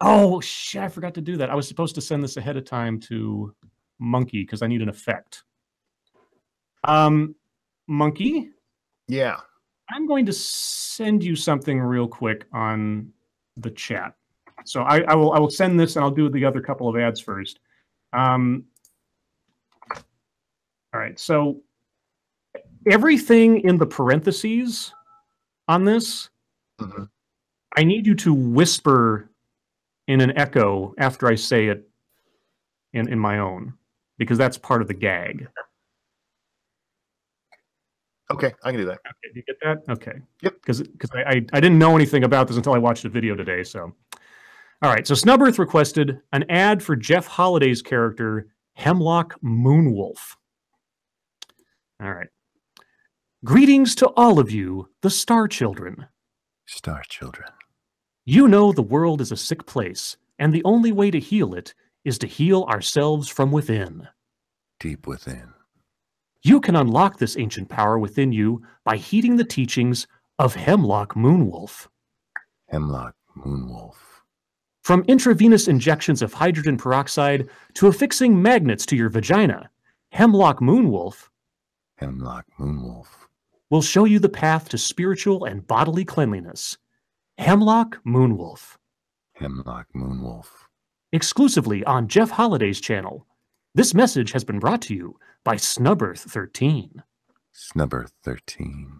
Oh, shit, I forgot to do that. I was supposed to send this ahead of time to Monkey because I need an effect. Monkey? Yeah. I'm going to send you something real quick on the chat. So I will send this, and I'll do the other couple of ads first. All right, so everything in the parentheses on this, I need you to whisper in an echo after I say it in my own, because that's part of the gag. Okay, I can do that. Okay, do you get that? Okay. Yep. Because I didn't know anything about this until I watched a video today. So, all right. So Snubbirth requested an ad for Jeff Holliday's character Hemlock Moonwolf. All right. Greetings to all of you, the Star Children. Star Children. You know the world is a sick place, and the only way to heal it is to heal ourselves from within. Deep within. You can unlock this ancient power within you by heeding the teachings of Hemlock Moonwolf. Hemlock Moonwolf. From intravenous injections of hydrogen peroxide to affixing magnets to your vagina, Hemlock Moonwolf will show you the path to spiritual and bodily cleanliness. Hemlock Moonwolf. Hemlock Moonwolf. Exclusively on Jeff Holliday's channel. This message has been brought to you by Snubbirth 13. Snubbirth 13.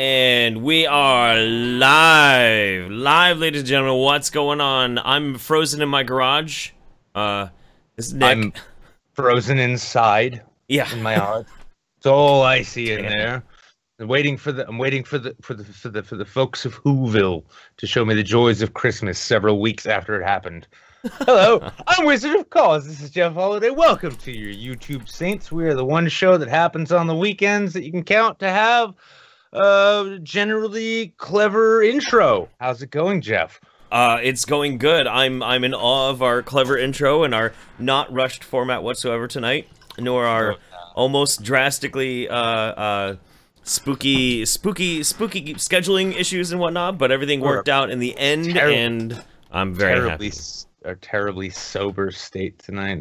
And we are live, ladies and gentlemen. What's going on? I'm frozen in my garage. This This is Nick. I'm frozen inside. Yeah. In my heart. It's all I see in there. I'm waiting for the folks of Whoville to show me the joys of Christmas several weeks after it happened. Hello, I'm Wizard of Cause. This is Jeff Holiday. Welcome to your YouTube Saints. We are the one show that happens on the weekends that you can count to have generally clever intro. How's it going, Jeff? It's going good. I'm in awe of our clever intro and our not rushed format whatsoever tonight, nor our almost drastically spooky scheduling issues and whatnot. But everything worked out in the end, and I'm very happy. A terribly sober state tonight.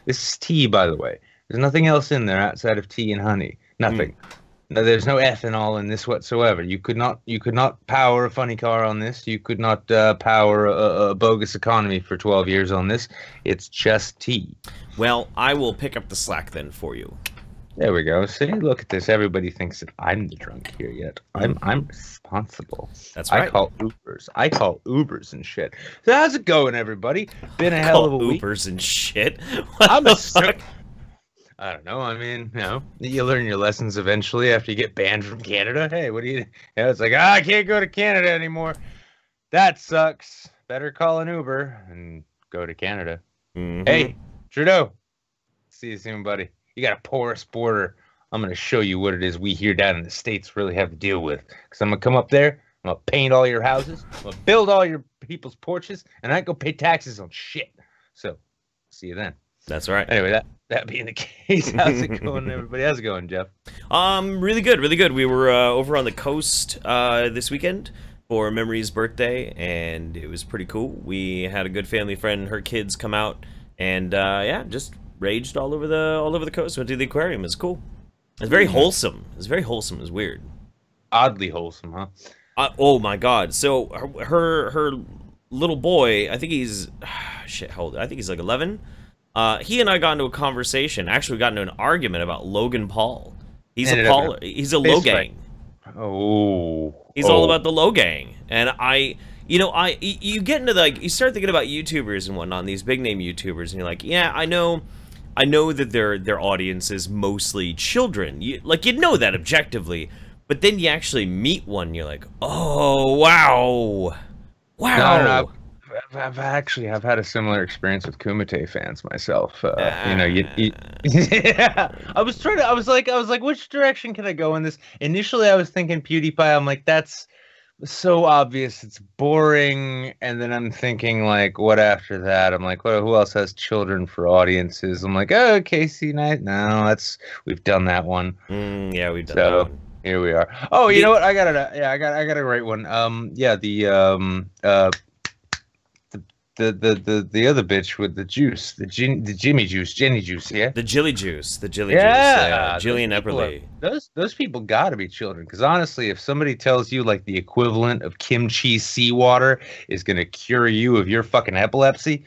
This is tea, by the way. There's nothing else in there outside of tea and honey. Nothing. No, there's no ethanol in this whatsoever. You could not power a funny car on this. You could not power a bogus economy for 12 years on this. It's just tea. Well, I will pick up the slack then for you. There we go. See, look at this. Everybody thinks that I'm the drunk here yet. I'm responsible. That's right. I call Ubers and shit. So how's it going, everybody? Been a hell of a week. Ubers and shit. I'm a fuck? I don't know. I mean, you learn your lessons eventually after you get banned from Canada. Hey, what do you? It's like, I can't go to Canada anymore. That sucks. Better call an Uber and go to Canada. Hey, Trudeau. See you soon, buddy. You got a porous border. I'm going to show you what it is we here down in the States really have to deal with. Because I'm going to come up there, I'm going to paint all your houses, I'm going to build all your people's porches, and I ain't going to pay taxes on shit. So, see you then. That's right. Anyway, that being the case, how's it going, everybody? How's it going, Jeff? Really good, really good. We were over on the coast this weekend for Memory's birthday, and it was pretty cool. We had a good family friend, her kids come out, and yeah, just raged all over the coast. Went to the aquarium. It's cool. It's very wholesome. It's very wholesome. It's weird. Oddly wholesome, huh? Oh my god. So her little boy, I think he's shit. How old? I think he's like 11. He and I got into a conversation. Actually, we got into an argument about Logan Paul. He's a Logang. Oh. He's all about the Logang, and you get into you start thinking about YouTubers and whatnot, these big name YouTubers, and you're like, yeah, I know that their audience is mostly children. You'd know that objectively, but then you actually meet one, and you're like, oh wow. No. I've had a similar experience with Kumite fans myself. Yeah. I was like, which direction can I go in this? Initially, I was thinking PewDiePie. I'm like, that's so obvious, it's boring. And then I'm thinking, like, what after that? I'm like, who else has children for audiences? I'm like, oh, Casey Knight. No, we've done that one. Yeah, we've done that one. Here we are. Oh, you know what? I got a great one. The other bitch with the juice, the Jenny juice, yeah. The Jilly juice. Yeah, Jillian Epperly. Those people got to be children, because honestly, if somebody tells you like the equivalent of kimchi seawater is gonna cure you of your fucking epilepsy,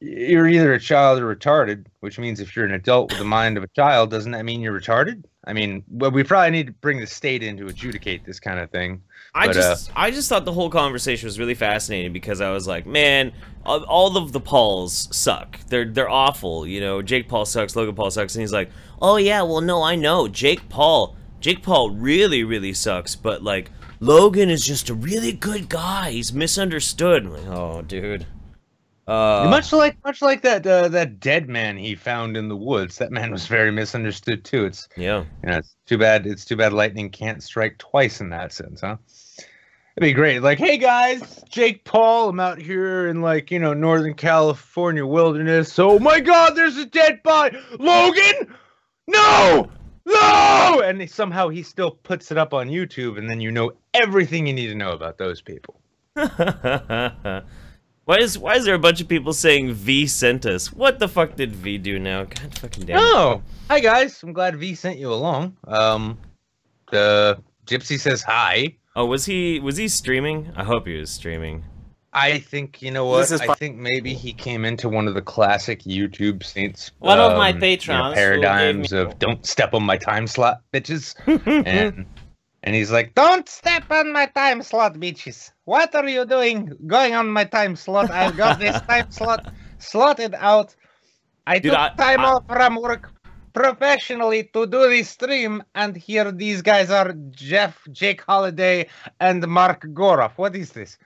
you're either a child or retarded. Which means if you're an adult with the mind of a child, doesn't that mean you're retarded? I mean, well, we probably need to bring the state in to adjudicate this kind of thing. I just thought the whole conversation was really fascinating, because I was like, man, all of the Pauls suck. They're awful. You know, Jake Paul sucks, Logan Paul sucks, and he's like, oh yeah, well no, I know Jake Paul really, really sucks, but like Logan is just a really good guy. He's misunderstood. I'm like, oh, dude. Much like that dead man he found in the woods. That man was very misunderstood too. It's too bad. It's too bad lightning can't strike twice in that sense, huh? It'd be great. Like, hey guys, Jake Paul. I'm out here in Northern California wilderness. Oh my God, there's a dead body. Logan, no. And somehow he still puts it up on YouTube, and then you know everything you need to know about those people. Why is there a bunch of people saying V sent us? What the fuck did V do now? God fucking damn it. Oh, hi guys. I'm glad V sent you along. Gypsy says hi. Oh, was he streaming? I hope he was streaming. I think, you know what? I think maybe he came into one of the classic YouTube Saints one of my patrons paradigms of don't step on my time slot, bitches. and he's like, don't step on my time slot, bitches. What are you doing going on my time slot? I've got this time slot slotted out. I Dude, took time off from work professionally to do this stream, and here these guys are Jake Holiday, and Mark Goroff. What is this?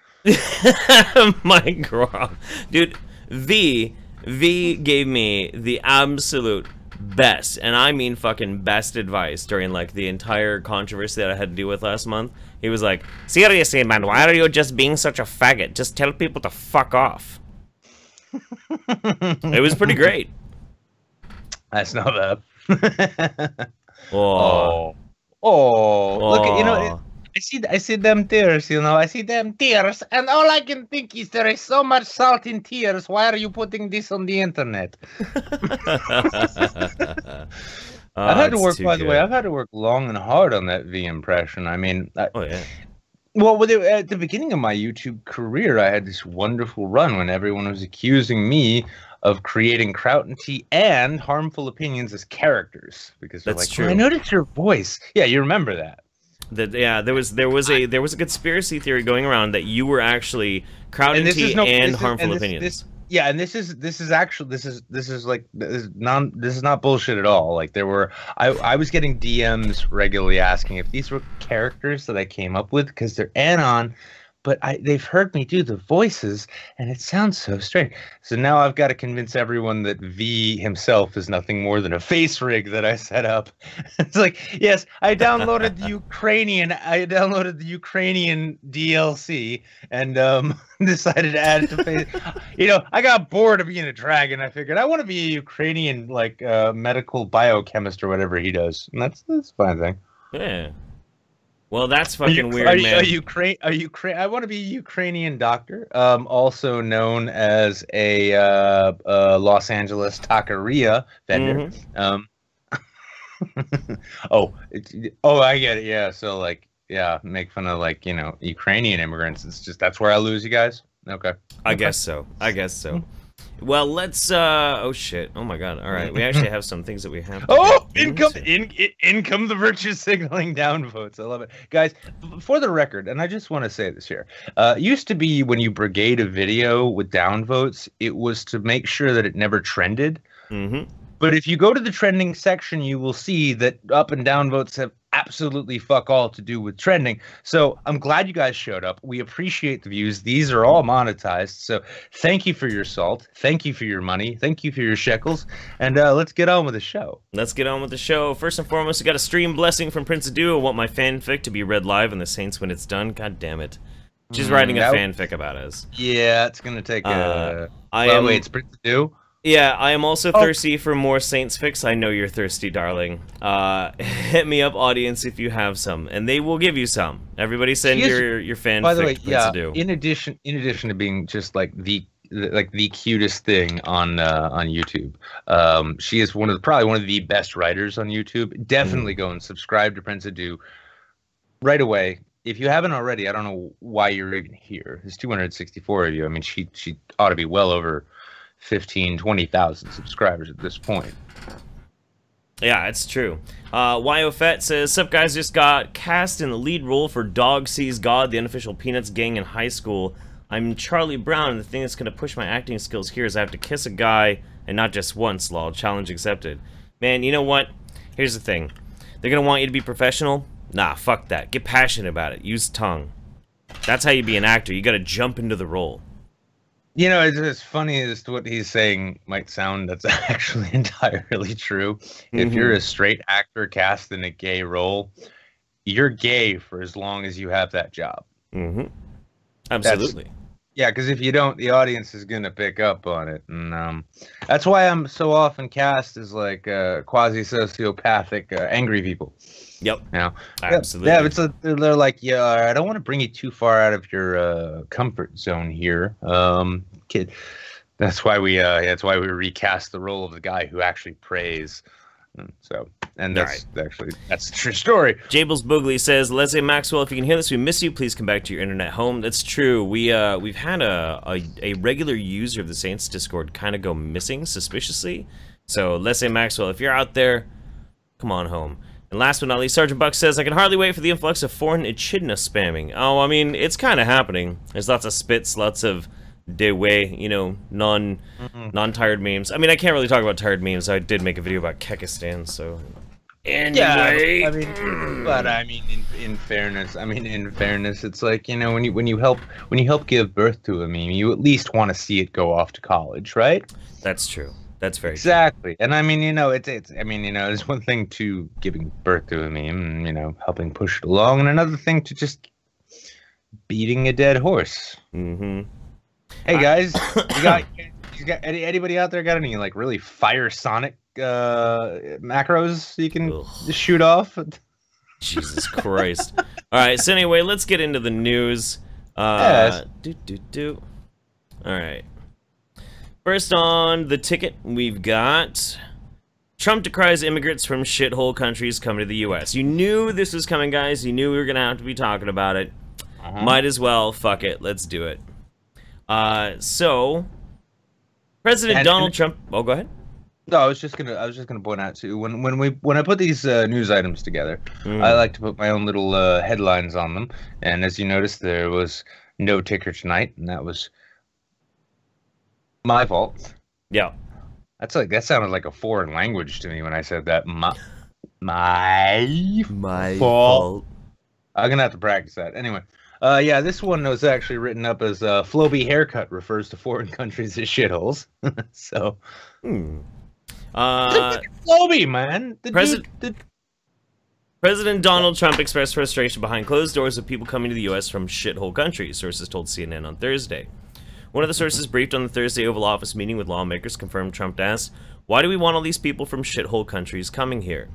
Mike Groff. Dude, V gave me the absolute best, and I mean fucking best advice during like the entire controversy that I had to deal with last month. He was like, seriously, man, why are you just being such a faggot? Just tell people to fuck off. It was pretty great. That's not bad. Oh. Look, you know, I see them tears, you know, I see them tears, and all I can think is there is so much salt in tears. Why are you putting this on the internet? I've had to work, by the way, I've had to work long and hard on that V impression. I mean, oh yeah. Well, at the beginning of my YouTube career, I had this wonderful run when everyone was accusing me of creating Krautenty and harmful opinions as characters, because they're That's like, true. I noticed your voice. Yeah, you remember that. Yeah, there was a conspiracy theory going around that you were actually Krautenty and harmful opinions. Yeah, and this is not bullshit at all. Like I was getting DMs regularly asking if these were characters that I came up with because they're anon, but they've heard me do the voices and it sounds so strange. So now I've got to convince everyone that V himself is nothing more than a face rig that I set up. It's like, yes, I downloaded the Ukrainian DLC and decided to add it to face. You know, I got bored of being a dragon. I figured I want to be a Ukrainian like medical biochemist or whatever he does. And that's a fine thing. Yeah. Well, that's fucking weird, man. I want to be a Ukrainian doctor, also known as a Los Angeles taqueria vendor. I get it. Yeah, so like, yeah, make fun of like, you know, Ukrainian immigrants. It's just that's where I lose you guys. Okay. I guess so. Well, let's oh shit. Oh my god. All right. We actually have some things that we have to income the virtue signaling downvotes. I love it. Guys, for the record, and I just want to say this here. It used to be when you brigade a video with downvotes, it was to make sure that it never trended. But if you go to the trending section, you will see that up and down votes have absolutely fuck all to do with trending. So I'm glad you guys showed up. We appreciate the views. These are all monetized. So thank you for your salt. Thank you for your money. Thank you for your shekels. And let's get on with the show. Let's get on with the show. First and foremost, we got a stream blessing from Prince Adu. I want my fanfic to be read live in the Saints when it's done. God damn it. She's writing a fanfic about us. Yeah, it's going to take a... wait, it's Prince Adu? Yeah, I am also thirsty for more Saints fics. I know you're thirsty, darling. Hit me up, audience, if you have some, and they will give you some. Everybody send your fanfic. By the way, Adu. In addition to being just like the cutest thing on YouTube, she is probably one of the best writers on YouTube. Definitely go and subscribe to Prince Adu right away. If you haven't already, I don't know why you're even here. There's 264 of you. I mean, she ought to be well over 20,000 subscribers at this point. Yeah, it's true. YOFET says, sup guys, just got cast in the lead role for Dog Sees God, the unofficial Peanuts gang in high school. I'm Charlie Brown, and the thing that's going to push my acting skills here is I have to kiss a guy, and not just once, lol. Challenge accepted. Man, you know what? Here's the thing. They're going to want you to be professional? Nah, fuck that. Get passionate about it. Use tongue. That's how you be an actor. You got to jump into the role. You know, it's as funny as what he's saying might sound, that's actually entirely true. If you're a straight actor cast in a gay role, you're gay for as long as you have that job. Absolutely. Yeah, because if you don't, the audience is going to pick up on it. And that's why I'm so often cast as like quasi-sociopathic angry people. Yep. You know? Absolutely. Yeah, they're like, yeah, I don't want to bring you too far out of your comfort zone here, kid. That's why we recast the role of the guy who actually prays. So, and that's a true story. Jables Boogly says, Leslie Maxwell, if you can hear this, we miss you. Please come back to your internet home. That's true. We've had a regular user of the Saints Discord kind of go missing suspiciously. So Leslie Maxwell, if you're out there, come on home. And last but not least, Sergeant Buck says, I can hardly wait for the influx of foreign echidna spamming. Oh, I mean, it's kind of happening. There's lots of spits, lots of way, you know, non-tired memes. I mean, I can't really talk about tired memes. I did make a video about Kekistan, so anyway. Yeah, I mean, but I mean, in fairness, it's like, you know, when you help give birth to a meme, you at least want to see it go off to college, right? That's true. That's very exactly. And I mean, you know, it's one thing to giving birth to a meme, you know, helping push it along, and another thing to just beating a dead horse. Mm-hmm. Hey guys, you got anybody out there got any like really fire Sonic macros you can just shoot off? Jesus Christ. All right, so anyway, let's get into the news. Yes. All right. First on the ticket, we've got Trump decries immigrants from shithole countries coming to the U.S. You knew this was coming, guys. You knew we were going to have to be talking about it. Might as well. Fuck it. Let's do it. So, President Donald Trump... Oh, go ahead. No, I was just gonna point out too, when I put these news items together, I like to put my own little headlines on them. And as you noticed, there was no ticker tonight, and that was my fault. Yeah, that sounded like a foreign language to me when I said that. My fault. I'm gonna have to practice that anyway. Yeah, this one was actually written up as Floby haircut refers to foreign countries as shitholes. So. Floby, man. President Donald Trump expressed frustration behind closed doors of people coming to the U.S. from shithole countries, sources told CNN on Thursday. One of the sources briefed on the Thursday Oval Office meeting with lawmakers confirmed Trump asked, "Why do we want all these people from shithole countries coming here?"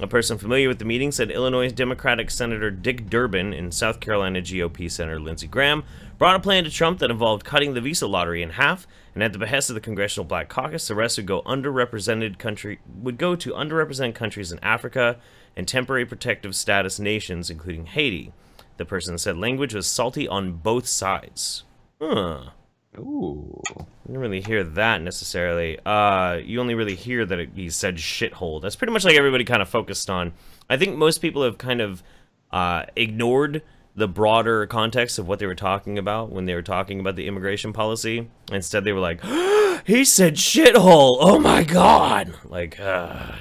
A person familiar with the meeting said Illinois Democratic Senator Dick Durbin and South Carolina GOP Senator Lindsey Graham brought a plan to Trump that involved cutting the visa lottery in half, and at the behest of the Congressional Black Caucus, the rest would go to underrepresented countries in Africa and temporary protective status nations, including Haiti. The person said language was salty on both sides. Huh. Ooh. I didn't really hear that necessarily. You only really hear that he said shithole. That's pretty much like everybody kind of focused on. I think most people have kind of ignored the broader context of what they were talking about when they were talking about the immigration policy. Instead, they were like, he said shithole! Oh my god! Like, I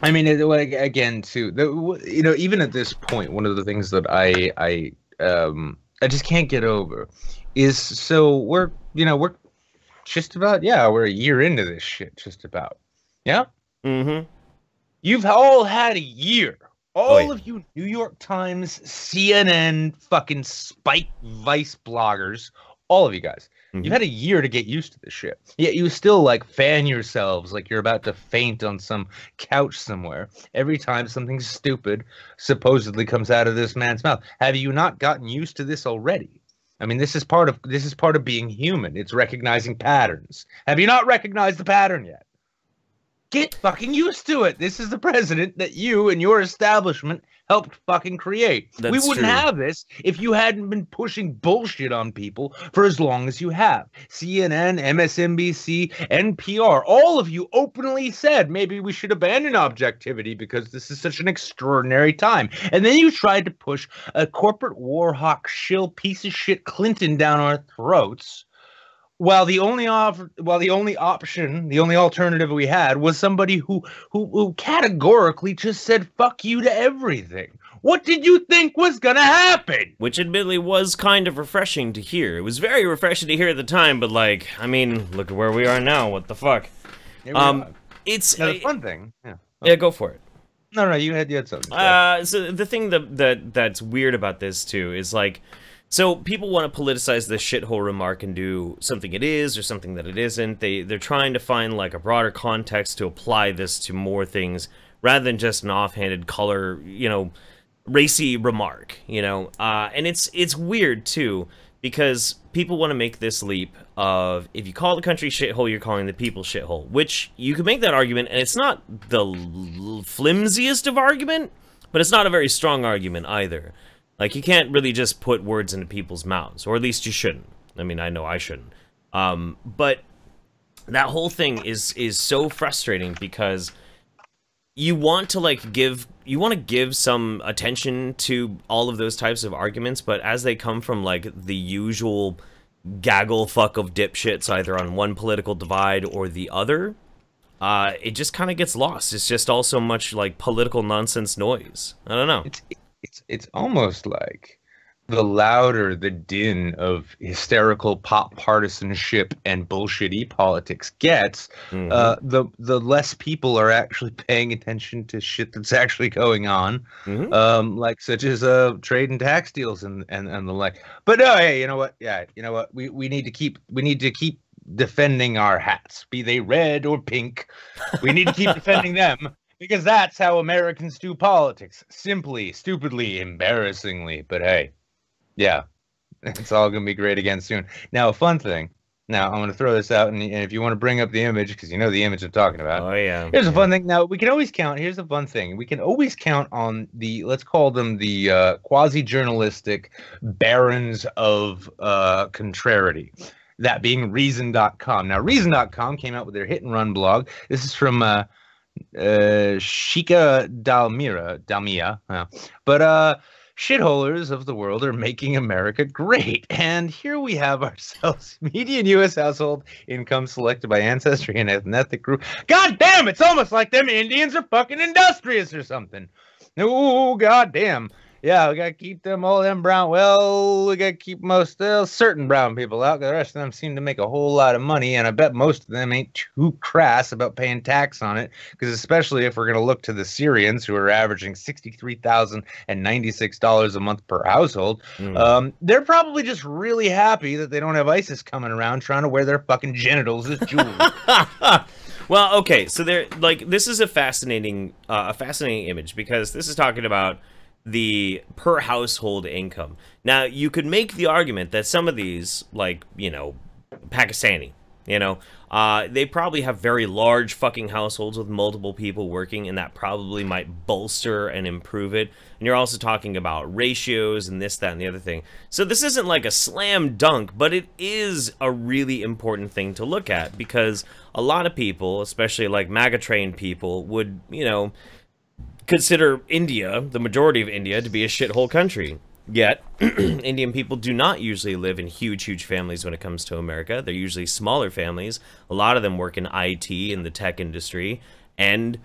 mean, again, too, you know, even at this point, one of the things that I just can't get over is, so we're just about, we're a year into this shit, just about. Yeah? Mm-hmm. You've all had a year. All of you New York Times, CNN, fucking Spike Vice bloggers, all of you guys. You've had a year to get used to this shit. Yet you still, like, fan yourselves like you're about to faint on some couch somewhere every time something stupid supposedly comes out of this man's mouth. Have you not gotten used to this already? I mean, this is part of being human. It's recognizing patterns. Have you not recognized the pattern yet? Get fucking used to it. This is the president that you and your establishment helped fucking create. We wouldn't have this if you hadn't been pushing bullshit on people for as long as you have. CNN, MSNBC, NPR, all of you openly said maybe we should abandon objectivity because this is such an extraordinary time. And then you tried to push a corporate war hawk shill piece of shit Clinton down our throats. While the only alternative we had was somebody who categorically just said fuck you to everything. What did you think was gonna happen? Which admittedly was kind of refreshing to hear. It was very refreshing to hear at the time, but like, I mean, look at where we are now. What the fuck? It's the fun thing. Yeah, go for it. No, you had something. So the thing that's weird about this too is like, so people want to politicize this shithole remark and do something it is or something that it isn't. They're trying to find like a broader context to apply this to more things rather than just an offhanded color, you know, racy remark, you know. And it's weird too because people want to make this leap of if you call the country shithole, you're calling the people shithole, which you can make that argument, and it's not the flimsiest of argument, but it's not a very strong argument either. Like, you can't really just put words into people's mouths, or at least you shouldn't. I mean, I know I shouldn't. But that whole thing is so frustrating because you want to, like, give some attention to all of those types of arguments, but as they come from, like, the usual gaggle fuck of dipshits either on one political divide or the other, it just kind of gets lost. It's just all so much like political nonsense noise. I don't know. It's almost like the louder the din of hysterical pop partisanship and bullshitty politics gets, the less people are actually paying attention to shit that's actually going on, like such as trade and tax deals and the like. But no, hey, you know what? Yeah, you know what? We need to keep defending our hats, be they red or pink. We need to keep defending them. Because that's how Americans do politics. Simply, stupidly, embarrassingly. But hey, yeah, it's all going to be great again soon. Now, a fun thing. Now, I'm going to throw this out, and if you want to bring up the image, because you know the image I'm talking about. Oh, yeah. Here's a fun thing. Now, we can always count. Here's a fun thing. We can always count on the, let's call them the quasi-journalistic barons of contrariety. That being Reason.com. Now, Reason.com came out with their hit and run blog. This is from Shika Dalmia. But shitholers of the world are making America great. And here we have ourselves median U.S. household income selected by ancestry and ethnic group. God damn, it's almost like them Indians are fucking industrious or something. Oh, god damn. Yeah, we gotta keep all them brown. Well, we gotta keep certain brown people out. The rest of them seem to make a whole lot of money, and I bet most of them ain't too crass about paying tax on it. Because especially if we're gonna look to the Syrians, who are averaging $63,096 a month per household, they're probably just really happy that they don't have ISIS coming around trying to wear their fucking genitals as jewelry. Well, okay, so this is a fascinating image, because this is talking about the per household income. Now, you could make the argument that some of these, like, you know, Pakistani, you know, they probably have very large fucking households with multiple people working, and that probably might bolster and improve it. And you're also talking about ratios and this, that, and the other thing. So this isn't like a slam dunk, but it is a really important thing to look at, because a lot of people, especially like MAGA trained people, would, you know, consider India, the majority of India, to be a shithole country. Yet, Indian people do not usually live in huge families when it comes to America. They're usually smaller families. A lot of them work in IT, in the tech industry, and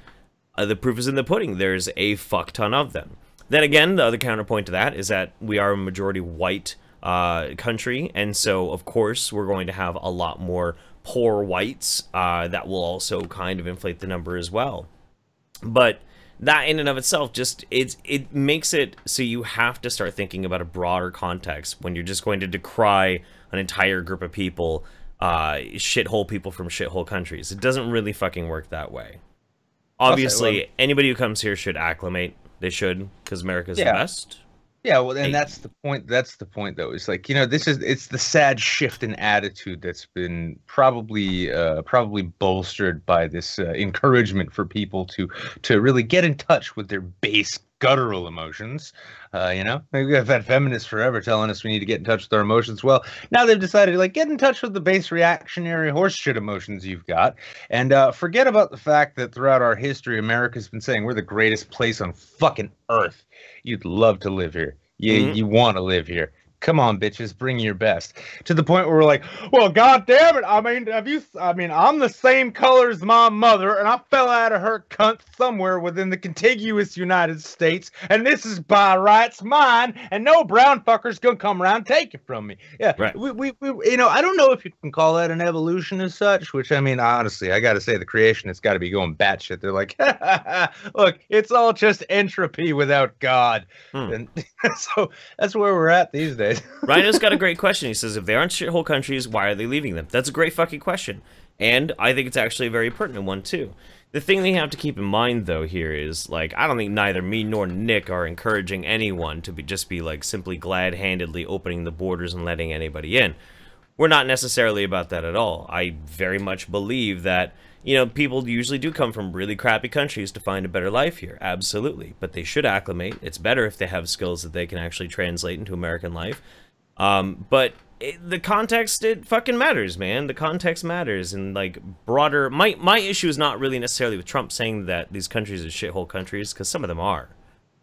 the proof is in the pudding. There's a fuck ton of them. Then again, the other counterpoint to that is that we are a majority white country, and so, of course, we're going to have a lot more poor whites that will also kind of inflate the number as well. But that in and of itself, just it makes it so you have to start thinking about a broader context when you're just going to decry an entire group of people, shithole people from shithole countries. It doesn't really fucking work that way. Obviously, anybody who comes here should acclimate. They should, because America's the best. Yeah, well, and that's the point. That's the point, though. It's like, you know, it's the sad shift in attitude that's been probably bolstered by this encouragement for people to really get in touch with their base guttural emotions. You know, we've had feminists forever telling us we need to get in touch with our emotions. Well, now they've decided to, like, get in touch with the base reactionary horseshit emotions you've got, and forget about the fact that throughout our history, America's been saying we're the greatest place on fucking earth. You'd love to live here. You want to live here. Come on, bitches, bring your best. To the point where we're like, well, god damn it. I mean, I'm the same color as my mother, and I fell out of her cunt somewhere within the contiguous United States, and this is by rights mine, and no brown fucker's gonna come around and take it from me. Yeah, right. We you know, I don't know if you can call that an evolution as such, which, I mean, honestly, I gotta say, the creationists gotta be going batshit. They're like, look, it's all just entropy without God. And so that's where we're at these days. Rhino's got a great question. He says, if they aren't shithole countries, why are they leaving them? That's a great fucking question. And I think it's actually a very pertinent one, too. The thing that you have to keep in mind, though, here is, like, I don't think neither me nor Nick are encouraging anyone to just be, like, simply glad-handedly opening the borders and letting anybody in. We're not necessarily about that at all. I very much believe that, you know, people usually do come from really crappy countries to find a better life here. Absolutely. But they should acclimate. It's better if they have skills that they can actually translate into American life. But the context, it fucking matters, man. The context matters. And, like, broader... My issue is not really necessarily with Trump saying that these countries are shithole countries, because some of them are.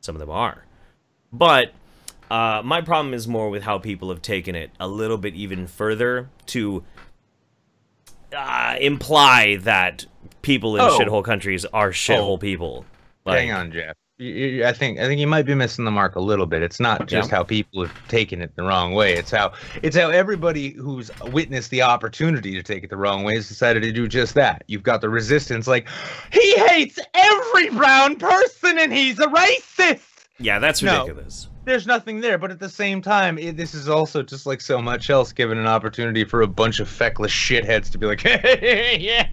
Some of them are. But My problem is more with how people have taken it a little bit even further to imply that people in shithole countries are shithole people. Like, hang on, Jeff. I think you might be missing the mark a little bit. It's not just how people have taken it the wrong way. It's how everybody who's witnessed the opportunity to take it the wrong way has decided to do just that. You've got the resistance, like, he hates every brown person and he's a racist. Yeah, that's ridiculous. No, there's nothing there, but at the same time, this is also just like so much else, given an opportunity for a bunch of feckless shitheads to be like, yeah,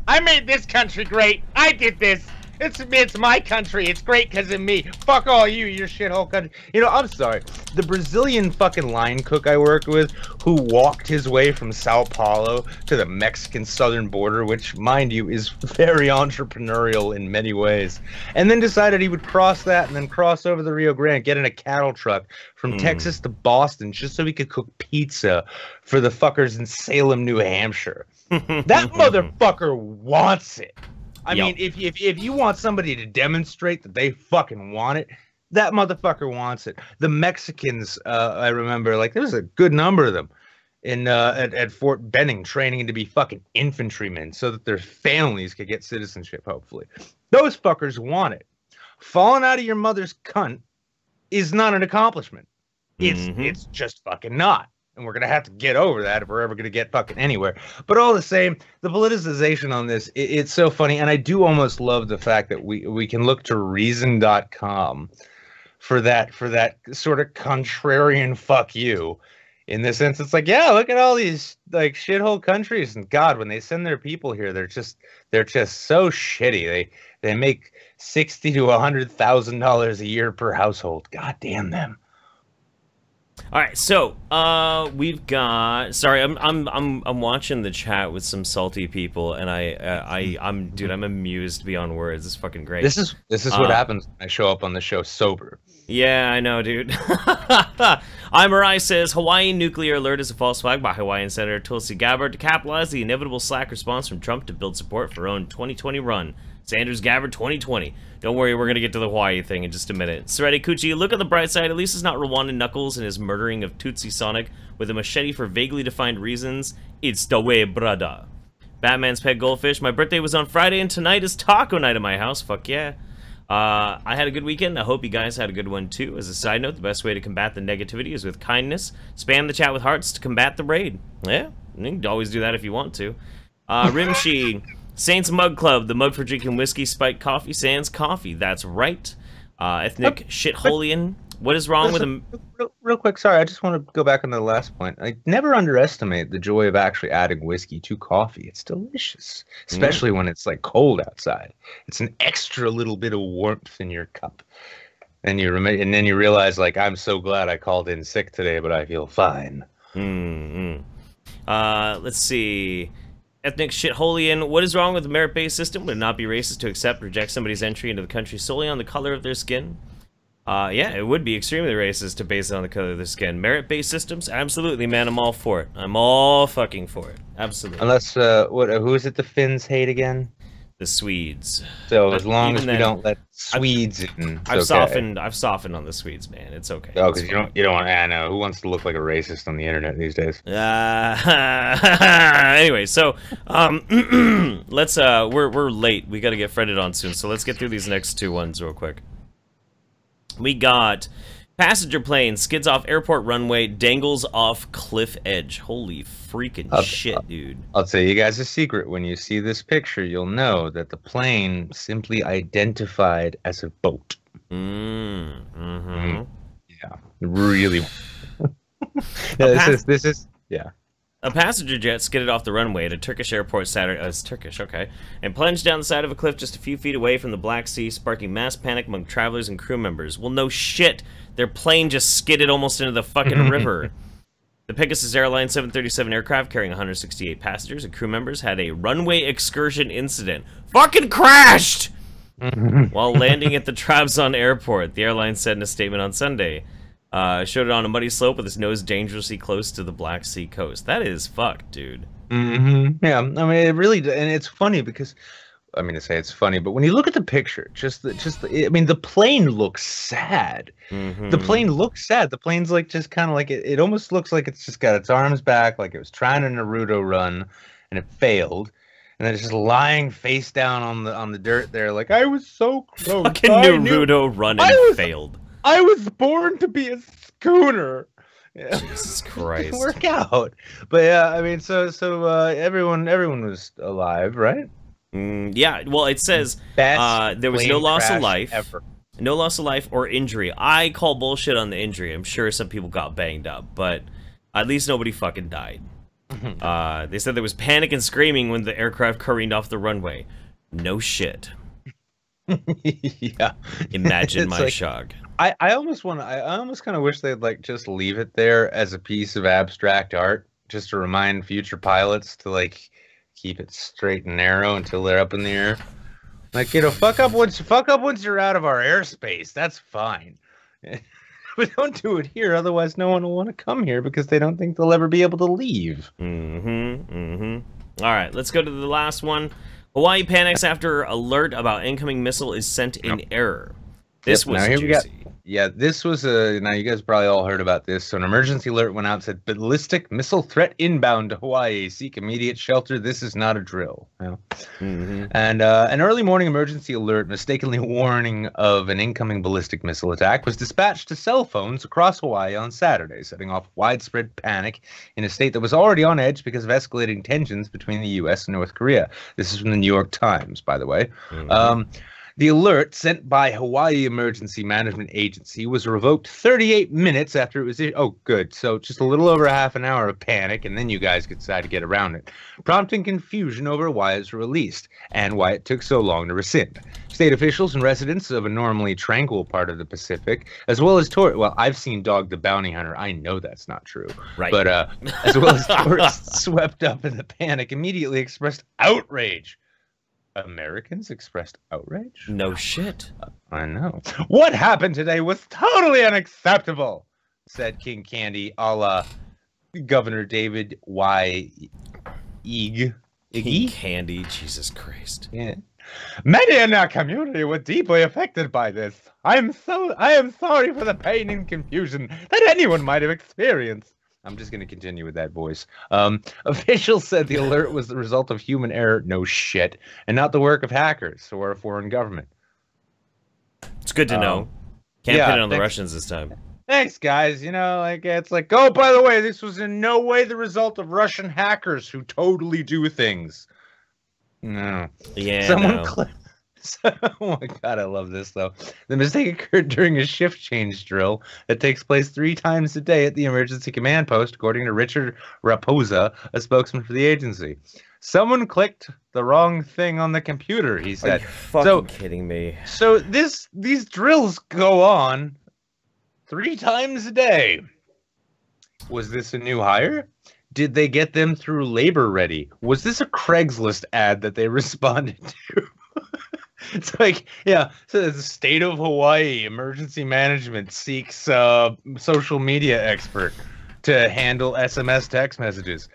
I made this country great. I did this. It's my country. It's great because of me. Fuck all you, your shithole country. You know, I'm sorry. The Brazilian fucking line cook I worked with, who walked his way from Sao Paulo to the Mexican southern border, which, mind you, is very entrepreneurial in many ways, and then decided he would cross that and then cross over the Rio Grande, get in a cattle truck from Texas to Boston just so he could cook pizza for the fuckers in Salem, New Hampshire. That motherfucker wants it. I mean, if you want somebody to demonstrate that they fucking want it, that motherfucker wants it. The Mexicans, I remember, like, there was a good number of them in at Fort Benning training to be fucking infantrymen so that their families could get citizenship, hopefully. Those fuckers want it. Falling out of your mother's cunt is not an accomplishment. It's just fucking not. And we're going to have to get over that if we're ever going to get fucking anywhere. But all the same, the politicization on this, it's so funny. And I do almost love the fact that we can look to reason.com for that sort of contrarian fuck you. In this sense, it's like, yeah, look at all these like shithole countries. And God, when they send their people here, they're just so shitty. They make $60,000 to $100,000 a year per household. God damn them. All right, so we've got. Sorry, I'm watching the chat with some salty people, and I'm amused beyond words. It's fucking great. This is what happens when I show up on the show sober. Yeah, I know, dude. Imarai says Hawaii nuclear alert is a false flag by Hawaiian Senator Tulsi Gabbard to capitalize the inevitable slack response from Trump to build support for her own 2020 run. Sanders Gabbard 2020. Don't worry, we're going to get to the Hawaii thing in just a minute. Sereti Kuchi, look at the bright side. At least it's not Rwandan Knuckles and his murdering of Tootsie Sonic with a machete for vaguely defined reasons. It's the way, brother. Batman's Pet Goldfish, my birthday was on Friday and tonight is taco night at my house. Fuck yeah. I had a good weekend. I hope you guys had a good one too. As a side note, the best way to combat the negativity is with kindness. Spam the chat with hearts to combat the raid. Yeah, you can always do that if you want to. Rimshi... Saints Mug Club, the mug for drinking whiskey, spiked coffee, sans coffee. That's right. Ethnic shitholian. What is wrong with him? Real quick, sorry, I just want to go back on the last point. I never underestimate the joy of actually adding whiskey to coffee. It's delicious, especially when it's like cold outside. It's an extra little bit of warmth in your cup. And then you realize, like, I'm so glad I called in sick today, but I feel fine. Let's see. Ethnic shitholian. What is wrong with the merit-based system? Would it not be racist to accept or reject somebody's entry into the country solely on the color of their skin? Yeah, it would be extremely racist to base it on the color of their skin. Merit-based systems? Absolutely, man. I'm all for it. I'm all fucking for it. Absolutely. Unless, who is it the Finns hate again? The Swedes. So as long as we don't let Swedes in, I've softened on the Swedes, man. It's okay. Oh, because you don't want. I know who wants to look like a racist on the internet these days. Anyway, so let's we're late. We got to get fretted on soon. So let's get through these next two ones real quick. We got passenger plane skids off airport runway, dangles off cliff edge. Holy freaking shit, dude. I'll tell you guys a secret. When you see this picture, you'll know that the plane simply identified as a boat. Yeah, really. This is yeah. A passenger jet skidded off the runway at a Turkish airport Saturday. It's Turkish, okay, and plunged down the side of a cliff just a few feet away from the Black Sea, sparking mass panic among travelers and crew members. Well, no shit. Their plane just skidded almost into the fucking river. The Pegasus Airlines 737 aircraft carrying 168 passengers and crew members had a runway excursion incident. Fucking crashed! While landing at the Trabzon airport, the airline said in a statement on Sunday. Showed it on a muddy slope with its nose dangerously close to the Black Sea coast. That is fucked, dude. Yeah, I mean, it really, and it's funny because I mean to say it's funny, but when you look at the picture, I mean, the plane looks sad. The plane looks sad. The plane's like just kind of like it almost looks like it's just got its arms back, like it was trying a Naruto run, and it failed. And then it's just lying face down on the dirt there, like I was so close. Fucking Naruto run and failed. I was born to be a schooner. Yeah. Jesus Christ. It didn't work out. But yeah, I mean, so everyone was alive, right? Yeah. Well, it says there was no loss of life, no loss of life or injury. I call bullshit on the injury. I'm sure some people got banged up, but at least nobody fucking died. They said there was panic and screaming when the aircraft careened off the runway. No shit. Yeah. Imagine my shock. I almost kind of wish they'd like just leave it there as a piece of abstract art, just to remind future pilots to like keep it straight and narrow until they're up in the air. Like, you know, fuck up once you're out of our airspace. That's fine. But don't do it here, otherwise no one will want to come here because they don't think they'll ever be able to leave. All right, let's go to the last one. Hawaii panics after alert about incoming missile is sent in error. This was juicy. Yeah, this was now you guys probably all heard about this. So an emergency alert went out, said ballistic missile threat inbound to Hawaii. Seek immediate shelter. This is not a drill. You know? And an early morning emergency alert mistakenly warning of an incoming ballistic missile attack was dispatched to cell phones across Hawaii on Saturday, setting off widespread panic in a state that was already on edge because of escalating tensions between the U.S. and North Korea. This is from the New York Times, by the way. The alert sent by Hawaii Emergency Management Agency was revoked 38 minutes after it was issued. Oh, good. So just a little over half an hour of panic, and then you guys could decide to get around it, prompting confusion over why it was released and why it took so long to rescind. State officials and residents of a normally tranquil part of the Pacific, as well as tourists. Well, I've seen Dog the Bounty Hunter. I know that's not true. Right. But as well as tourists swept up in the panic, immediately expressed outrage. Americans expressed outrage? No shit. I know. What happened today was totally unacceptable, said King Candy, a la Governor David Y. King Candy, Jesus Christ. Yeah. Many in our community were deeply affected by this. I am sorry for the pain and confusion that anyone might have experienced. I'm just going to continue with that voice. Officials said the alert was the result of human error, no shit, and not the work of hackers or a foreign government. It's good to know. Can't pin it on the Russians this time. Thanks, guys. You know, like it's like, oh, by the way, this was in no way the result of Russian hackers who totally do things. No. Yeah. Oh my god, I love this though. The mistake occurred during a shift change drill that takes place 3 times a day at the emergency command post, according to Richard Raposa, a spokesman for the agency. Someone clicked the wrong thing on the computer, he said. Are you fucking kidding me? So these drills go on 3 times a day. Was this a new hire? Did they get them through Labor Ready? Was this a Craigslist ad that they responded to? It's like, yeah, so the state of Hawaii emergency management seeks social media expert to handle SMS text messages.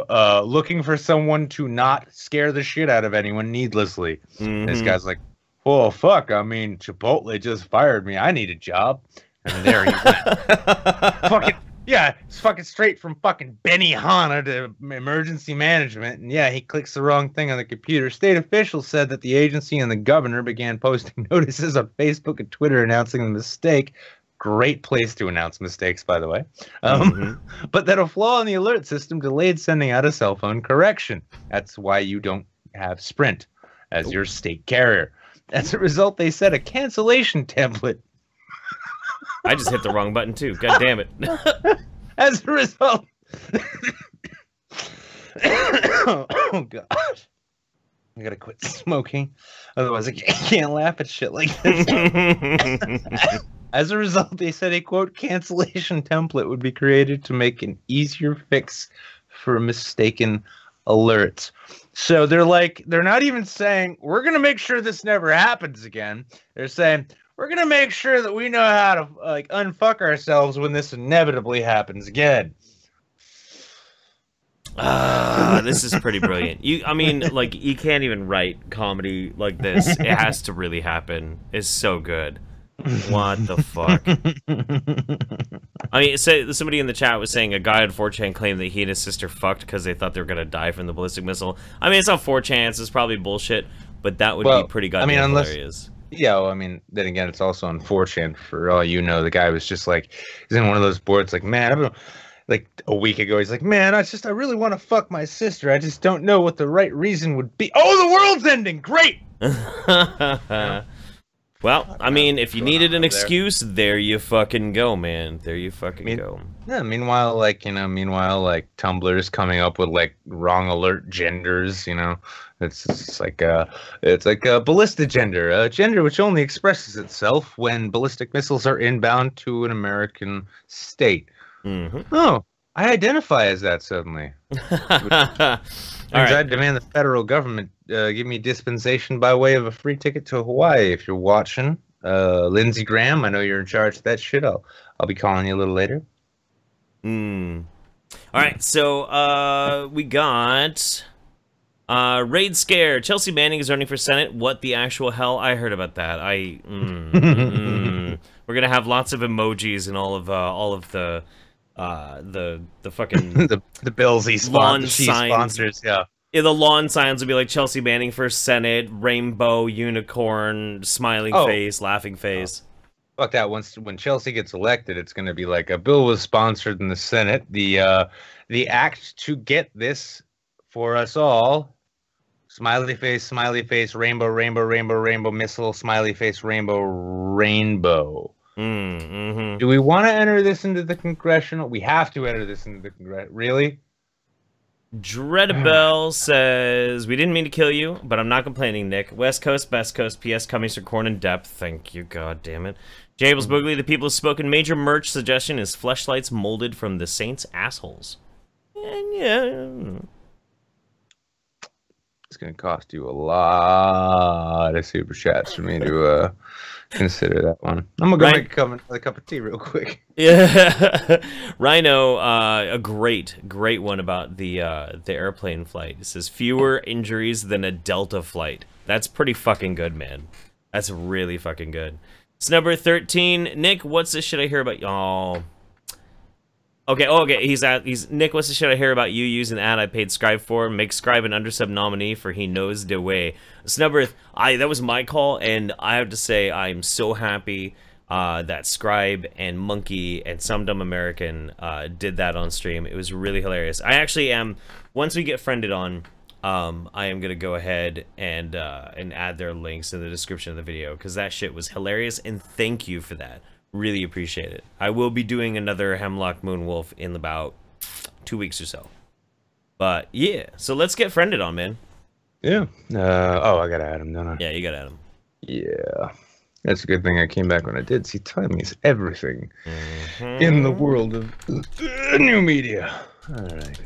Looking for someone to not scare the shit out of anyone needlessly. This guy's like, oh, fuck, I mean, Chipotle just fired me. I need a job. And there he went. Fucking, yeah, it's fucking straight from fucking Benihana to emergency management. And yeah, he clicks the wrong thing on the computer. State officials said that the agency and the governor began posting notices on Facebook and Twitter announcing the mistake. Great place to announce mistakes, by the way. But that a flaw in the alert system delayed sending out a cell phone correction. That's why you don't have Sprint as your state carrier. As a result, they set a cancellation template. I just hit the wrong button too. God damn it. As a result. Oh god. I gotta quit smoking. Otherwise I can't laugh at shit like this. As a result, they said a quote cancellation template would be created to make an easier fix for mistaken alerts. So they're not even saying we're gonna make sure this never happens again. They're saying we're going to make sure that we know how to like unfuck ourselves when this inevitably happens again. This is pretty brilliant. I mean, like, you can't even write comedy like this. It has to really happen. It's so good. What the fuck? I mean, somebody in the chat was saying a guy on 4chan claimed that he and his sister fucked because they thought they were gonna die from the ballistic missile. I mean, it's not 4chan, so it's probably bullshit, but that would be pretty goddamn hilarious. Yeah, well, I mean, then again, it's also on 4chan. For all you know, the guy was just like, he's in one of those boards, like, man, I've been, like a week ago, he's like, man, I really want to fuck my sister. I just don't know what the right reason would be. Oh, the world's ending! Great! Well, I mean, if you needed an excuse, there you fucking go, man. There you fucking go. Yeah, meanwhile, like, Tumblr's coming up with, like, wrong alert genders, you know? It's like a ballistic gender, a gender which only expresses itself when ballistic missiles are inbound to an American state. Mm-hmm. Oh, I identify as that suddenly. I demand the federal government give me dispensation by way of a free ticket to Hawaii. If you're watching, Lindsey Graham, I know you're in charge of that shit. I'll be calling you a little later. All right, so we got Raid Scare. Chelsea Manning is running for Senate. What the actual hell? I heard about that. We're gonna have lots of emojis and all of the fucking the bills she sponsors, yeah. The lawn signs will be like Chelsea Manning for Senate, rainbow, unicorn, smiling face, laughing face. Fuck that. When Chelsea gets elected, it's going to be like a bill was sponsored in the Senate. The act to get this for us all. Smiley face, rainbow, rainbow, rainbow, rainbow, missile, smiley face, rainbow, rainbow. Mm-hmm. Do we want to enter this into the congressional? We have to enter this into the congressional. Really? Dreadabelle says, we didn't mean to kill you, but I'm not complaining, Nick. West Coast, Best Coast, P.S. Coming to Corn in Depth. Thank you, god damn it. Jables Boogly, the people have spoken. Major merch suggestion is fleshlights molded from the Saints' assholes. And yeah. It's going to cost you a lot of super chats for me to consider that one. I'm going to go make a cup of tea real quick. Yeah. Rhino, a great one about the airplane flight. It says, fewer injuries than a Delta flight. That's pretty fucking good, man. That's really fucking good. It's number 13. Nick, what's the shit I hear about y'all? Okay, he's Nick, what's the shit I hear about you using the ad I paid Scribe for? Make Scribe an Undersubbed nominee for he knows the way. Snubberth, that was my call, and I have to say I'm so happy that Scribe and Monkey and Some Dumb American did that on stream. It was really hilarious. I actually am, once we get friended on, I am gonna go ahead and add their links in the description of the video, because that shit was hilarious, and thank you for that. Really appreciate it. I will be doing another Hemlock Moonwolf in about 2 weeks or so. But yeah, so let's get friended on, man. Yeah. I gotta add him, don't I? Yeah, you gotta add him. Yeah. That's a good thing I came back when I did. See, time is everything in the world of new media. All right.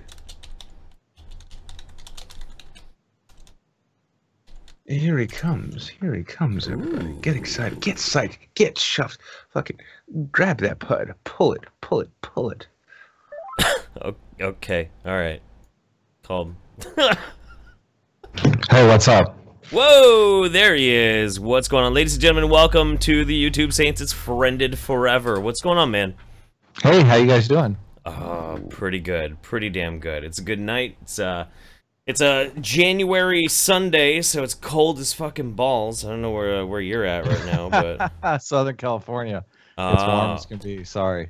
Here he comes, everybody. Get excited, get psyched, get shoved. Fucking grab that pud, pull it. Okay, alright. Called. Hey, what's up? Whoa, there he is. What's going on? Ladies and gentlemen, welcome to the YouTube Saints. It's Friended Forever. What's going on, man? Hey, how you guys doing? Pretty good. Pretty damn good. It's a good night. It's a January Sunday, so it's cold as fucking balls. I don't know where you're at right now, but Southern California. It's warm as can be. Sorry.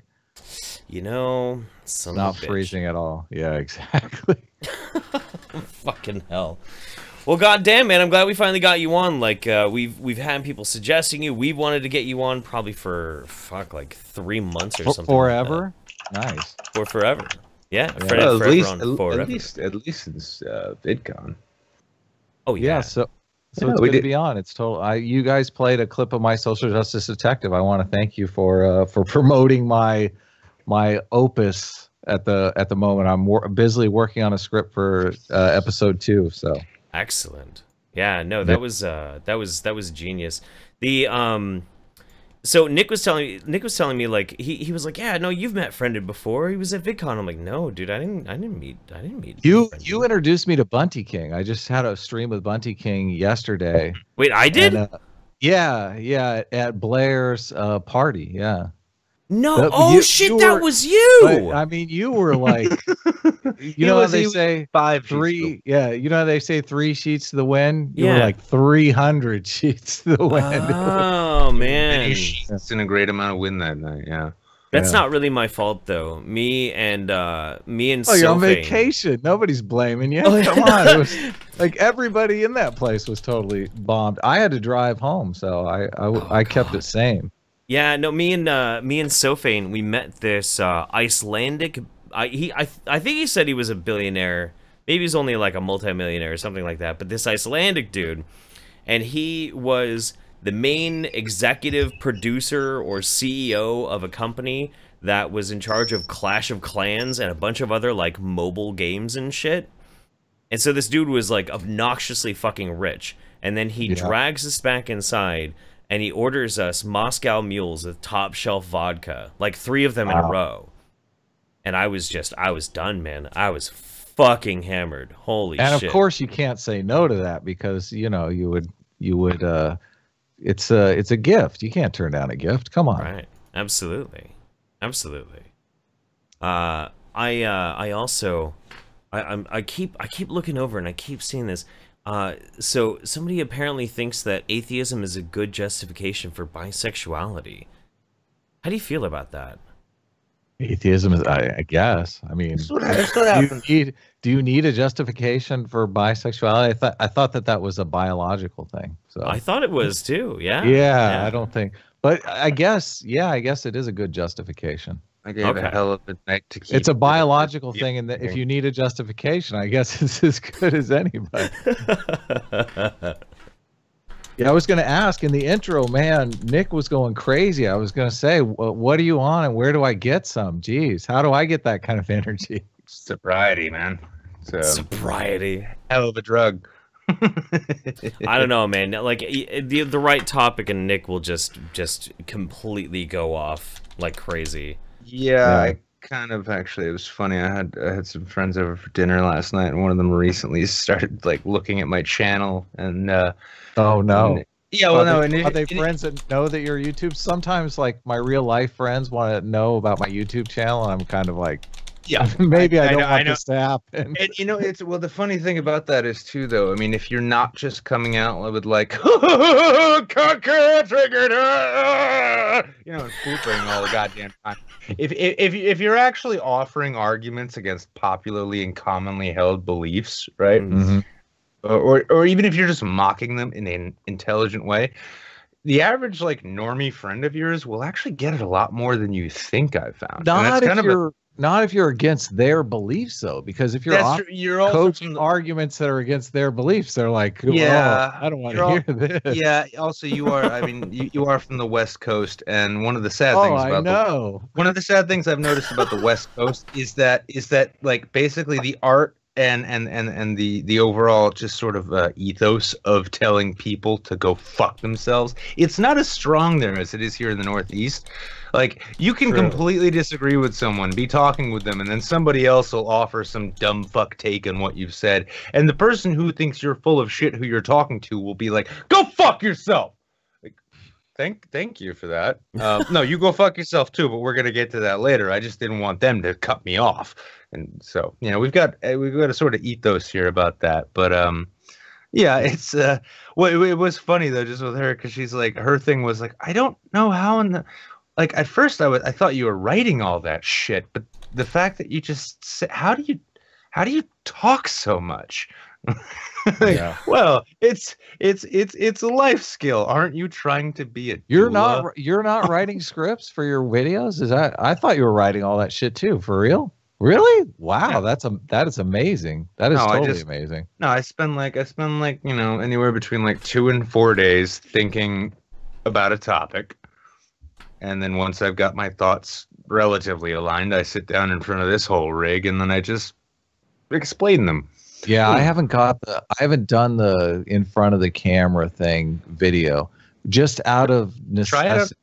You know, it's not freezing at all. Yeah, exactly. Fucking hell. Well, goddamn, man, I'm glad we finally got you on. Like, we've had people suggesting you. We wanted to get you on probably for like 3 months or something. Forever. Like Nice. For forever. Yeah, at least since VidCon. Oh yeah. So it's good to be on. It's total. You guys played a clip of my Social Justice Detective. I want to thank you for promoting my opus at the moment. I'm busily working on a script for episode 2. So excellent. Yeah. No, that was genius. The So Nick was telling me like he was like, yeah, no, you've met Friended before. He was at VidCon. I'm like, no, dude, I didn't meet. You Friended. you introduced me to Bunty King. I just had a stream with Bunty King yesterday. Wait, I did? And, yeah, at Blair's party. Yeah. No, shit, you that were, was you. But, I mean, you were like, you know how they say 3. Yeah, you know how they say 3 sheets to the wind. You Yeah. were like 300 sheets to the wind. Oh man, Many sheets and a great amount of wind that night. Yeah. that's Yeah. not really my fault though. Me and Oh, you're on Sophane- vacation. Nobody's blaming you. Oh, yeah. Come on. It was, like everybody in that place was totally bombed. I had to drive home, so I kept it sane. Yeah, no, me and Sophane, we met this Icelandic. I think he said he was a billionaire. Maybe he's only like a multimillionaire or something like that. But this Icelandic dude, and he was the main executive producer or CEO of a company that was in charge of Clash of Clans and a bunch of other like mobile games and shit. And so this dude was like obnoxiously fucking rich. And then he drags us back inside. And he orders us Moscow Mules with top shelf vodka, like 3 of them in a row. And I was done, man. I was fucking hammered. Holy shit. And of course you can't say no to that because, you know, you would it's a gift. You can't turn down a gift. Come on. Right. Absolutely. I keep looking over and I keep seeing this. So somebody apparently thinks that atheism is a good justification for bisexuality. How do you feel about that? Atheism is, I guess. I mean, do you need a justification for bisexuality? I thought that was a biological thing. So I thought it was too. Yeah. Yeah, I don't think, but I guess it is a good justification. I gave a hell of a night to keep. It's a biological thing, and if you need a justification, I guess it's as good as anybody. Yeah, I was going to ask in the intro, man, Nick was going crazy. I was going to say, what are you on and where do I get some? Jeez, how do I get that kind of energy? Sobriety, man. Sobriety. Hell of a drug. I don't know, man. Like the right topic and Nick will just completely go off like crazy. Yeah, I kind of actually. It was funny. I had some friends over for dinner last night, and one of them recently started like looking at my channel, and oh no. And, yeah, well, are they friends that know that you're YouTube? Sometimes, like my real life friends want to know about my YouTube channel, and I'm kind of like, yeah, maybe I don't want this to happen. And you know, it's the funny thing about that is too, though. I mean, if you're not just coming out with like, triggered, you know, and pooping all the goddamn time. If you're actually offering arguments against popularly and commonly held beliefs, right? Mm-hmm. Or even if you're just mocking them in an intelligent way, the average like normie friend of yours will actually get it a lot more than you think. I've found. Not if you're against their beliefs, though, because if you're coaching arguments that are against their beliefs, they're like, yeah, I don't want to hear this. Yeah. Also, you are. I mean, you are from the West Coast, and one of the sad things about one of the sad things I've noticed about the West Coast is that like basically the art and the overall just sort of ethos of telling people to go fuck themselves. It's not as strong there as it is here in the Northeast. Like, you can completely disagree with someone, be talking with them, and then somebody else will offer some dumb fuck take on what you've said. And the person who thinks you're full of shit who you're talking to will be like, go fuck yourself! Like, thank you for that. No, you go fuck yourself too, but we're going to get to that later. I just didn't want them to cut me off. And so, you know, we've got a sort of ethos here about that. But, yeah, it's, well, it was funny though, just with her, because she's like, her thing was like, I don't know how in the... Like, at first I thought you were writing all that shit, but the fact that you just say, how do you talk so much? Like, well, it's a life skill. Aren't you trying to be a You're not writing scripts for your videos? I thought you were writing all that shit too, for real? Really? Wow, yeah. that is amazing. That is totally amazing. No, I spend like, you know, anywhere between like 2 and 4 days thinking about a topic. And then once I've got my thoughts relatively aligned, I sit down in front of this whole rig and then I just explain them. Yeah, I haven't done the in front of the camera thing video, just out of necessity.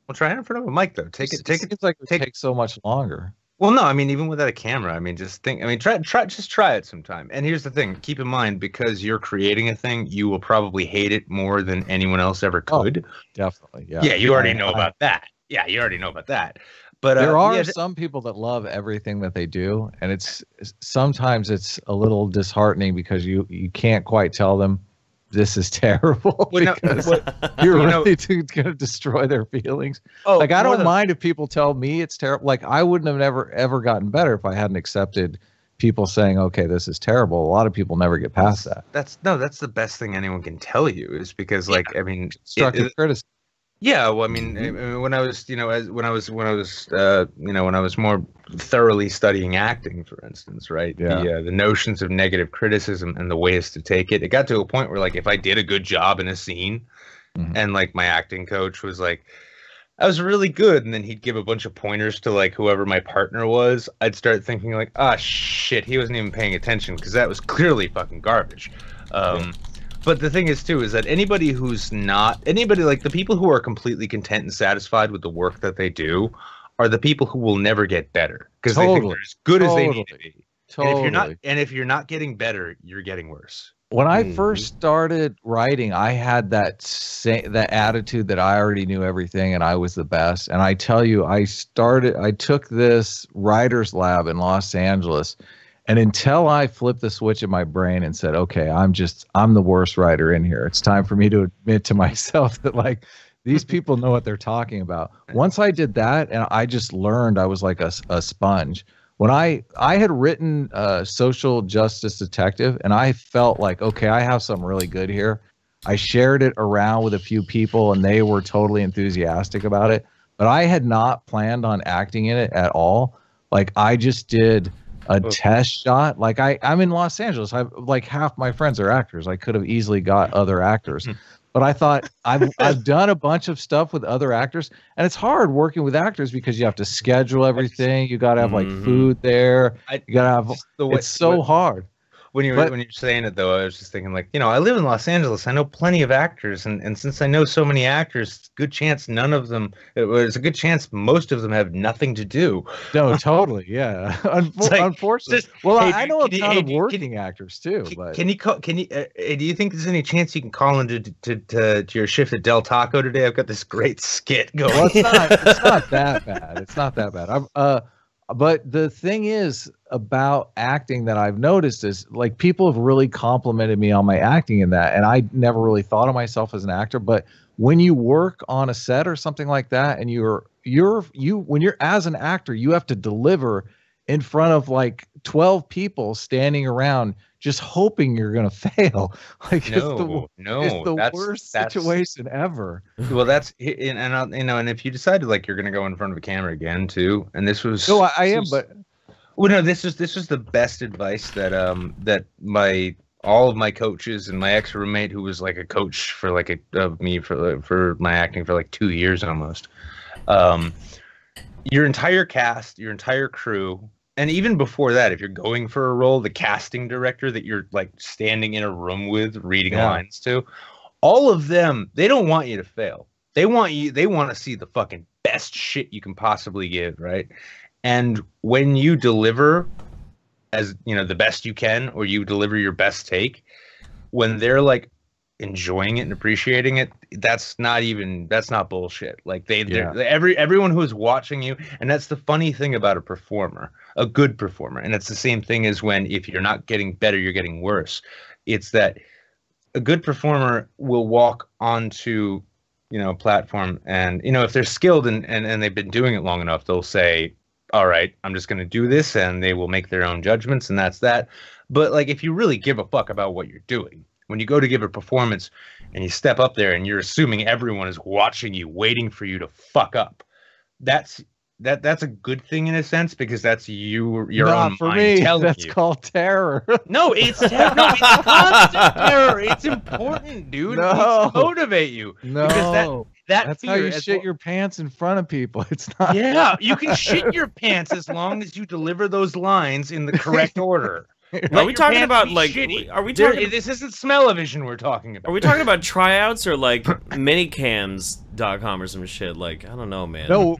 Well, try it in front of a mic though. Take it. It's like it takes so much longer. Well, no, I mean, even without a camera, I mean, just think. I mean, just try it sometime. And here's the thing: keep in mind, because you're creating a thing, you will probably hate it more than anyone else ever could. Oh, definitely, yeah. Yeah, you already know about that. Yeah, you already know about that. But there are some people that love everything that they do, and it's sometimes it's a little disheartening because you can't quite tell them this is terrible because you're really going to destroy their feelings. Oh, like I don't mind if people tell me it's terrible. Like I wouldn't have never ever gotten better if I hadn't accepted people saying, "Okay, this is terrible." A lot of people never get past that. That's the best thing anyone can tell you is because, like, I mean, constructive criticism. Yeah, well, I mean, when I was, when I was more thoroughly studying acting, for instance, right? Yeah. The notions of negative criticism and the ways to take it. It got to a point where, like, if I did a good job in a scene, and like my acting coach was like, I was really good, and then he'd give a bunch of pointers to like whoever my partner was, I'd start thinking like, ah, shit, he wasn't even paying attention because that was clearly fucking garbage. But the thing is, too, is that anybody like the people who are completely content and satisfied with the work that they do are the people who will never get better because they think they're as good as they need to be. And if you're not getting better, you're getting worse. When I first started writing, I had that attitude that I already knew everything and I was the best. And I tell you, I took this writer's lab in Los Angeles. And until I flipped the switch in my brain and said, okay, I'm the worst writer in here. It's time for me to admit to myself that like these people know what they're talking about. Once I did that and I just learned, I was like a sponge. When I had written Social Justice Detective and I felt like, okay, I have something really good here. I shared it around with a few people and they were totally enthusiastic about it. But I had not planned on acting in it at all. Like I just did a test shot. Like I'm in Los Angeles. Like half my friends are actors. I could have easily got other actors, but I thought I've done a bunch of stuff with other actors, and it's hard working with actors because you have to schedule everything. You got to have like food there. You got to have. It's so hard. When you're saying it though, I was just thinking like, I live in Los Angeles. I know plenty of actors, and since I know so many actors, good chance none of them. There's a good chance most of them have nothing to do. No, totally, yeah. Unfortunately, well, I know a ton of working actors too. But do you think there's any chance you can call into to your shift at Del Taco today? I've got this great skit going. Well, it's not that bad. It's not that bad. But the thing is about acting that I've noticed is like people have really complimented me on my acting in that. And I never really thought of myself as an actor. But when you work on a set or something like that, and when you're as an actor, you have to deliver in front of like 12 people standing around just hoping you're going to fail. Like it's the worst situation ever. Well, and if you decide to like, you're going to go in front of a camera again too. And this was, this was the best advice that all of my coaches and my ex-roommate who was like a coach for like me for my acting for like 2 years almost. Your entire cast, your entire crew, and even before that, if you're going for a role, the casting director that you're like standing in a room with reading lines to, all of them, they don't want you to fail. They want to see the fucking best shit you can possibly give, right? And when you deliver as, the best you can, or you deliver your best take, when they're like enjoying it and appreciating it, that's not bullshit. Like everyone who is watching you, and that's the funny thing about a good performer, and it's the same thing as if you're not getting better, you're getting worse. It's that a good performer will walk onto a platform, and if they're skilled and they've been doing it long enough, they'll say, all right, I'm just going to do this, and they will make their own judgments, and that's that. But like, if you really give a fuck about what you're doing, when you go to give a performance and you step up there and you're assuming everyone is watching you, waiting for you to fuck up, that's a good thing in a sense, because that's your own mind telling you. That's called terror. No, it's terror. No, it's constant terror. It's important, dude. No. It needs to motivate you. No. Because that's how you shit your pants in front of people. It's not. Yeah, you can shit your pants as long as you deliver those lines in the correct order. Are we talking about like? Are we talking? This isn't smell-o-vision we're talking about. Are we talking about tryouts or like minicams.com or some shit? Like I don't know, man. No,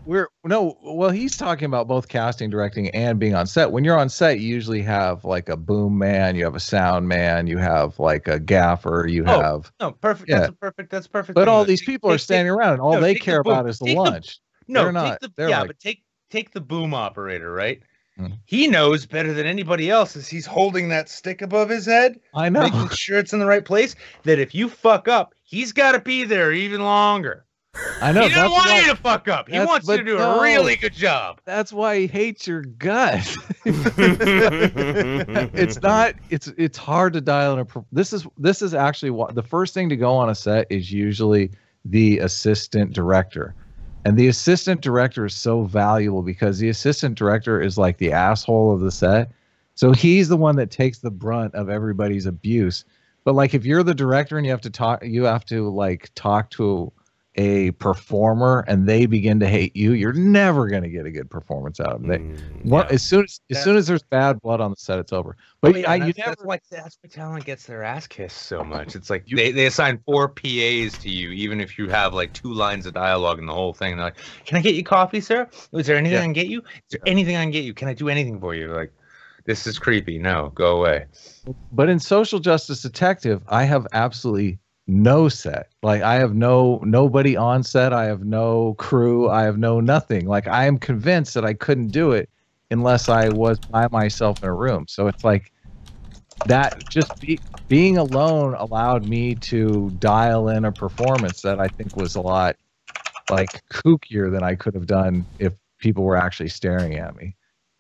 well, he's talking about both casting, directing, and being on set. When you're on set, you usually have like a boom man, you have a sound man, you have like a gaffer, you have. No, perfect. Yeah. That's perfect. But all these people are standing around, and all they care about is the lunch. No, but take the boom operator, right? Hmm. He knows better than anybody else as he's holding that stick above his head. I know. Making sure it's in the right place. That if you fuck up, he's got to be there even longer. I know. He doesn't want you to fuck up. He wants you to do a really good job. That's why he hates your gut. It's hard to dial in this is actually what the first thing to go on a set is usually the assistant director. And the assistant director is so valuable because the assistant director is like the asshole of the set. So he's the one that takes the brunt of everybody's abuse. But like if you're the director and you have to talk to a performer and they begin to hate you, you're never going to get a good performance out of them. As soon as there's bad blood on the set, it's over. But that's why talent gets their ass kissed so much. It's like they assign 4 PAs to you, even if you have like 2 lines of dialogue in the whole thing. They're like, "Can I get you coffee, sir? Is there anything I can get you? Is there anything I can get you? Can I do anything for you?" Like, this is creepy. No, go away. But in Social Justice Detective, I have absolutely no set. Like I have nobody on set. I have no crew. I have no nothing. Like I am convinced that I couldn't do it unless I was by myself in a room. So it's like that just being alone allowed me to dial in a performance that I think was a lot like kookier than I could have done if people were actually staring at me.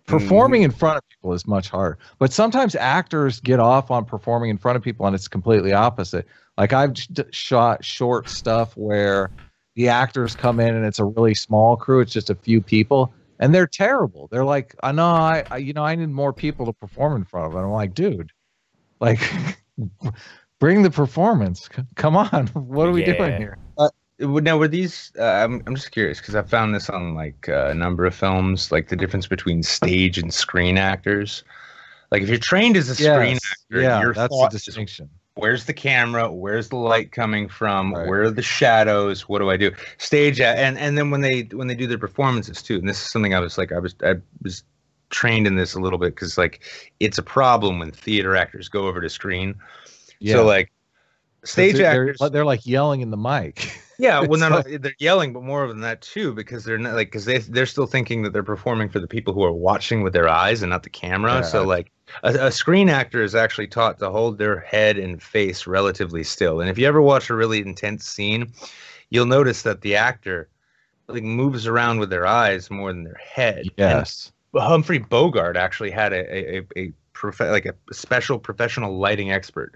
Performing in front of people is much harder. But sometimes actors get off on performing in front of people and it's completely opposite. Like I've shot short stuff where the actors come in and it's a really small crew. It's just a few people and they're terrible. They're like, I need more people to perform in front of. And I'm like, dude, like bring the performance. Come on. What are we doing here? Now, were these? I'm just curious because I found this on like a number of films, like the difference between stage and screen actors. Like if you're trained as a screen actor, that's the distinction. Where's the camera? Where's the light coming from? Right. Where are the shadows? What do I do? Stage and then when they do their performances too. And this is something I was trained in this a little bit because like it's a problem when theater actors go over to screen. Yeah. So like stage actors, they're like yelling in the mic. Yeah, well, they're yelling, but more than that too, because they're not like they're still thinking that they're performing for the people who are watching with their eyes and not the camera. Yeah. So like a screen actor is actually taught to hold their head and face relatively still. And if you ever watch a really intense scene, you'll notice that the actor like moves around with their eyes more than their head. Yes. And Humphrey Bogart actually had a special professional lighting expert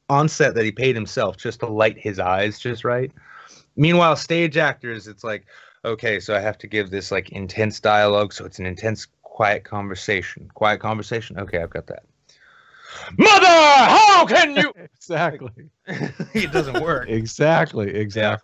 on set that he paid himself just to light his eyes just right. Meanwhile, stage actors, it's like, okay, so I have to give this like intense dialogue, so it's an intense, quiet conversation. Quiet conversation. Okay, I've got that. Mother, how can you? Exactly. It doesn't work. Exactly. Yeah.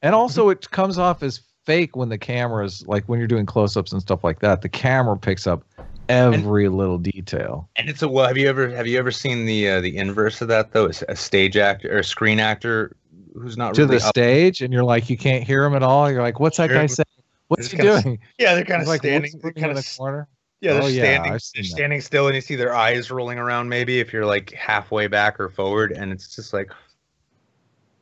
And also, it comes off as fake when the camera's like when you're doing close-ups and stuff like that. The camera picks up every little detail. And it's have you ever seen the inverse of that though? A stage actor or a screen actor who's not to really the stage and you're like you can't hear him at all. You're like, what's that guy saying? What's he doing? Yeah, they're kind of like, standing. They're kind of in the corner. Yeah, they're standing still, and you see their eyes rolling around. Maybe if you're like halfway back or forward, and it's just like.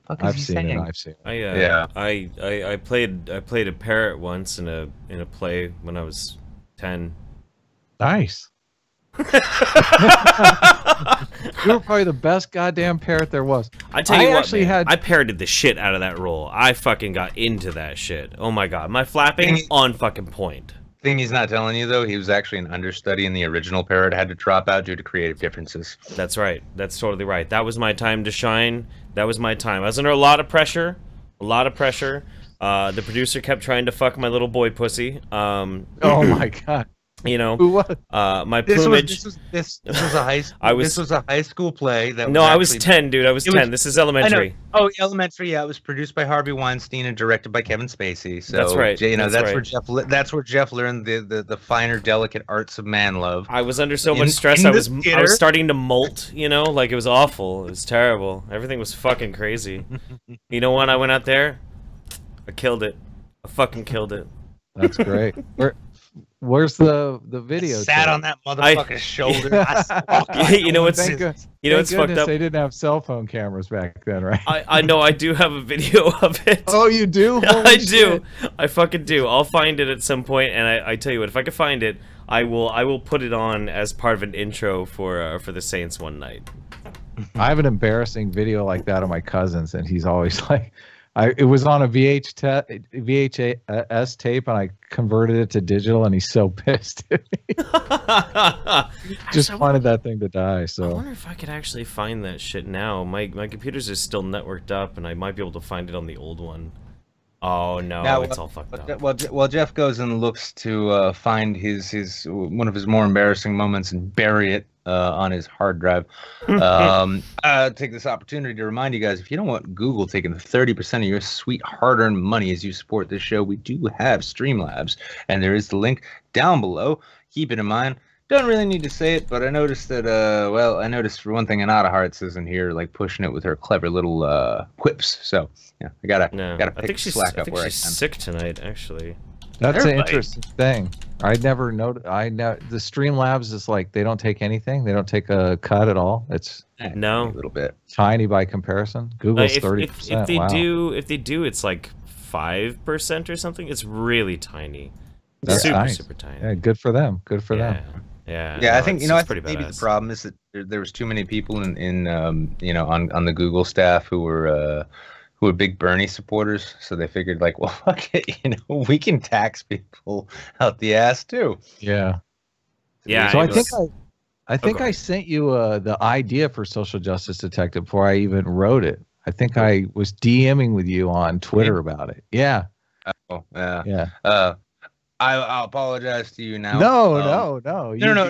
I've seen it. I played a parrot once in a play when I was 10. Nice. You were probably the best goddamn parrot there was. I tell you what, man, I parroted the shit out of that role. I fucking got into that shit. Oh my god, my flapping on fucking point. Thing he's not telling you though, he was actually an understudy in the original parrot, had to drop out due to creative differences. That's right. That's totally right. That was my time to shine. That was my time. I was under a lot of pressure. The producer kept trying to fuck my little boy pussy. Oh my god. You know, Who was? my This plumage. was a high school. I was- This was a high school play that. No, I was actually- 10, dude. I was It 10. was- This is I know. elementary. Oh, elementary. Yeah, it was produced by Harvey Weinstein and directed by Kevin Spacey. So That's right, You know, that's that's where Jeff learned the finer, delicate arts of man love. I was under so In- much stress. in I the was theater? starting to molt. You know, like it was awful. It was terrible. Everything was fucking crazy. You know what? I went out there. I killed it. I fucking killed it. That's great. Where's the video? Sat tape? on that motherfucker's shoulder. You know what's Thank God- you know thank what's fucked goodness up? They didn't have cell phone cameras back then, right? I know I do have a video of it. Oh, you do? I Holy do. shit. I fucking do. I'll find it at some point, and I tell you what, if I can find it, I will put it on as part of an intro for the Saints one night. I have an embarrassing video like that of my cousins, and he's always like, it was on a VHS tape, and I converted it to digital, and he's so pissed at me. Just Actually, wanted that thing to die. I So wonder if I could actually find that shit now. My computers are still networked up, and I might be able to find it on the old one. Oh no, Now, it's all fucked up. Well, Jeff goes and looks to find his one of his more embarrassing moments and bury it on his hard drive. Take this opportunity to remind you guys, if you don't want Google taking 30% of your sweet hard-earned money as you support this show, we do have Streamlabs, and there is the link down below. Keep it in mind. Don't really need to say it, but I noticed that, I noticed for one thing, Anata Hearts isn't here, like, pushing it with her clever little quips. So, yeah, I gotta pick slack up where I can. She's sick tonight, actually. that's an Everybody. interesting thing. I never noticed. The Streamlabs is like they don't take anything. They don't take a cut at all. It's No. A little bit. tiny by comparison. Google's If 30%. if they Wow. do, it's like 5% or something. It's really tiny. That's super nice. super tiny. Yeah, good for them. Good for yeah. them. Yeah. Yeah, no, I think it's I pretty think maybe the badass. problem is that there was too many people in on the Google staff who were big Bernie supporters, so they figured like, well, fuck it, we can tax people out the ass too. Yeah. Yeah. So it I think go I ahead. sent you the idea for Social Justice Detective before I even wrote it. I think I was DMing with you on Twitter about it. Yeah. Oh, yeah. Yeah. I'll apologize to you now. No. No. You I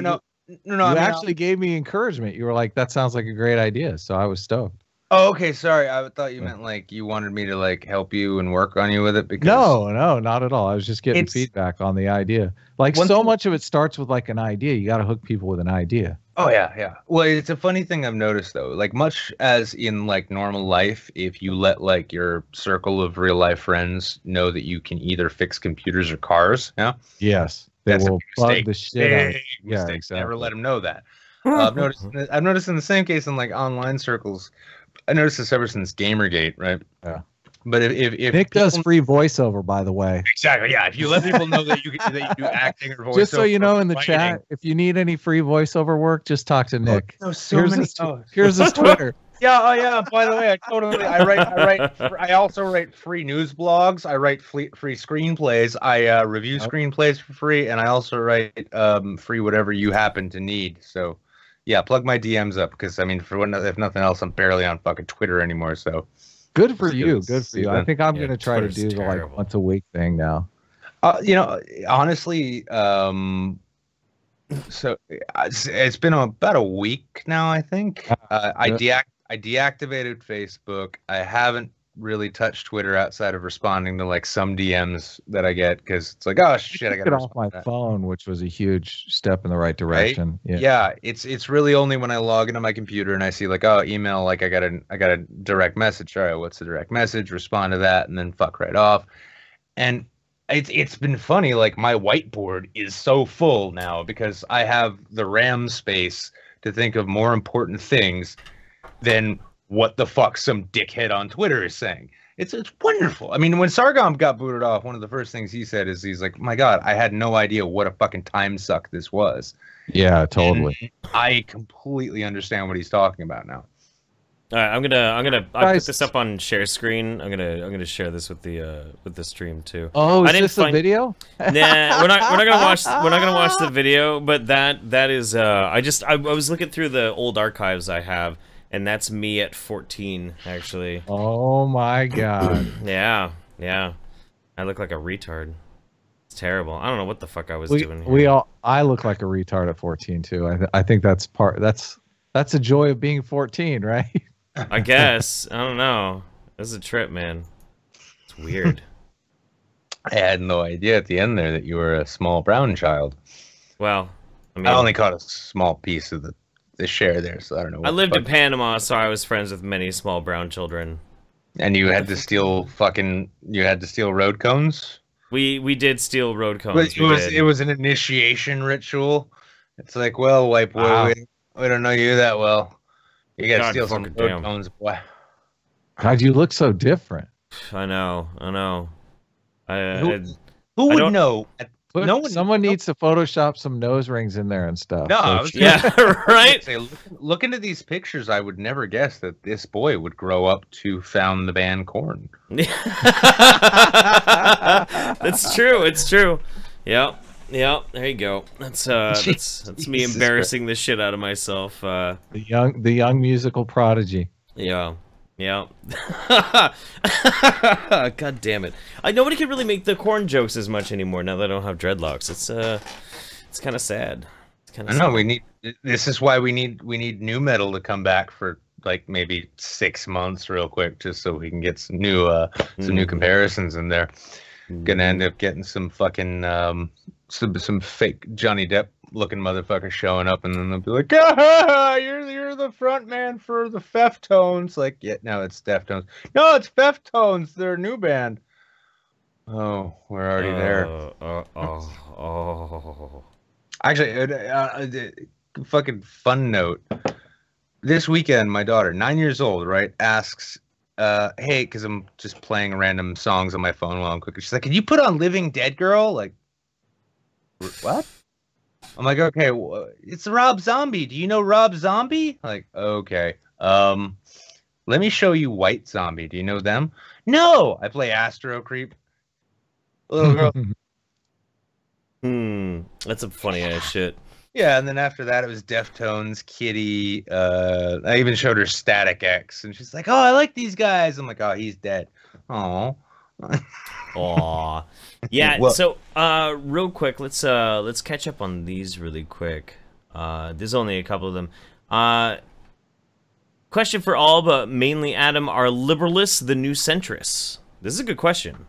mean, actually gave me encouragement. You were like, "That sounds like a great idea." So I was stoked. Oh, okay. Sorry, I thought you meant like you wanted me to like help you and work on you with it. Because No, not at all. I was just getting It's- feedback on the idea. Like One so thing- much of it starts with like an idea. You got to hook people with an idea. Oh yeah. Well, it's a funny thing I've noticed though. Like much as in like normal life, if you let like your circle of real life friends know that you can either fix computers or cars, yeah, Yes, they That's a will big bug mistake. the shit out. big Yeah, mistake. exactly. Never let them know that. I've noticed in the same case in like online circles. I noticed this ever since Gamergate, right? Yeah. But if Nick does people- free voiceover, by the way. exactly, yeah. If you let people know that you do acting or voiceover, Just so you know, in the writing- chat, if you need any free voiceover work, just talk to Nick. Oh, so Here's many. his here's his Twitter. Yeah, oh yeah. By the way, I also write free news blogs. I write free screenplays. I review screenplays for free, and I also write free whatever you happen to need. So, yeah, plug my DMs up because I mean, if nothing else, I'm barely on fucking Twitter anymore. So, Good for Just you. good Good for you. to I see think I'm Yeah, gonna try to Twitter's do the like terrible. once a week thing now. honestly, so it's been about a week now. I think I deactivated Facebook. I haven't really touched Twitter outside of responding to like some DMs that I get because it's like, oh shit, I Took gotta it off my respond to that. phone, which was a huge step in the right direction. Yeah. Yeah, it's really only when I log into my computer and I see like, oh, email, like I got a direct message. All right, what's the direct message? Respond to that and then fuck right off. And it's been funny, like my whiteboard is so full now because I have the RAM space to think of more important things than what the fuck some dickhead on Twitter is saying. It's wonderful. I mean, when Sargon got booted off, one of the first things he said is he's like, my God, I had no idea what a fucking time suck this was. Yeah, totally. And I completely understand what he's talking about now. All right, I put Guys- this up on share screen. I'm gonna share this with the stream too. Oh, I is didn't this a find- video? Nah, we're not gonna watch the video, but that is I was looking through the old archives I have, and that's me at 14 actually. Oh my god. Yeah, I look like a retard. It's terrible. I don't know what the fuck I was doing here. I look like a retard at 14 too. I think that's the joy of being 14, right? I guess. I don't know. This is a trip, man. It's weird. I had no idea at the end there that you were a small brown child. Well, I mean, I only caught a small piece of the share there, so I don't know. I lived in Panama, so I was friends with many small brown children. And you had to steal road cones? We did steal road cones. It was an initiation ritual. It's like, well, white boy, Wow. we don't know you that well. You gotta God steal some fucking road damn. cones, boy. God, you look so different. I know. Who would don't- know? Someone needs to Photoshop some nose rings in there and stuff. No, So I was Yeah, right? Say, look into these pictures. I would never guess that this boy would grow up to found the band Korn. That's true. It's true. Yep. There you go. That's me Jesus embarrassing the shit out of myself. the young musical prodigy. Yeah. God damn it! Nobody can really make the Korn jokes as much anymore now that I don't have dreadlocks. It's kind of sad. I know this is why we need new metal to come back for like maybe 6 months real quick, just so we can get some new comparisons in there. Gonna end up getting some fucking some fake Johnny Depp looking motherfucker showing up, and then they'll be like, ah, you're the front man for the Feftones. Like, yeah, no, it's Deftones. No, it's Feftones. They're a new band. Oh, we're already there. Actually, fucking fun note. This weekend, my daughter, 9 years old, right, asks, hey, because I'm just playing random songs on my phone while I'm cooking. She's like, can you put on Living Dead Girl? Like, what? I'm like, okay, it's Rob Zombie. Do you know Rob Zombie? Like, okay. Let me show you White Zombie. Do you know them? No! I play Astro Creep. Little girl. That's a funny ass shit. Yeah, and then after that, it was Deftones, Kitty. I even showed her Static X, and she's like, "Oh, I like these guys." I'm like, "Oh, he's dead." Oh. Aw. Yeah. Well- So, real quick, let's catch up on these really quick. There's only a couple of them. Question for all, but mainly Adam: are liberalists the new centrists? This is a good question.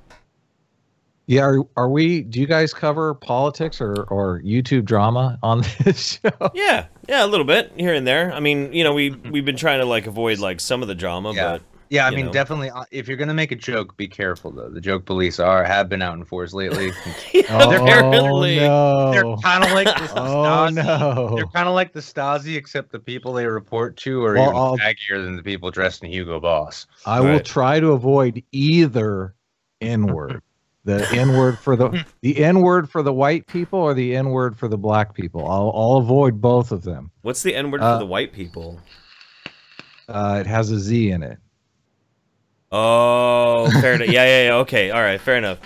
Yeah, are we? Do you guys cover politics or YouTube drama on this show? Yeah, a little bit here and there. I mean, we've been trying to like avoid like some of the drama, but Yeah, I you mean, know. definitely. If you're gonna make a joke, be careful though. The joke police have been out in force lately. Apparently. They're No. kind of like the Oh Stasi. no. They're kind of like the Stasi, except the people they report to are Well, even I'll- taggier than the people dressed in Hugo Boss. I will Right. try to avoid either N-word. The N-word for the N-word for the white people or the N-word for the black people. I'll avoid both of them. What's the N word for the white people? It has a Z in it. Oh, fair enough. Yeah. Okay, all right, fair enough.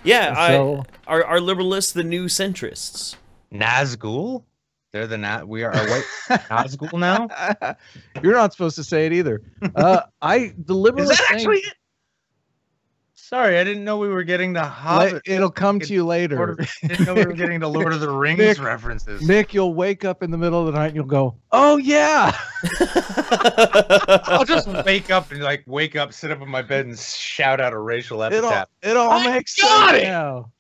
Yeah, So- are liberalists the new centrists? Nazgul? They're the we are a white Nazgul now. You're not supposed to say it either. The liberal Is that thing, actually it? Sorry, I didn't know we were getting the Hobbit. it'll come to you later. Didn't know we were getting the Lord of the Rings Nick- references. Nick, you'll wake up in the middle of the night and you'll go, "Oh yeah." I'll just wake up, sit up in my bed, and shout out a racial epitaph. It all I makes got sense it! now.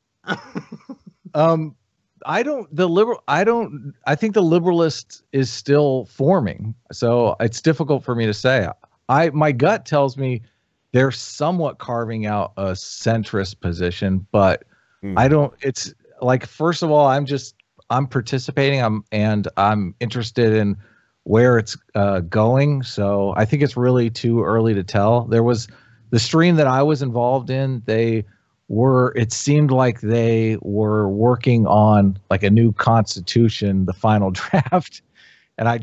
I think the liberalist is still forming, so it's difficult for me to say. My gut tells me they're somewhat carving out a centrist position, but I don't. It's like, first of all, I'm participating. I'm interested in where it's going. So I think it's really too early to tell. There was the stream that I was involved in. It seemed like they were working on like a new constitution, the final draft. And I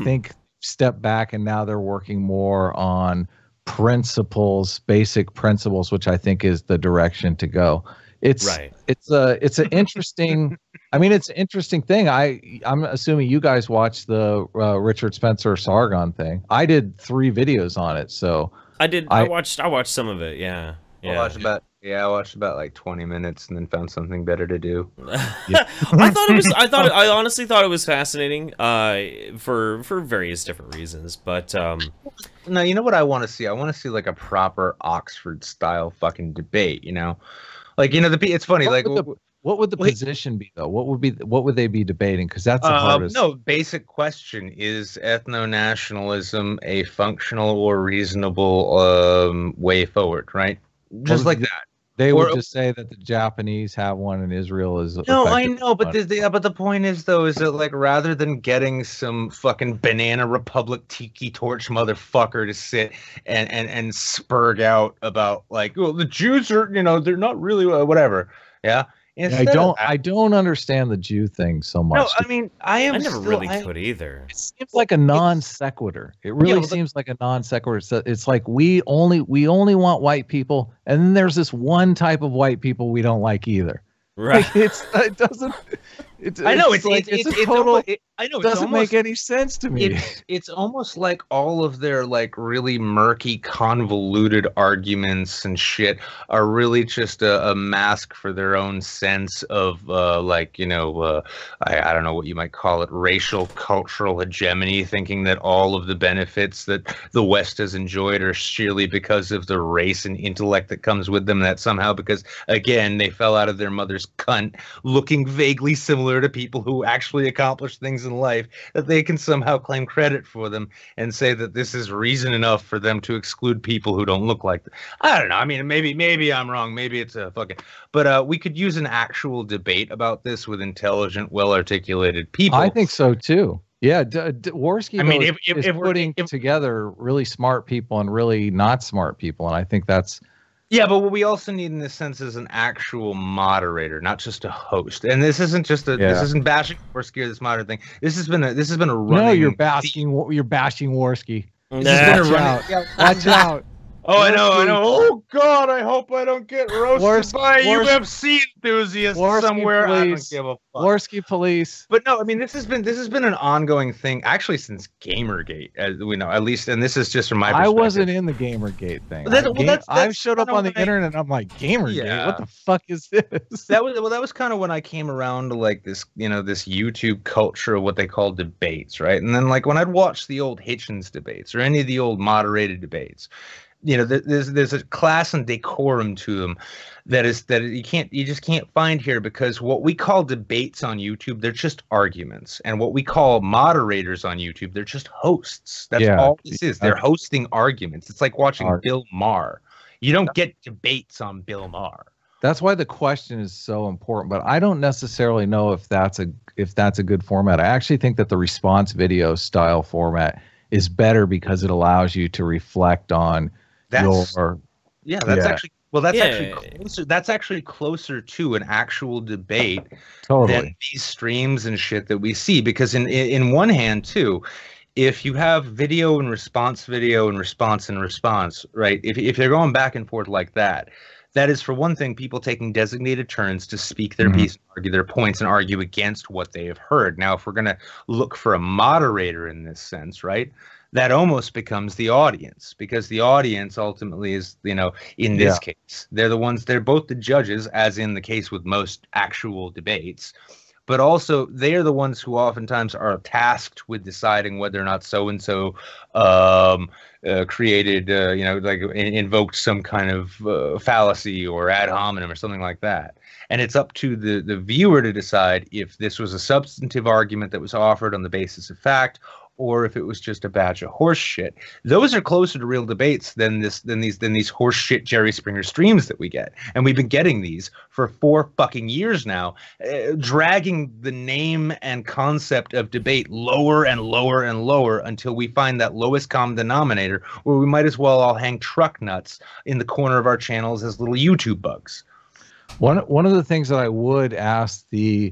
think step back, and now they're working more on principles, basic principles, which I think is the direction to go. It's an interesting, it's an interesting thing. I'm assuming you guys watched the Richard Spencer Sargon thing. I did 3 videos on it. So I watched some of it, yeah. I watched about like 20 minutes and then found something better to do. I honestly thought it was fascinating, for various different reasons. But no, you know what I want to see? I want to see like a proper Oxford style fucking debate. You know, like it's funny. What would the position be though? What would they be debating? Because that's the hardest. No, basic question: is ethno-nationalism a functional or reasonable way forward? Right, just like that. They would just say that the Japanese have one and Israel is. No, I know, but the point is though, is that like rather than getting some fucking banana republic tiki torch motherfucker to sit and spurg out about like, well, the Jews are, they're not really whatever, yeah. I don't understand the Jew thing so much. No, I mean, I never really could either. It seems like a non sequitur. It really seems like a non sequitur. It's like we only want white people, and then there's this one type of white people we don't like either. Right. Like it doesn't. I know it doesn't make any sense to me. It's almost like all of their like really murky, convoluted arguments and shit are really just a mask for their own sense of I don't know what you might call it, racial cultural hegemony, thinking that all of the benefits that the West has enjoyed are sheerly because of the race and intellect that comes with them. That somehow because again they fell out of their mother's cunt, looking vaguely similar to people who actually accomplished things in life, that they can somehow claim credit for them and say that this is reason enough for them to exclude people who don't look like them. I don't know. I mean, maybe I'm wrong. Maybe it's a fucking. But we could use an actual debate about this with intelligent, well-articulated people. I think so too. Yeah, Worski. I mean, if putting together really smart people and really not smart people, and I think that's. Yeah, but what we also need in this sense is an actual moderator, not just a host. And this isn't just this isn't bashing Worski or this moderator thing. This has been a running. No, you're bashing Worski. Watch out. Oh, I know. Oh, God, I hope I don't get roasted by a UFC enthusiast somewhere. Police. I don't give a fuck. Worski police. But no, I mean, this has been an ongoing thing, actually, since Gamergate, as we know, at least, and this is just from my perspective. I wasn't in the Gamergate thing. I showed up on the internet, and I'm like, Gamergate? Yeah. What the fuck is this? That was kind of when I came around to, like, this, this YouTube culture of what they call debates, right? And then, like, when I'd watch the old Hitchens debates or any of the old moderated debates, there's a class and decorum to them that you just can't find here, because what we call debates on YouTube, they're just arguments, and what we call moderators on YouTube, they're just hosts. That's all this is. They're hosting arguments. It's like watching Bill Maher. You don't get debates on Bill Maher. That's why the question is so important, but I don't necessarily know if that's a good format. I actually think that the response video style format is better because it allows you to reflect on that's actually closer to an actual debate than these streams and shit that we see, because in one hand too, if you have video and response, right, if they're going back and forth like that is, for one thing, people taking designated turns to speak their piece, argue their points, and argue against what they have heard. Now, if we're going to look for a moderator in this sense, right, that almost becomes the audience, because the audience ultimately is, in this case, they're both the judges, as in the case with most actual debates, but also they are the ones who oftentimes are tasked with deciding whether or not so-and-so created, invoked some kind of fallacy or ad hominem or something like that. And it's up to the viewer to decide if this was a substantive argument that was offered on the basis of fact, or if it was just a batch of horse shit. Those are closer to real debates than these horse shit Jerry Springer streams that we get. And we've been getting these for 4 fucking years now, dragging the name and concept of debate lower and lower and lower until we find that lowest common denominator where we might as well all hang truck nuts in the corner of our channels as little YouTube bugs. One of the things that I would ask the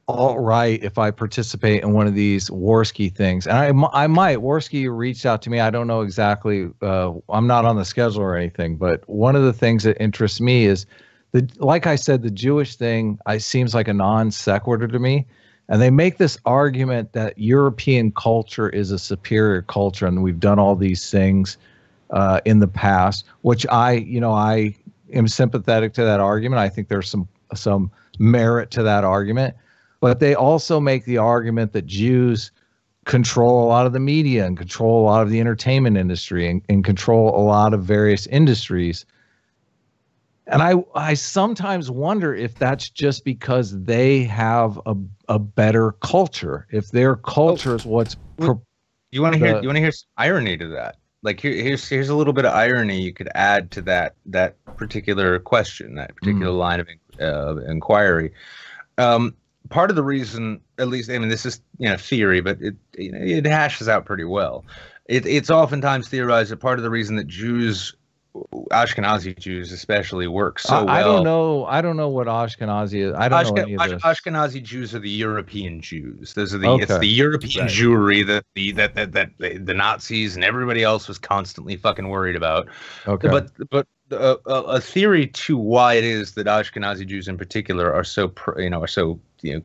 alt-right if I participate in one of these Worski things, and I might. Worski reached out to me. I don't know exactly. I'm not on the schedule or anything, but one of the things that interests me is, like I said, the Jewish thing seems like a non sequitur to me. And they make this argument that European culture is a superior culture, and we've done all these things in the past, which I am sympathetic to that argument. I think there's some merit to that argument, but they also make the argument that Jews control a lot of the media and control a lot of the entertainment industry and control a lot of various industries. And I sometimes wonder if that's just because they have a better culture. If their culture is what's you want to hear some irony to that. Like here's a little bit of irony you could add to that particular question, that particular line of inquiry. Part of the reason, at least, I mean, this is theory, but it hashes out pretty well. It's oftentimes theorized that part of the reason that Jews, Ashkenazi Jews especially, work so well. I don't know what Ashkenazi is. I don't know any of this. Ashkenazi Jews are the European Jews. Those are it's the European Jewry that the Nazis and everybody else was constantly fucking worried about. Okay. But a theory to why it is that Ashkenazi Jews in particular are so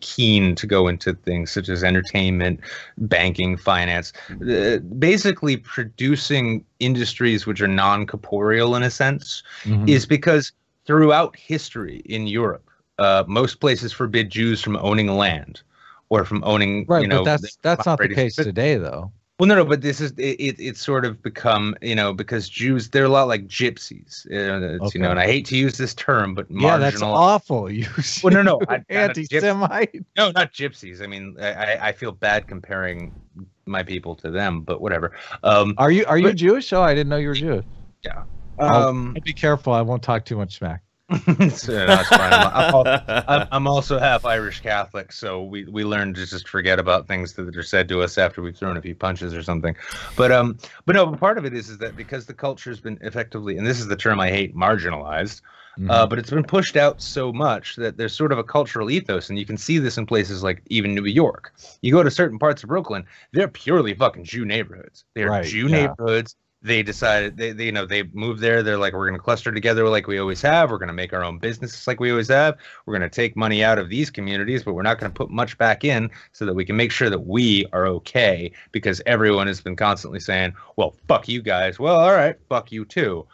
keen to go into things such as entertainment, banking, finance, basically producing industries which are non-corporeal in a sense, is because throughout history in Europe, most places forbid Jews from owning land or from owning, but that's not the case today, though. Well, no, but this is it's sort of become, because Jews, they're a lot like gypsies, and I hate to use this term, but marginal. Yeah, that's awful. No, anti-Semite. No, not gypsies. I mean, I feel bad comparing my people to them, but whatever. Are you Jewish? Oh, I didn't know you were Jewish. Yeah. I'll be careful. I won't talk too much smack. That's fine. I'm also half Irish Catholic, so we learn to just forget about things that are said to us after we've thrown a few punches or something. But part of it is that because the culture has been effectively, and this is the term I hate, marginalized, but it's been pushed out so much that there's sort of a cultural ethos, and you can see this in places like even New York. You go to certain parts of Brooklyn, they're purely fucking Jew neighborhoods. They're Jew neighborhoods. They decided they moved there. They're like, we're going to cluster together like we always have. We're going to make our own businesses like we always have. We're going to take money out of these communities, but we're not going to put much back in so that we can make sure that we are okay, because everyone has been constantly saying, well, fuck you guys. Well, all right, fuck you too.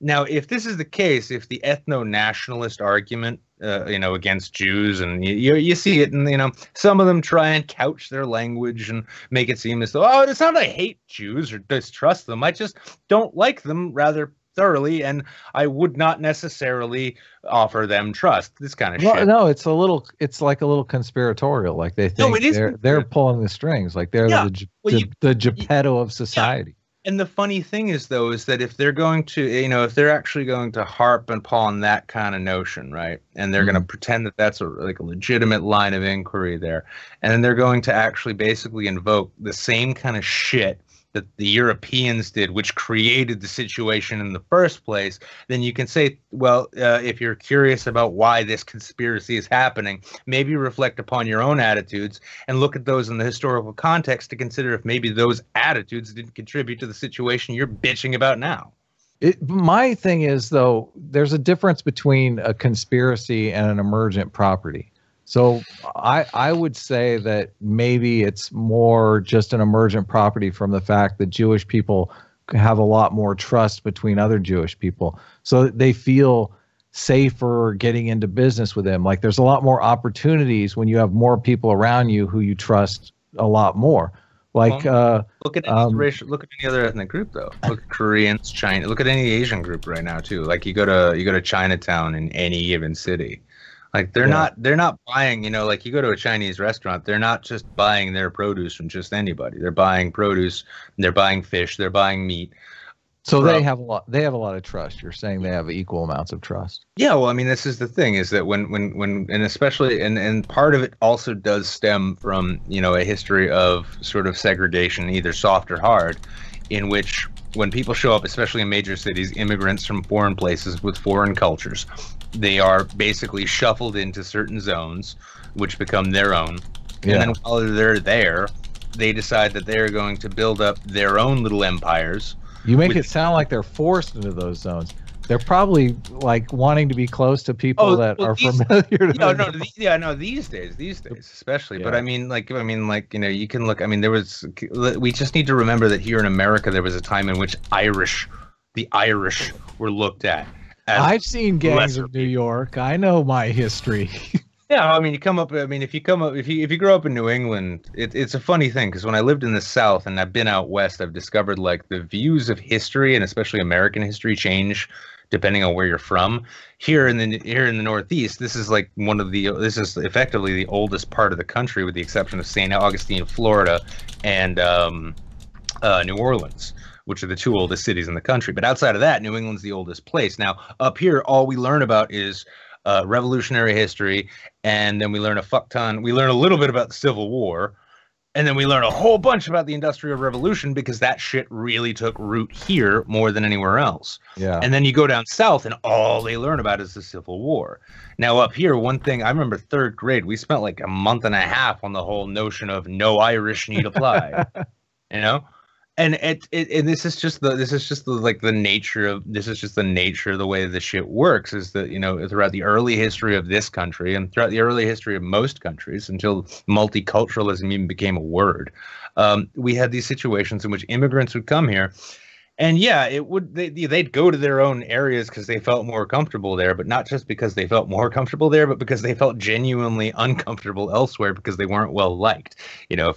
Now, if this is the case, if the ethno-nationalist argument, against Jews, and you see it, and some of them try and couch their language and make it seem as though, oh, it's not that I hate Jews or distrust them, I just don't like them rather thoroughly, and I would not necessarily offer them trust. This kind of shit. No, it's like a little conspiratorial. Like they think they're pulling the strings, like they're the Geppetto of society. And the funny thing is, though, is that if they're going to, if they're actually going to harp upon that kind of notion, right, and they're going to pretend that that's a legitimate line of inquiry there, and then they're going to actually basically invoke the same kind of shit that the Europeans did, which created the situation in the first place, then you can say, well, if you're curious about why this conspiracy is happening, maybe reflect upon your own attitudes and look at those in the historical context to consider if maybe those attitudes didn't contribute to the situation you're bitching about now. My thing is, though, there's a difference between a conspiracy and an emergent property. So I would say that maybe it's more just an emergent property from the fact that Jewish people have a lot more trust between other Jewish people. So they feel safer getting into business with them. Like there's a lot more opportunities when you have more people around you who you trust a lot more. Like look at any other ethnic group, though. Look at Koreans, China. Look at any Asian group right now too. Like you go to Chinatown in any given city. Like they're not buying, like you go to a Chinese restaurant, they're not just buying their produce from just anybody. They're buying produce, they're buying fish, they're buying meat. So they have a lot of trust. You're saying they have equal amounts of trust. Yeah, well, I mean, this is the thing, is that when and especially and part of it also does stem from, a history of sort of segregation, either soft or hard, in which when people show up, especially in major cities, immigrants from foreign places with foreign cultures, they are basically shuffled into certain zones, which become their own. Yeah. And then while they're there, they decide that they're going to build up their own little empires. You make it sound like they're forced into those zones. They're probably like wanting to be close to people that are familiar to them. These days especially. Yeah. But I mean, you can look. I mean, we just need to remember that here in America there was a time in which Irish the Irish were looked at. I've seen Gangs lesser of New York. I know my history. Yeah, I mean, if you grow up in New England, it's a funny thing because when I lived in the South and I've been out west, I've discovered like the views of history and especially American history change depending on where you're from. Here in the Northeast, this is effectively the oldest part of the country with the exception of St. Augustine, Florida, and New Orleans, which are the two oldest cities in the country. But outside of that, New England's the oldest place. Now, up here, all we learn about is revolutionary history, and then we learn a fuck ton. We learn a little bit about the Civil War, and then we learn a whole bunch about the Industrial Revolution because that shit really took root here more than anywhere else. Yeah. And then you go down south, and all they learn about is the Civil War. Now up here, one thing I remember, third grade, we spent like a month and a half on the whole notion of no Irish need apply. You know. And this is just the nature of the way the shit works is that, you know, throughout the early history of this country and throughout the early history of most countries until multiculturalism even became a word, we had these situations in which immigrants would come here. And yeah, they'd go to their own areas because they felt more comfortable there, but not just because they felt more comfortable there, but because they felt genuinely uncomfortable elsewhere because they weren't well liked. You know,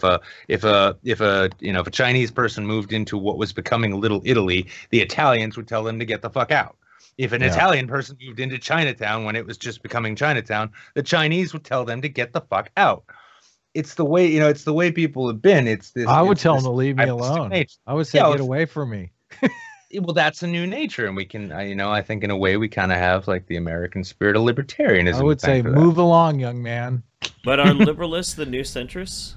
if a Chinese person moved into what was becoming Little Italy, the Italians would tell them to get the fuck out. If an Italian person moved into Chinatown when it was just becoming Chinatown, the Chinese would tell them to get the fuck out. It's the way, you know, it's the way people have been. I would tell them to leave me alone. I would say, get away from me. Well, that's a new nature, and we can, I think in a way we kind of have like the American spirit of libertarianism. I would say, move along, young man. But are liberalists the new centrists?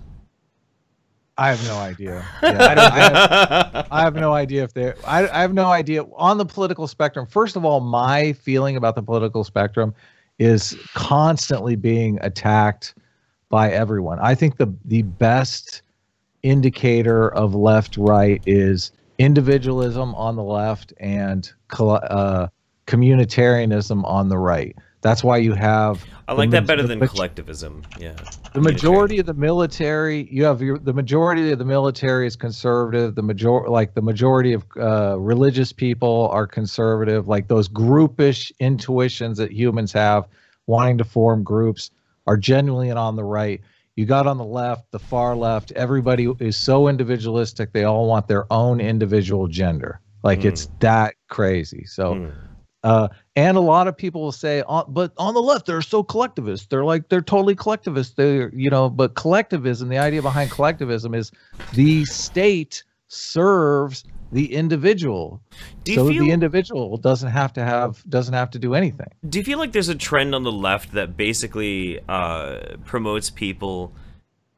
I have no idea. Yeah, I have no idea if they're. I have no idea on the political spectrum. First of all, my feeling about the political spectrum is constantly being attacked by everyone. I think the best indicator of left-right is individualism on the left and communitarianism on the right. That's why you have. I like that better than collectivism. Yeah. The majority of the military, the majority of the military is conservative. The majority of religious people are conservative. Like those groupish intuitions that humans have, wanting to form groups, are genuinely on the right. You got on the left, the far left, everybody is so individualistic. They all want their own individual gender. Like it's that crazy. So, and a lot of people will say, but on the left, they're so collectivist. They're totally collectivist. But collectivism, the idea behind collectivism is the state serves the individual. The individual doesn't have to do anything. Do you feel like there's a trend on the left that basically promotes people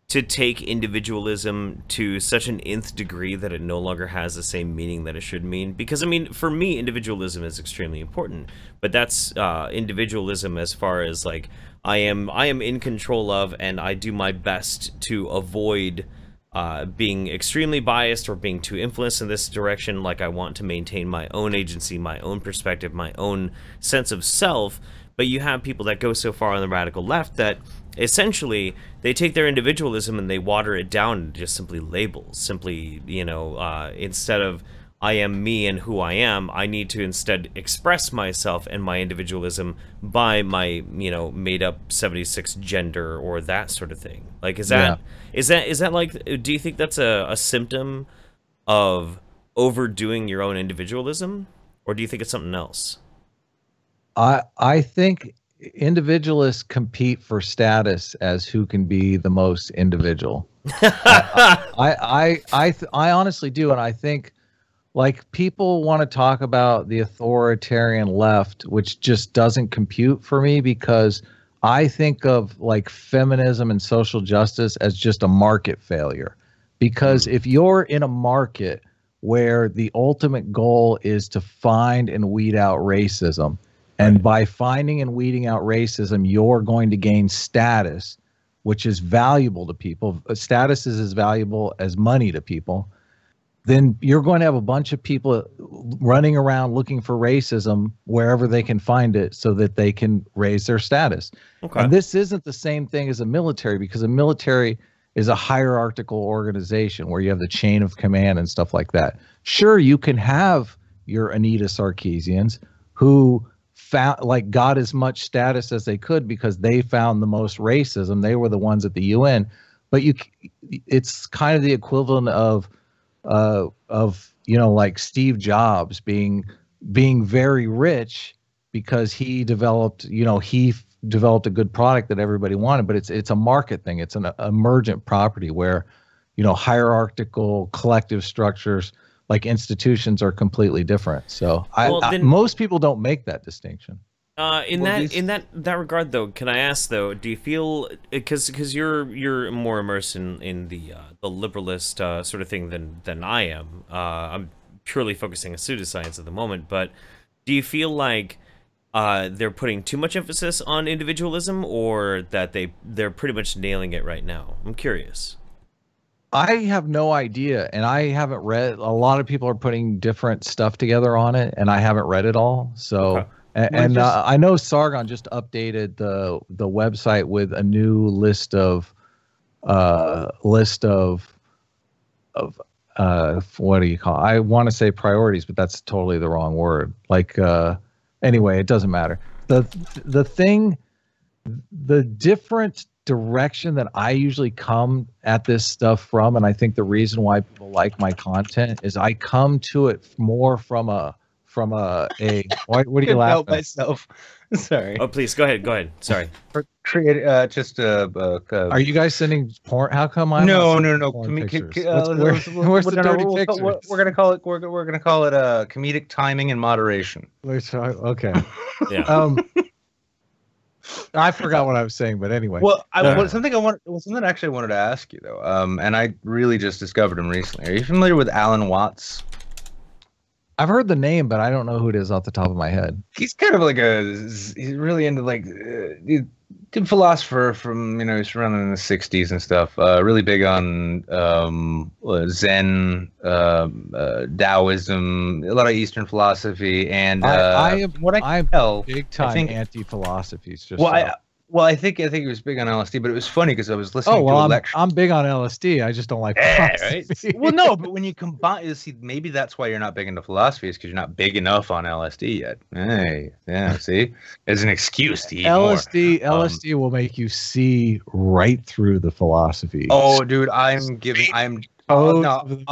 to take individualism to such an nth degree that it no longer has the same meaning that it should mean? Because I mean, for me, individualism is extremely important, but that's individualism as far as like I am in control of, and I do my best to avoid being extremely biased or being too influenced in this direction. Like I want to maintain my own agency, my own perspective, my own sense of self. But you have people that go so far on the radical left that essentially they take their individualism and they water it down to just simply labels. Simply, instead of I am me and who I am, I need to instead express myself and my individualism by my, made up 76 gender or that sort of thing. Like, is that like, do you think that's a symptom of overdoing your own individualism, or do you think it's something else? I think individualists compete for status as who can be the most individual. I honestly do, and I think like people want to talk about the authoritarian left, which just doesn't compute for me because I think of like feminism and social justice as just a market failure. Because if you're in a market where the ultimate goal is to find and weed out racism, and by finding and weeding out racism, you're going to gain status, which is valuable to people. Status is as valuable as money to people. Then you're going to have a bunch of people running around looking for racism wherever they can find it so that they can raise their status. Okay. And this isn't the same thing as a military, because a military is a hierarchical organization where you have the chain of command and stuff like that. Sure, you can have your Anita Sarkeesians, who found got as much status as they could because they found the most racism. They were the ones at the UN. But it's kind of the equivalent of like Steve Jobs being very rich because he developed a good product that everybody wanted. But it's a market thing. It's an emergent property where hierarchical collective structures like institutions are completely different. So most people don't make that distinction. In that regard, though, can I ask though? Do you feel because you're more immersed in the liberalist sort of thing than I am? I'm purely focusing on pseudoscience at the moment, but do you feel like they're putting too much emphasis on individualism, or that they're pretty much nailing it right now? I'm curious. I have no idea, and I haven't read. A lot of people are putting different stuff together on it, and I haven't read it all. So. Okay. And I know Sargon just updated the website with a new list of what do you call it? I want to say priorities, but that's totally the wrong word. Anyway, it doesn't matter. The different direction that I usually come at this stuff from, and I think the reason why people like my content is I come to it more from a what are you laughing at? Myself. Sorry. Oh, please go ahead. Sorry. For create are you guys sending porn? How come I'm no. Where's the dirty pictures? We're gonna call it comedic timing and moderation. Okay. Yeah. I forgot what I was saying, but anyway. Well, something actually I wanted to ask you though. And I really just discovered him recently. Are you familiar with Alan Watts? I've heard the name, but I don't know who it is off the top of my head. He's kind of he's really into good philosopher from, he's around in the 60s and stuff. Really big on Zen, Taoism, a lot of Eastern philosophy. And I'm big time anti-philosophy. I think he was big on LSD, but it was funny because I was listening to a lecture. I'm big on LSD. I just don't like philosophy. Right? Well, no, but when you combine, see, maybe that's why you're not big into philosophy, is because you're not big enough on LSD yet. Hey, yeah, see, there's an excuse to eat LSD. more. LSD will make you see right through the philosophy. Oh, dude, the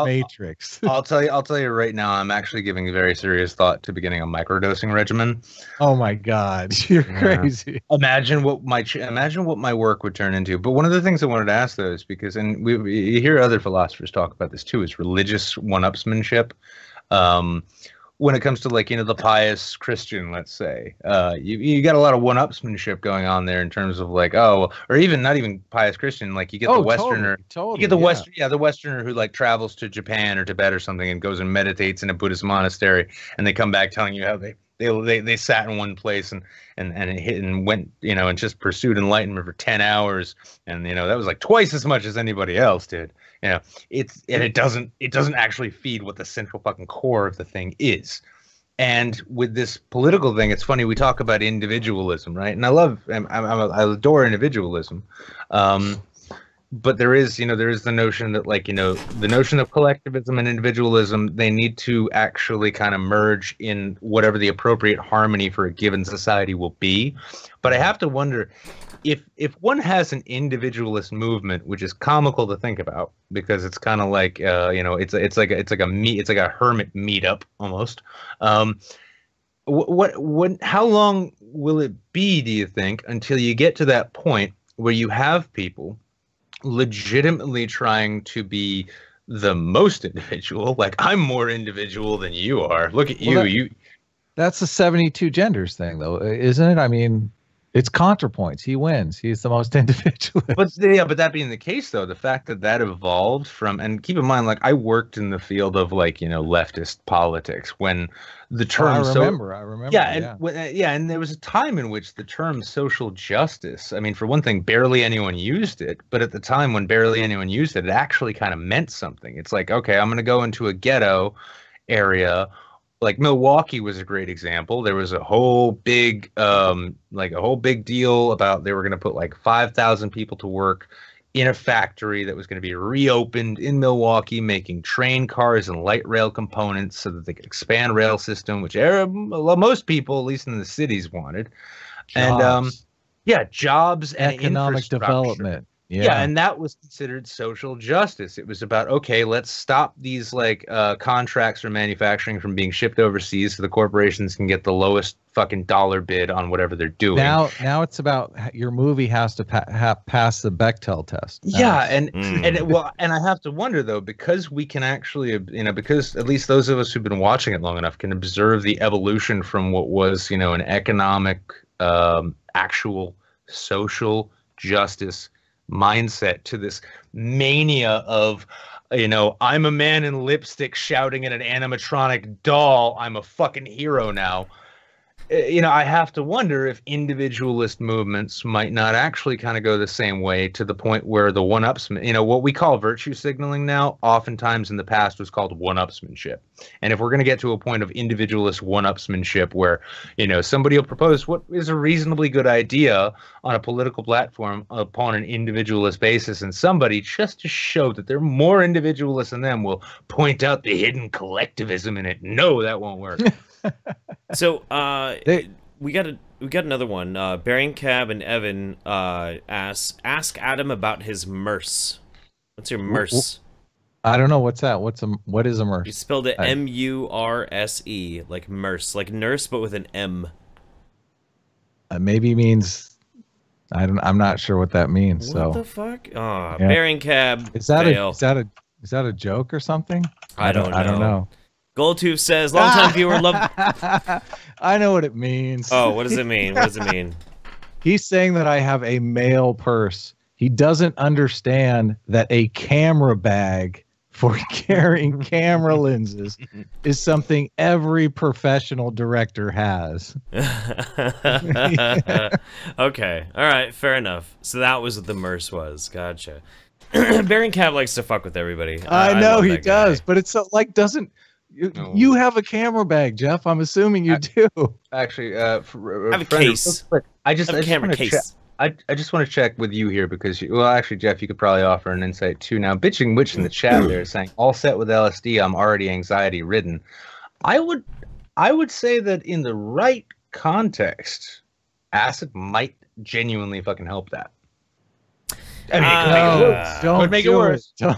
Matrix. I'll tell you right now, I'm actually giving very serious thought to beginning a microdosing regimen. Oh my God, you're crazy. Imagine what my work would turn into. But one of the things I wanted to ask though is because, and you hear other philosophers talk about this too, is religious one-upsmanship. When it comes to the pious Christian, let's say, you got a lot of one-upsmanship going on there in terms of or even not even pious Christian, you get the Westerner, totally, you get the Westerner who travels to Japan or Tibet or something and goes and meditates in a Buddhist monastery, and they come back telling you how they sat in one place and went and just pursued enlightenment for 10 hours, and that was twice as much as anybody else did. It doesn't actually feed what the central fucking core of the thing is. And with this political thing, it's funny, we talk about individualism, right? And I adore individualism. But there is the notion that the notion of collectivism and individualism, they need to actually kind of merge in whatever the appropriate harmony for a given society will be. But I have to wonder, if one has an individualist movement, which is comical to think about because it's kind of it's like a hermit meetup almost. How long will it be, do you think, until you get to that point where you have people legitimately trying to be the most individual? I'm more individual than you are. Look at you. That's the 72 genders thing, though, isn't it? I mean, it's contrapoints. He wins. He's the most individualist. But that being the case, though, the fact that evolved from, and keep in mind, I worked in the field of leftist politics when the term. I remember. And there was a time in which the term social justice, I mean, for one thing, barely anyone used it. But at the time when barely anyone used it, it actually kind of meant something. It's okay, I'm going to go into a ghetto area. Milwaukee was a great example. There was a whole big deal about they were going to put 5,000 people to work in a factory that was going to be reopened in Milwaukee, making train cars and light rail components so that they could expand rail system, which most people, at least in the cities, wanted. And yeah, jobs and economic development. Yeah, and that was considered social justice. It was about, okay, let's stop these like contracts for manufacturing from being shipped overseas so the corporations can get the lowest fucking dollar bid on whatever they're doing. Now it's about your movie has to pass the Bechdel test. Yeah, and I have to wonder though, because we can actually, because at least those of us who've been watching it long enough can observe the evolution from what was, an economic, actual social justice mindset to this mania of, I'm a man in lipstick shouting at an animatronic doll. I'm a fucking hero now. I have to wonder if individualist movements might not actually kind of go the same way, to the point where the one-upsman, what we call virtue signaling now, oftentimes in the past was called one-upsmanship. And if we're going to get to a point of individualist one-upsmanship where, somebody will propose what is a reasonably good idea on a political platform upon an individualist basis, and somebody, just to show that they're more individualist than them, will point out the hidden collectivism in it. No, that won't work. So we got another one. Bearing Cab and Evan ask Adam about his MERS. What's your MERS? I don't know what's that. What is a MERS? You spelled it M-U-R-S-E, like MERS, like nurse but with an M. Maybe means I'm not sure what that means. What the fuck? Oh, yeah. Bearing Cab. Is that a joke or something? I don't know. Goldtooth says, long-time viewer, love... I know what it means. Oh, what does it mean? What does it mean? He's saying that I have a male purse. He doesn't understand that a camera bag for carrying camera lenses is something every professional director has. Okay. All right. Fair enough. So that was what the MERS was. Gotcha. Baron Cav likes to fuck with everybody. I know he does, but it's like doesn't... You have a camera bag, Jeff. I'm assuming you do. Actually, I have a case. I just want to check with you here because, actually, Jeff, you could probably offer an insight too. Now, Bitching Witch in the chat there is saying, all set with LSD, I'm already anxiety ridden. I would say that in the right context, acid might genuinely fucking help that. I mean, it could make it worse. No,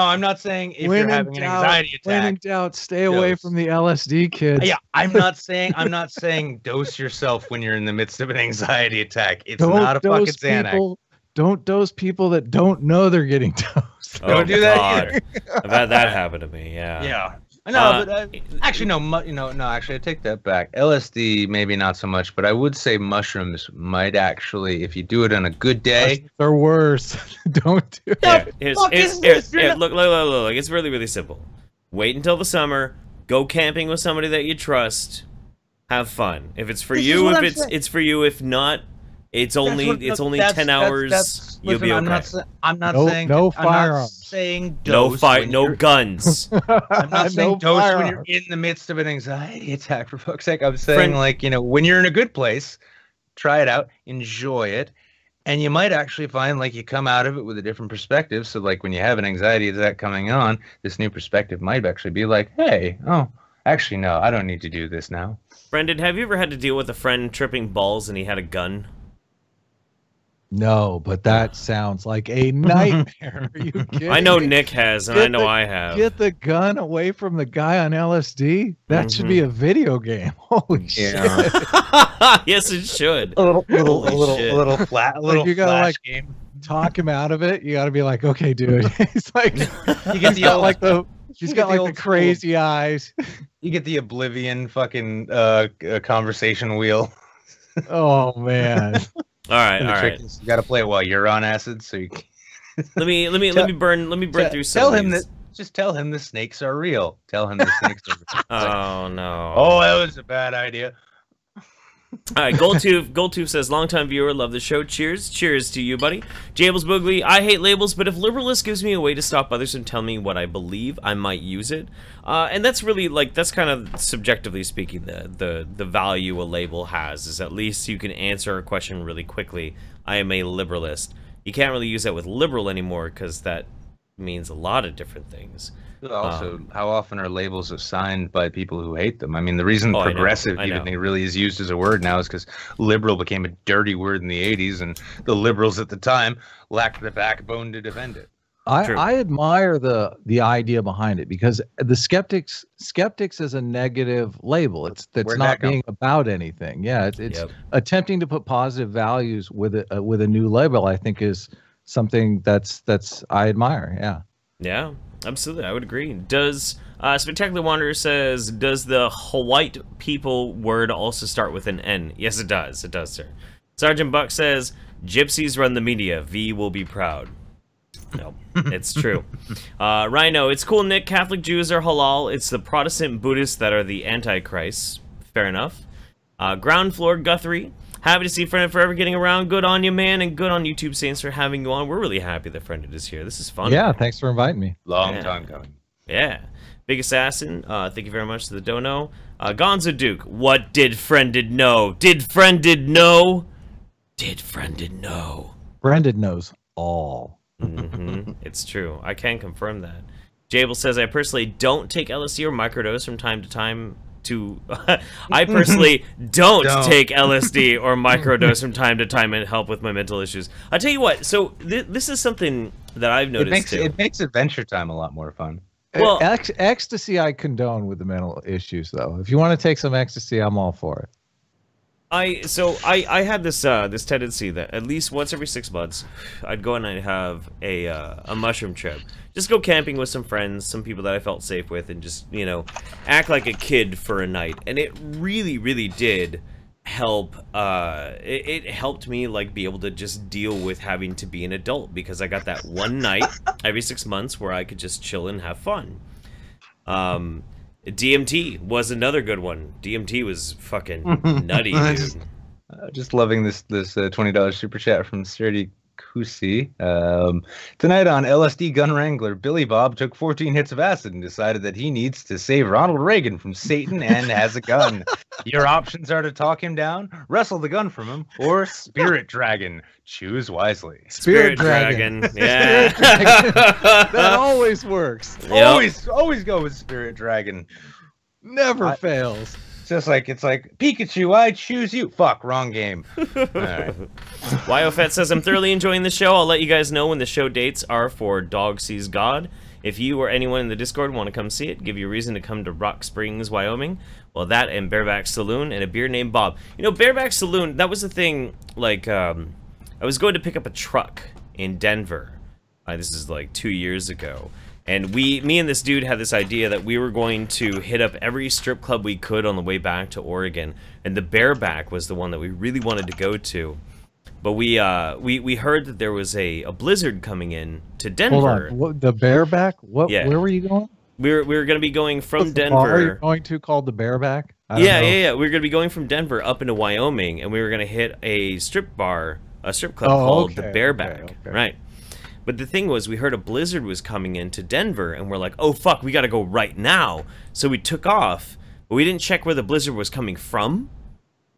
I'm not saying if you're having an anxiety attack. When in doubt, stay away from the LSD, kids. Yeah, I'm not saying dose yourself when you're in the midst of an anxiety attack. It's not a fucking Xanax. Don't dose people that don't know they're getting dosed. Don't do that either. I've had that happen to me. Yeah. Yeah. No, but actually, no. Actually, I take that back. LSD, maybe not so much, but I would say mushrooms might actually, if you do it on a good day, they're worse. Don't do it. Here, look. It's really, really simple. Wait until the summer. Go camping with somebody that you trust. Have fun. If it's for you, it's for you. If not, it's only 10 hours. You'll be okay. I'm not saying no firearms. I'm not saying dose no guns. I'm not saying dose when you're in the midst of an anxiety attack, for fuck's sake. I'm saying, when you're in a good place, try it out, enjoy it, and you might actually find you come out of it with a different perspective. So when you have an anxiety attack coming on, this new perspective might actually be like, hey, actually no, I don't need to do this now. Brendan, have you ever had to deal with a friend tripping balls and he had a gun? No, but that sounds like a nightmare. Are you kidding? I know Nick has, and I know I have. Get the gun away from the guy on LSD? That should be a video game. Holy shit. Yes, it should. A little flash game. Talk him out of it. You got to be like, okay, dude. He's like, he's got the crazy eyes. You get the Oblivion fucking conversation wheel. Oh man. All right. You got to play it while you're on acid, so you. Let me burn through some. Tell him that. Just tell him the snakes are real. Tell him the snakes are real. Oh no. Oh, that was a bad idea. All right, Goldtooth says, long-time viewer, love the show. Cheers. Cheers to you, buddy. Jables Boogly, I hate labels, but if liberalist gives me a way to stop others from telling me what I believe, I might use it. And that's really, that's kind of subjectively speaking the value a label has, is at least you can answer a question really quickly. I am a liberalist. you can't really use that with liberal anymore because that means a lot of different things. Also, how often are labels assigned by people who hate them? I mean, the reason progressive even really is used as a word now is because liberal became a dirty word in the 80s, and the liberals at the time lacked the backbone to defend it. I admire the idea behind it, because the skeptics is a negative label. It's not being about anything. Yeah, it's attempting to put positive values with a new label. I think is something that's I admire. Yeah. Yeah. Absolutely, I would agree. Does Spectacular Wanderer says, does the white people word also start with an N? Yes, it does. It does, sir. Sergeant Buck says, gypsies run the media. V will be proud. No, it's true. Rhino, it's cool, Nick. Catholic Jews are halal. It's the Protestant Buddhists that are the Antichrists. Fair enough. Ground Floor Guthrie. Happy to see Friended Forever getting around. Good on you, man, and good on YouTube Saints for having you on. We're really happy that Friended is here. This is fun. Yeah, thanks for inviting me. Long time coming. Yeah. Big Assassin, thank you very much to the dono. Gonzo Duke, what did Friended know? Did Friended know? Did Friended know? Friended knows all. It's true. I can confirm that. Jable says, I personally don't take LSD or microdose from time to time. I personally don't take LSD or microdose from time to time and help with my mental issues. I'll tell you what, so this is something that I've noticed it makes Adventure Time a lot more fun. Well, ecstasy I condone with the mental issues, though. If you want to take some ecstasy, I'm all for it. I had this this tendency that at least once every 6 months, I'd go and I'd have a mushroom trip. Just go camping with some friends, some people that I felt safe with, and just, you know, act like a kid for a night. And it really, really did help. It helped me, like, be able to just deal with having to be an adult, because I got that one night every 6 months where I could just chill and have fun. DMT was another good one. DMT was fucking nutty, dude. Just loving this $20 super chat from Sturdy Kusi. Tonight on LSD Gun Wrangler, Billy Bob took 14 hits of acid and decided that he needs to save Ronald Reagan from Satan and has a gun. Your options are to talk him down, wrestle the gun from him, or Spirit Dragon. Choose wisely. Spirit Dragon. Yeah. Spirit Dragon. That always works. Yep. Always go with Spirit Dragon. Never fails. It's like Pikachu, I choose you. Fuck, wrong game. All right. YOFET says, I'm thoroughly enjoying the show. I'll let you guys know when the show dates are for Dog Sees God. If you or anyone in the Discord want to come see it, give you a reason to come to Rock Springs, Wyoming. Well, that and Bareback Saloon and a beer named Bob. You know, Bareback Saloon, that was the thing, like, I was going to pick up a truck in Denver. This is like 2 years ago. And me and this dude had this idea that we were going to hit up every strip club we could on the way back to Oregon. And the Bareback was the one that we really wanted to go to. But we heard that there was a blizzard coming in to Denver. Hold on. What, the Bareback? What? Yeah. Where were you going? We were going to be going from Denver. Are you going to called the Bareback? Yeah. We were going to be going from Denver up into Wyoming, and we were going to hit a strip club called the Bareback. Okay. Right. But the thing was, we heard a blizzard was coming into Denver, and we're like, oh, fuck, we got to go right now. So we took off, but we didn't check where the blizzard was coming from.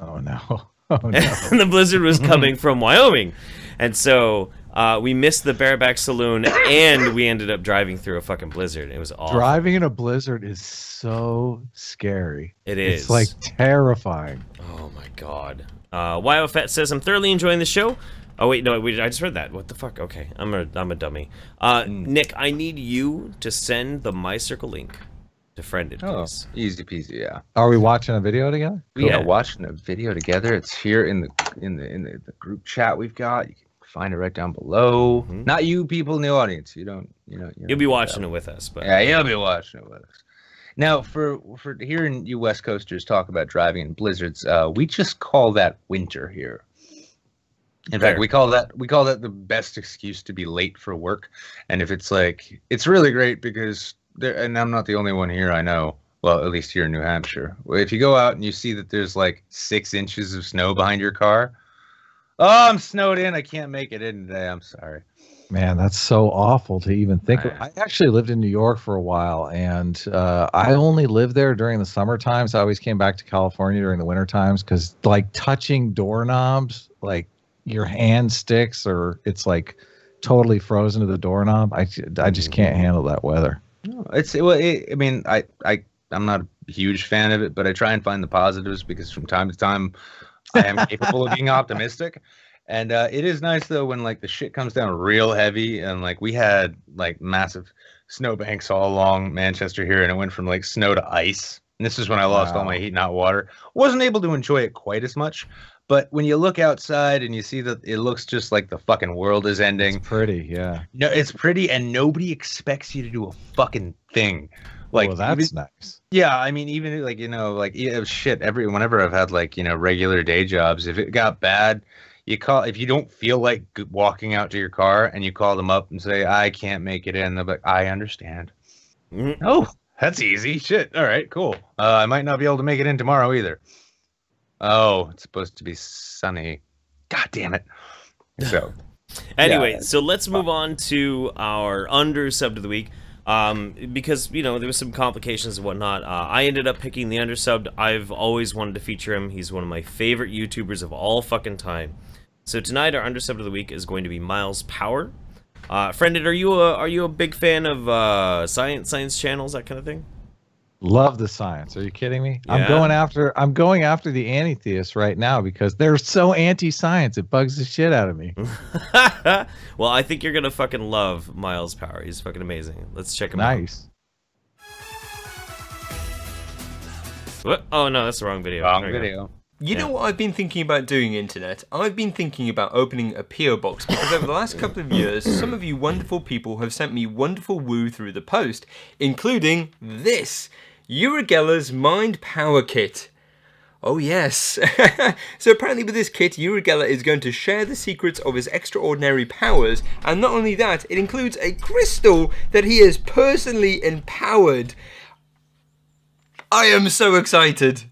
Oh, no. Oh, no. And the blizzard was coming from Wyoming. And so we missed the Bareback Saloon, and we ended up driving through a fucking blizzard. It was awful. Driving in a blizzard is so scary. It is. It's, like, terrifying. Oh, my God. YOFET says, I'm thoroughly enjoying the show. Oh wait, no, I just heard that. What the fuck? Okay, I'm a dummy. Nick, I need you to send the MyCircle link to Friended, please. Oh, easy peasy, yeah. Are we watching a video together? We are watching a video together. It's here in the group chat we've got. You can find it right down below. Mm-hmm. Not you people in the audience. You'll be watching it with us, but yeah, you'll be watching it with us. Now, for hearing you West Coasters talk about driving in blizzards, we just call that winter here. In fact, we call that the best excuse to be late for work. And if it's like, it's really great because and I'm not the only one here, I know. Well, at least here in New Hampshire. If you go out and you see that there's like 6 inches of snow behind your car, oh, I'm snowed in. I can't make it in today. I'm sorry. Man, that's so awful to even think of. I actually lived in New York for a while, and I only lived there during the summer times. I always came back to California during the winter times because, like, touching doorknobs, like, your hand sticks or it's like totally frozen to the doorknob. I just can't handle that weather. I mean, I'm not a huge fan of it, but I try and find the positives because from time to time I am capable of being optimistic. And it is nice though when like the shit comes down real heavy, and like we had like massive snowbanks all along Manchester here, and it went from like snow to ice. And this is when I lost all my heat and hot water. Wasn't able to enjoy it quite as much. But when you look outside and you see that it looks just like the fucking world is ending. It's pretty, yeah. No, it's pretty, and nobody expects you to do a fucking thing. Like, well, that's nice. Yeah, I mean, even like, you know, like shit. Whenever I've had like, you know, regular day jobs, if it got bad, if you don't feel like walking out to your car and you call them up and say, I can't make it in, they'll be like, I understand. Mm-hmm. Oh, that's easy. Shit. All right, cool. I might not be able to make it in tomorrow either. Oh, it's supposed to be sunny. God damn it. So, anyway, so let's move on to our Undersubbed of the week. Because, you know, there was some complications and whatnot. I ended up picking the Undersubbed. I've always wanted to feature him. He's one of my favorite YouTubers of all fucking time. So tonight, our Undersubbed of the week is going to be Myles Power. Friended, are you a big fan of science channels, that kind of thing? Love the science. Are you kidding me? Yeah. I'm going after the anti-theists right now because they're so anti-science. It bugs the shit out of me. Well, I think you're gonna fucking love Myles Power. He's fucking amazing. Let's check him out. Nice. What? Oh no, that's the wrong video. Wrong video. You know what I've been thinking about doing, Internet? I've been thinking about opening a P.O. box because over the last couple of years, some of you wonderful people have sent me wonderful woo through the post, including this, Urigella's Mind Power Kit. Oh yes. So apparently with this kit, Urigella is going to share the secrets of his extraordinary powers, and not only that, it includes a crystal that he has personally empowered. I am so excited.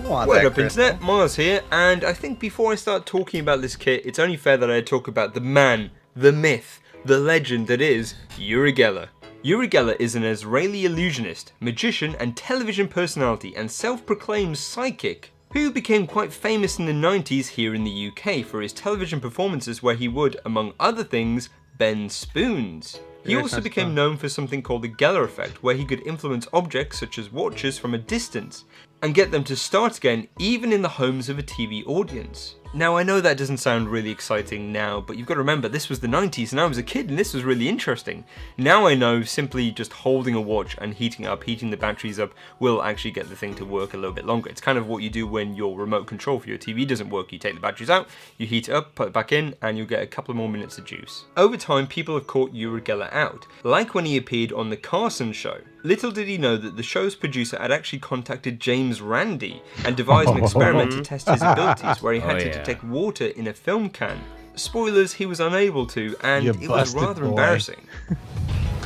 What up, Internet? Myles here, and I think before I start talking about this kit, it's only fair that I talk about the man, the myth, the legend that is Urigella. Urigella is an Israeli illusionist, magician and television personality and self-proclaimed psychic who became quite famous in the 90s here in the UK for his television performances where he would, among other things, bend spoons. He also became known for something called the Geller effect, where he could influence objects such as watches from a distance and get them to start again even in the homes of a TV audience. Now I know that doesn't sound really exciting now, but you've got to remember this was the 90s and I was a kid and this was really interesting. Now I know simply just holding a watch and heating the batteries up will actually get the thing to work a little bit longer. It's kind of what you do when your remote control for your TV doesn't work. You take the batteries out, you heat it up, put it back in, and you'll get a couple more minutes of juice. Over time, people have caught Urigella out, like when he appeared on The Carson Show. Little did he know that the show's producer had actually contacted James Randi and devised an experiment to test his abilities where he had to detect water in a film can. Spoilers, he was unable to, and it was rather embarrassing.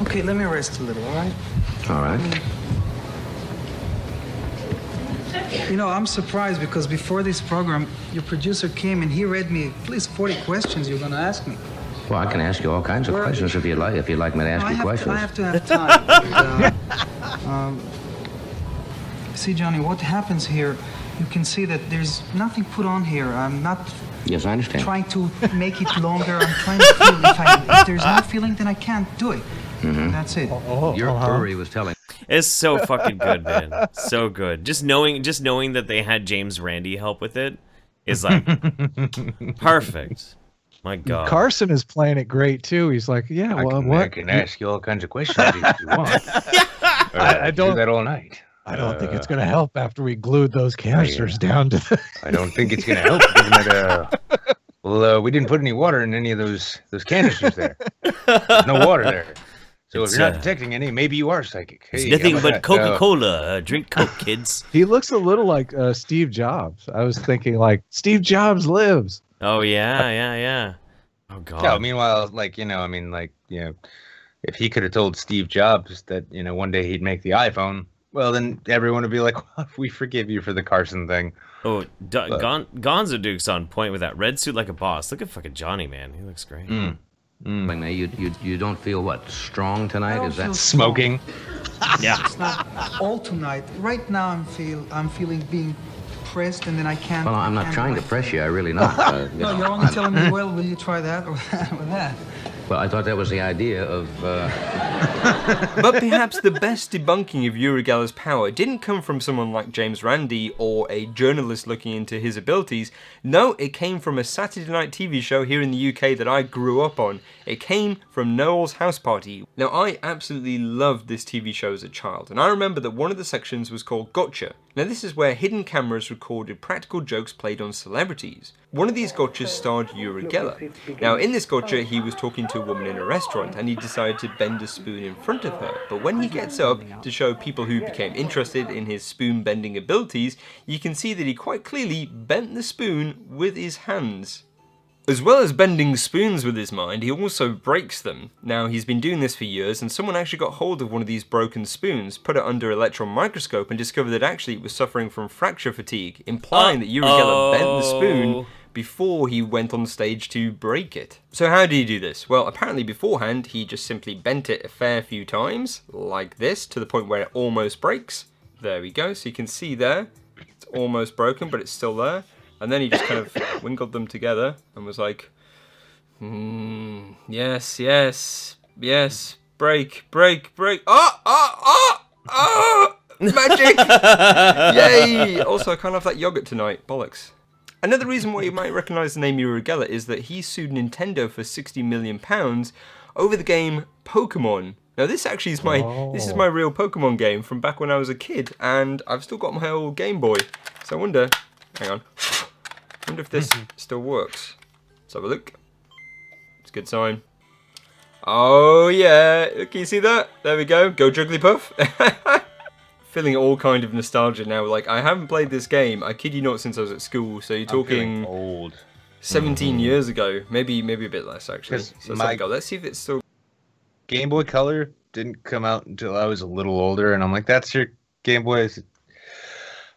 Okay, let me rest a little, alright? Alright. You know, I'm surprised because before this program, your producer came and he read me at least 40 questions you're going to ask me. Well, I can ask you all kinds of questions if you'd like me to ask you questions. I have to have time. See, Johnny, what happens here, you can see that there's nothing put on here. I'm not Yes, I understand. trying to make it longer. I'm trying to feel. If there's no feeling, then I can't do it. That's it. Your furry was telling. It's so fucking good, man. So good. Just knowing that they had James Randi help with it is like perfect. My God. Carson is playing it great too. He's like, yeah, I can ask you all kinds of questions if you want. I don't do that all night. I don't think it's going to help after we glued those canisters down to the... I don't think it's going to help, given that, we didn't put any water in any of those canisters there. There's no water there. So if you're not detecting any, maybe you are psychic. It's hey, nothing but Coca-Cola. Drink Coke, kids. He looks a little like Steve Jobs. I was thinking like, Steve Jobs lives. Oh, yeah. Oh, God. Yeah, meanwhile, if he could have told Steve Jobs that, one day he'd make the iPhone, well, then everyone would be like, well, we forgive you for the Carson thing. Oh, Gonzo Duke's on point with that red suit like a boss. Look at fucking Johnny, man. He looks great. You don't feel what, strong tonight? Is that smoking? Yeah. It's not all tonight. Right now I'm feeling being pressed, and then I can't. Well, I'm not trying to press you. I really not. No, you're only telling me, well, will you try that or that? Well, I thought that was the idea of. But perhaps the best debunking of Uri Geller's power didn't come from someone like James Randi or a journalist looking into his abilities. No, it came from a Saturday night TV show here in the UK that I grew up on. It came from Noel's House Party. Now, I absolutely loved this TV show as a child, and I remember that one of the sections was called Gotcha. Now, this is where hidden cameras recorded practical jokes played on celebrities. One of these gotchas starred Uri Geller. Now, in this gotcha, he was talking to a woman in a restaurant, and he decided to bend a spoon in front of her. But when he gets up to show people who became interested in his spoon bending abilities, you can see that he quite clearly bent the spoon with his hands. As well as bending spoons with his mind, he also breaks them. Now, he's been doing this for years, and someone actually got hold of one of these broken spoons, put it under electron microscope, and discovered that actually it was suffering from fracture fatigue, implying that Uri Geller bent the spoon before he went on stage to break it. So how did he do this? Well, apparently beforehand, he just simply bent it a fair few times, like this, to the point where it almost breaks. There we go, so you can see there, it's almost broken, but it's still there. And then he just kind of winkled them together and was like, yes, yes, yes, break, break, break. Magic! Yay! Also, I can't have that yogurt tonight. Bollocks. Another reason why you might recognise the name Uri Geller is that he sued Nintendo for £60 million over the game Pokemon. Now this actually is this is my real Pokemon game from back when I was a kid, and I've still got my old Game Boy. So I wonder, hang on. I wonder if this still works. Let's have a look. It's a good sign. Oh yeah, can you see that? There we go. Go Jigglypuff. Feeling all kind of nostalgia now. Like, I haven't played this game, I kid you not, since I was at school. So you're talking old. 17 years ago, maybe a bit less actually. So let's see if it's still. Game Boy Color didn't come out until I was a little older, and I'm like, that's your Game Boy.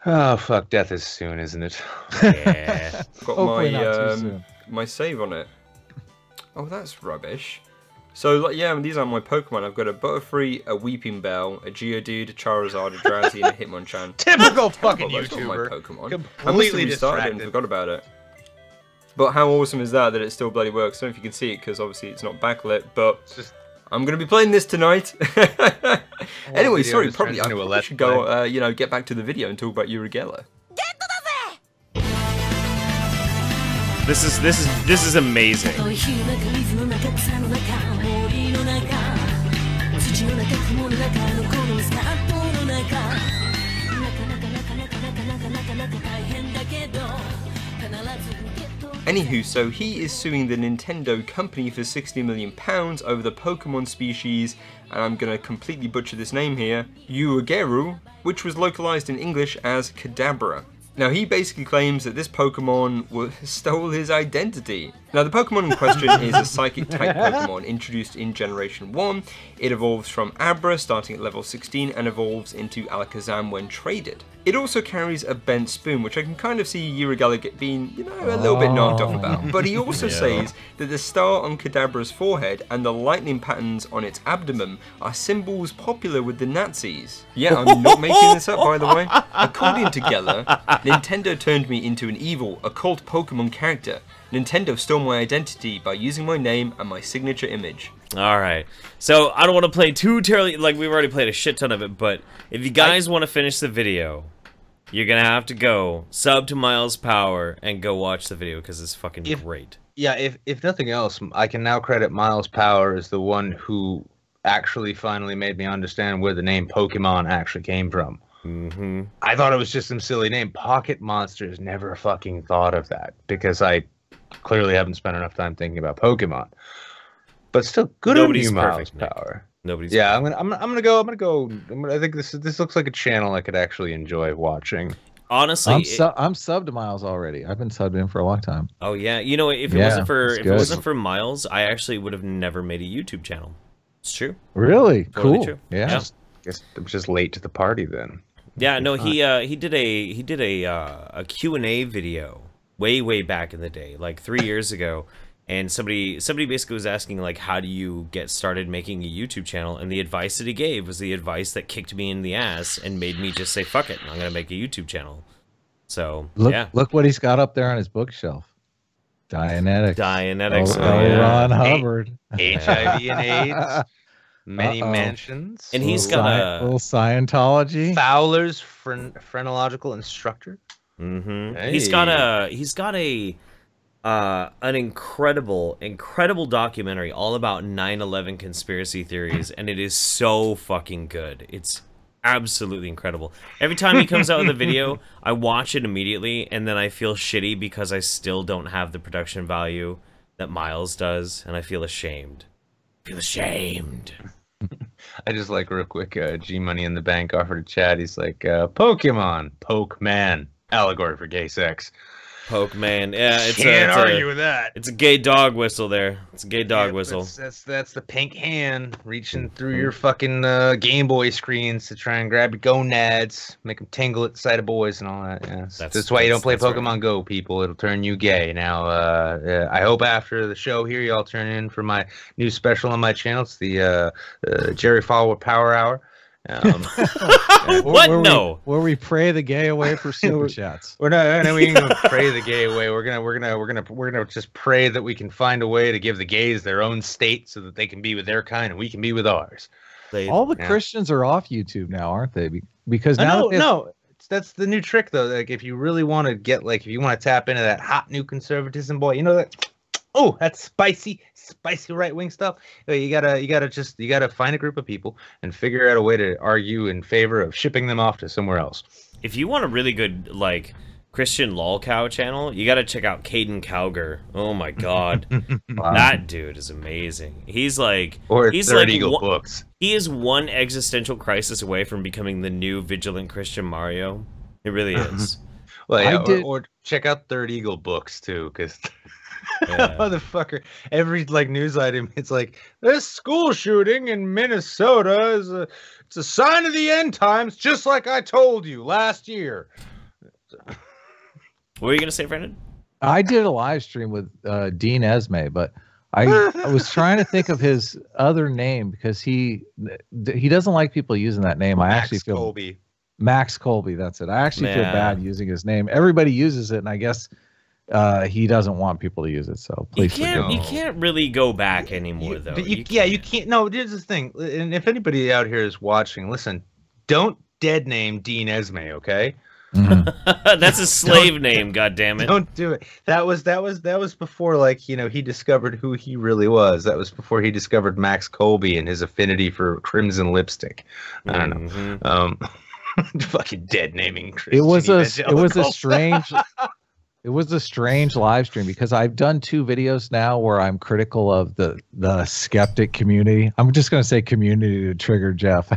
Oh fuck, death is soon, isn't it? Yeah. Got my my save on it. Oh, that's rubbish. So like, yeah, these are my Pokemon. I've got a Butterfree, a Weeping Bell, a Geodude, a Charizard, a Drowsy, and a Hitmonchan. Typical fucking YouTuber. My Pokemon. Completely restarted and forgot about it. But how awesome is that it still bloody works? I don't know if you can see it because obviously it's not backlit, but I'm gonna be playing this tonight. Anyway, sorry, probably I should go, you know, get back to the video and talk about Uri Geller. This is amazing. Anywho, so he is suing the Nintendo company for £60 million over the Pokemon species, and I'm going to completely butcher this name here, Urugeru, which was localized in English as Kadabra. Now, he basically claims that this Pokemon stole his identity. Now, the Pokemon in question is a Psychic-type Pokemon introduced in Generation 1. It evolves from Abra, starting at level 16, and evolves into Alakazam when traded. It also carries a bent spoon, which I can kind of see Uri Geller being, you know, a little bit knocked off about. But he also says that the star on Kadabra's forehead and the lightning patterns on its abdomen are symbols popular with the Nazis. Yeah, I'm not making this up, by the way. According to Geller, Nintendo turned me into an evil, occult Pokemon character. Nintendo stole my identity by using my name and my signature image. Alright, so I don't want to play too terribly, like we've already played a shit ton of it, but if you guys want to finish the video, you're gonna have to go sub to Myles Power and go watch the video because it's fucking great. Yeah, if nothing else, I can now credit Myles Power as the one who actually finally made me understand where the name Pokemon actually came from. I thought it was just some silly name. Pocket Monsters, never fucking thought of that because I clearly haven't spent enough time thinking about Pokemon. But still, good on you, Myles Power. Nobody's. Yeah, I'm gonna go. I think this looks like a channel I could actually enjoy watching. Honestly, I'm subbed to Myles already. I've been subbed in for a long time. Oh yeah, you know, if it wasn't for Myles, I actually would have never made a YouTube channel. It's true. Really? Totally Cool. True. Yeah. Guess I'm just late to the party then. Yeah, no, he did a Q&A video way back in the day, like 3 years ago. And somebody basically was asking, like, how do you get started making a YouTube channel? And the advice that he gave was the advice that kicked me in the ass and made me just say, fuck it, I'm going to make a YouTube channel. So, yeah. Look what he's got up there on his bookshelf. Dianetics. Dianetics. Ron Hubbard. HIV and AIDS. Many mansions. And he's got a little Scientology. Fowler's phrenological instructor. Mm-hmm. Hey. He's got an incredible documentary all about 9/11 conspiracy theories, and it is so fucking good. It's absolutely incredible. Every time he comes out with a video, I watch it immediately, and then I feel shitty because I still don't have the production value that Myles does, and I feel ashamed. I just like real quick, G Money in the Bank offered a chat. He's like, Pokemon, Pokeman, allegory for gay sex. Pokemon, yeah, Can't argue with that. It's a gay dog whistle there. It's a gay dog whistle. That's the pink hand reaching through your fucking Game Boy screens to try and grab your gonads, make them tingle at the sight of boys and all that. Yeah, that's why you don't play Pokemon Go, people. It'll turn you gay. Now, I hope after the show here, y'all turn in for my new special on my channel. It's the Jerry Falwell Power Hour. What? No. Where we pray the gay away for super chats. We're not. We ain't gonna pray the gay away. We're gonna just pray that we can find a way to give the gays their own state so that they can be with their kind and we can be with ours. All the Christians are off YouTube now, aren't they? Because now that's the new trick though. Like if you really want to get if you want to tap into that hot new conservatism, boy, you know that. Oh, that's spicy right-wing stuff. You gotta find a group of people and figure out a way to argue in favor of shipping them off to somewhere else. If you want a really good Christian lolcow channel, you gotta check out Caden Cowger. Oh my god, that dude is amazing. He's he's Third Eagle books. He is one existential crisis away from becoming the new vigilant Christian Mario. It really is. Well, yeah, or check out Third Eagle books too, because. Yeah. Motherfucker, every news item, it's like this school shooting in Minnesota it's a sign of the end times, just like I told you last year. What were you gonna say, Brandon? I did a live stream with Dean Esme, but I was trying to think of his other name because he doesn't like people using that name. I actually feel Colby. Max Colby, that's it. I actually feel bad using his name. Everybody uses it, and I guess he doesn't want people to use it, so please forgive me. You can't really go back anymore, though. You can't. No, here's the thing. And if anybody out here is watching, listen, don't dead name Dean Esme, okay? Mm-hmm. That's a slave name, goddammit. Don't do it. That was before he discovered who he really was. That was before he discovered Max Colby and his affinity for crimson lipstick. I don't know. Fucking dead naming Christian. It was a strange live stream because I've done 2 videos now where I'm critical of the skeptic community. I'm just going to say community to trigger Jeff.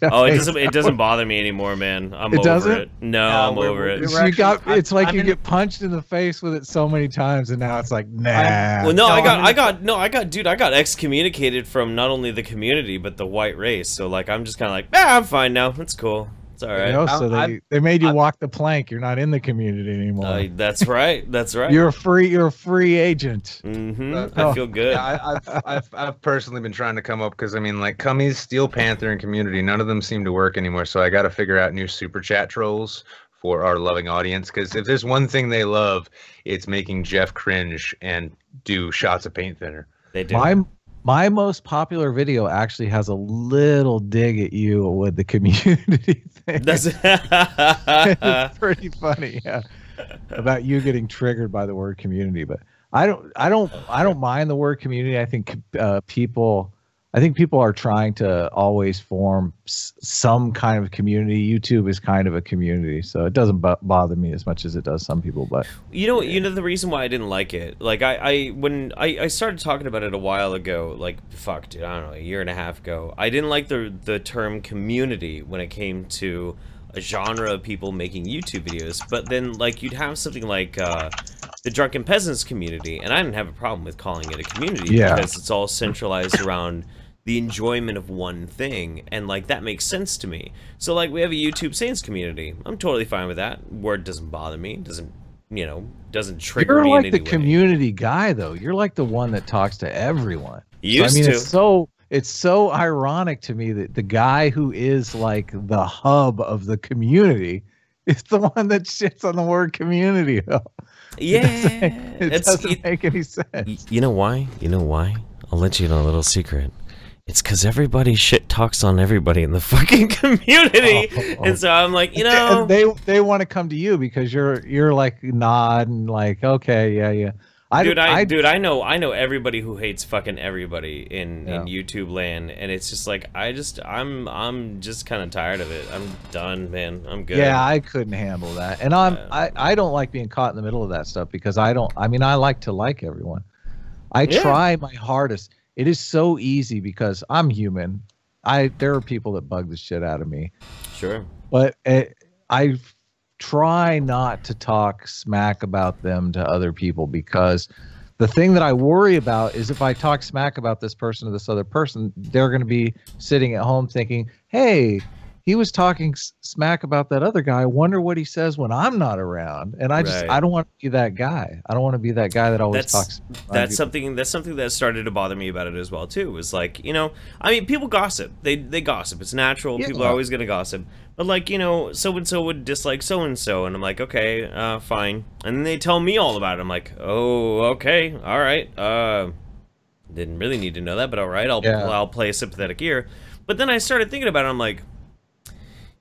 Oh, it doesn't bother me anymore, man. I'm over it. No, I'm over it. You get punched in the face with it so many times, and now it's like, nah. I got excommunicated from not only the community but the white race. So I'm just kind of I'm fine now. It's cool. All right. So they made you walk the plank. You're not in the community anymore. That's right. That's right. You're a free agent. Mm-hmm. I feel good. Yeah, I've personally been trying to come up because Cummies, Steel Panther, and Community. None of them seem to work anymore. So I got to figure out new super chat trolls for our loving audience. Because if there's one thing they love, it's making Jeff cringe and do shots of paint thinner. They do. My most popular video actually has a little dig at you with the community thing. It's pretty funny, yeah. About you getting triggered by the word community, but I don't mind the word community. I think people are trying to always form some kind of community. YouTube is kind of a community, so it doesn't bother me as much as it does some people. But you know the reason why I didn't like it, when I started talking about it a while ago, fuck, dude, I don't know, a year and a half ago, I didn't like the term community when it came to a genre of people making YouTube videos. But then you'd have something like the Drunken Peasants community, and I didn't have a problem with calling it a community because it's all centralized around the enjoyment of one thing, and that makes sense to me. So we have a YouTube Saints community. I'm totally fine with that. Word doesn't bother me. Doesn't you know, doesn't trigger You're me like in the any way. community guy, though. You're like the one that talks to everyone. Used I mean, to. it's so ironic to me that the guy who is like the hub of the community is the one that shits on the word community. Yeah, it doesn't make any sense. You know why? You know why? I'll let you know a little secret. It's because everybody shit talks on everybody in the fucking community, and so I'm like, you know, and they want to come to you because you're like nod and like, okay, yeah. Dude, I know everybody who hates fucking everybody in YouTube land, and it's just like I'm just kind of tired of it. I'm done, man. I'm good. Yeah, I couldn't handle that, and I don't like being caught in the middle of that stuff because I mean, I like to like everyone. I try my hardest. It is so easy because I'm human. There are people that bug the shit out of me. Sure. But I try not to talk smack about them to other people because the thing that I worry about is if I talk smack about this person or this other person, they're going to be sitting at home thinking, hey, he was talking smack about that other guy. I wonder what he says when I'm not around. And I don't want to be that guy. I don't want to be that guy that always talks. That's something that started to bother me about it as well too. Was like, you know, I mean, people gossip. They gossip. It's natural. Yeah. People are always gonna gossip. But like, you know, so and so would dislike so and so, and I'm like, okay, fine. And then they tell me all about it. I'm like, oh, okay, all right. Didn't really need to know that, but all right, I'll play a sympathetic ear. But then I started thinking about it. I'm like,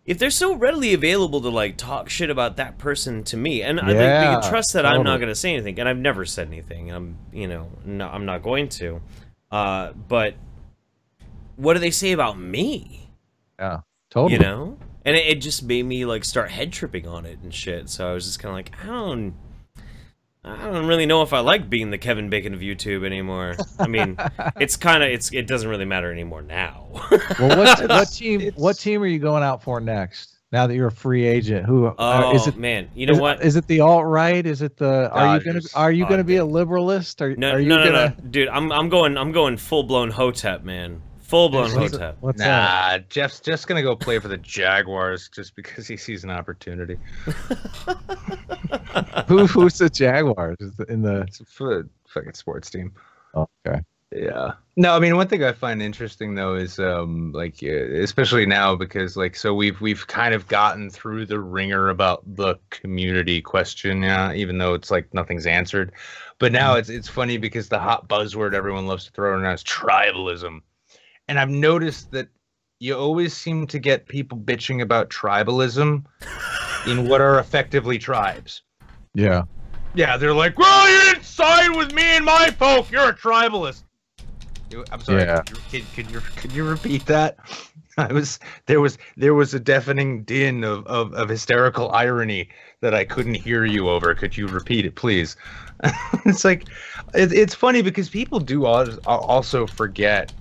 if they're so readily available to like talk shit about that person to me, and they can trust that I'm not going to say anything, and I've never said anything, and I'm not going to. But what do they say about me? Yeah, totally. You know, and it just made me like start head tripping on it and shit. So I was just kind of like, I don't really know if I like being the Kevin Bacon of YouTube anymore. I mean, it doesn't really matter anymore now. Well, what team are you going out for next? Now that you're a free agent, is it? Man, you know what? Is it the alt-right? Is it the? Are you gonna be a liberalist? No, dude. I'm going full blown Hotep, man. Full-blown Hotep. Nah, Jeff's just gonna go play for the Jaguars just because he sees an opportunity. Who's the Jaguars? It's a fucking sports team. Okay. Yeah. No, I mean, one thing I find interesting though is like especially now because like so we've kind of gotten through the ringer about the community question, even though it's like nothing's answered. But now it's funny because the hot buzzword everyone loves to throw around is tribalism. And I've noticed that you always seem to get people bitching about tribalism in what are effectively tribes. Yeah. Yeah, they're like, well, you didn't side with me and my folk. You're a tribalist. I'm sorry. Yeah. Could you repeat that? There was a deafening din of hysterical irony that I couldn't hear you over. Could you repeat it, please? It's like, it's funny because people do also forget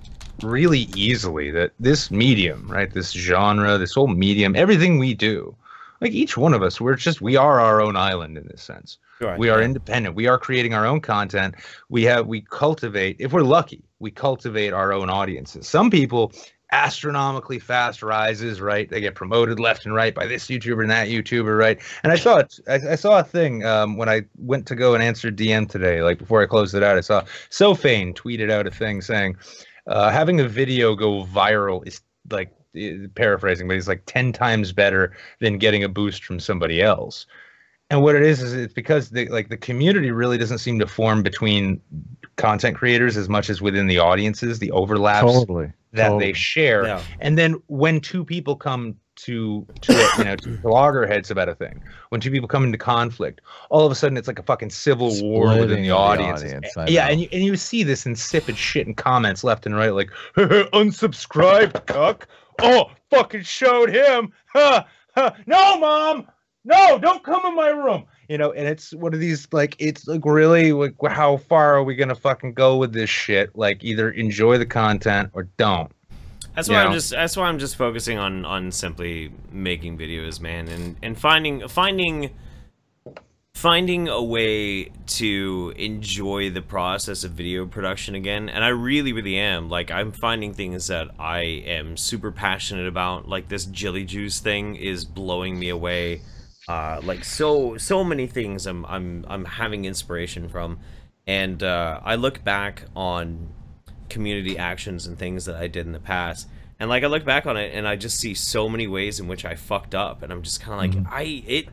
really easily that this medium, right, this genre, this whole medium, everything we do, like each one of us, we are our own island in this sense. Right. We are independent. We are creating our own content. We cultivate, if we're lucky, we cultivate our own audiences. Some people astronomically fast rises, right? They get promoted left and right by this YouTuber and that YouTuber, right? And I saw a thing when I went to go and answer DM today, like before I closed it out, I saw Sofane tweeted out a thing saying, having a video go viral is like, paraphrasing, but he's like 10 times better than getting a boost from somebody else. And what it is it's because the community really doesn't seem to form between content creators as much as within the audiences, the overlaps that they share. Yeah. And then when two people come to loggerheads about a thing, when two people come into conflict, all of a sudden it's like a fucking civil war within the audience. Yeah, and you see this insipid shit in comments left and right, like unsubscribed cuck. Oh, fucking showed him. No, Mom. No, don't come in my room. And it's one of these, like, it's like really, like, how far are we gonna fucking go with this shit? Like, either enjoy the content or don't. That's why I'm just focusing on simply making videos, man, and finding a way to enjoy the process of video production again. And I really am. Like, I'm finding things that I am super passionate about. Like, this Jilly Juice thing is blowing me away Like so many things I'm having inspiration from, and I look back on community actions and things that I did in the past, and like I look back on it and I just see so many ways in which I fucked up, and I'm just kind of like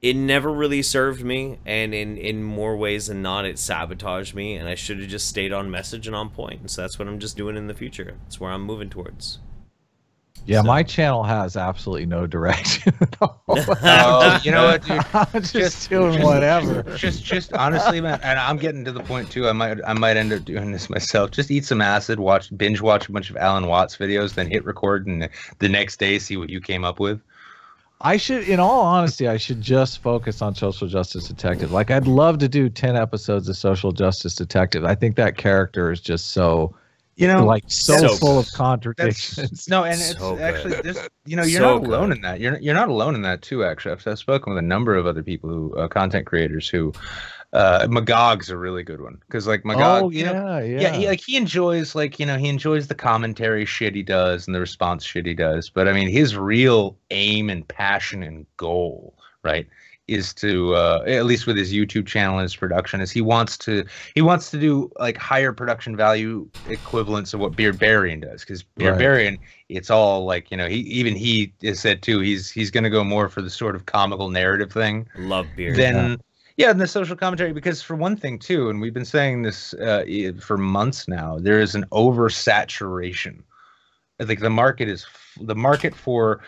it never really served me, and in more ways than not it sabotaged me, and I should have just stayed on message and on point. And so that's what I'm just doing in the future. That's where I'm moving towards. Yeah, so. My channel has absolutely no direction at all. Oh, you know what, dude? I'm just doing whatever. Just honestly, man, and I'm getting to the point too. I might end up doing this myself. Just eat some acid, binge watch a bunch of Alan Watts videos, then hit record, and the next day see what you came up with. I should, in all honesty, I should just focus on Social Justice Detective. Like, I'd love to do 10 episodes of Social Justice Detective. I think that character is just so, like so full of contradictions. No, and it's so actually this. You know, you're not alone in that. You're not alone in that too. Actually, I've spoken with a number of other people who content creators who. Magog's a really good one because like Magog, he enjoys he enjoys the commentary shit he does and the response shit he does. But I mean, his real aim and passion and goal, right, is to at least with his YouTube channel and his production, is he wants to do like higher production value equivalents of what Beardbarian does, because Beardbarian, it's all like, you know, he has said too, he's going to go more for the sort of comical narrative thing. Love Beard. Yeah, and the social commentary, because for one thing too, and we've been saying this for months now, there is an oversaturation. Like the market for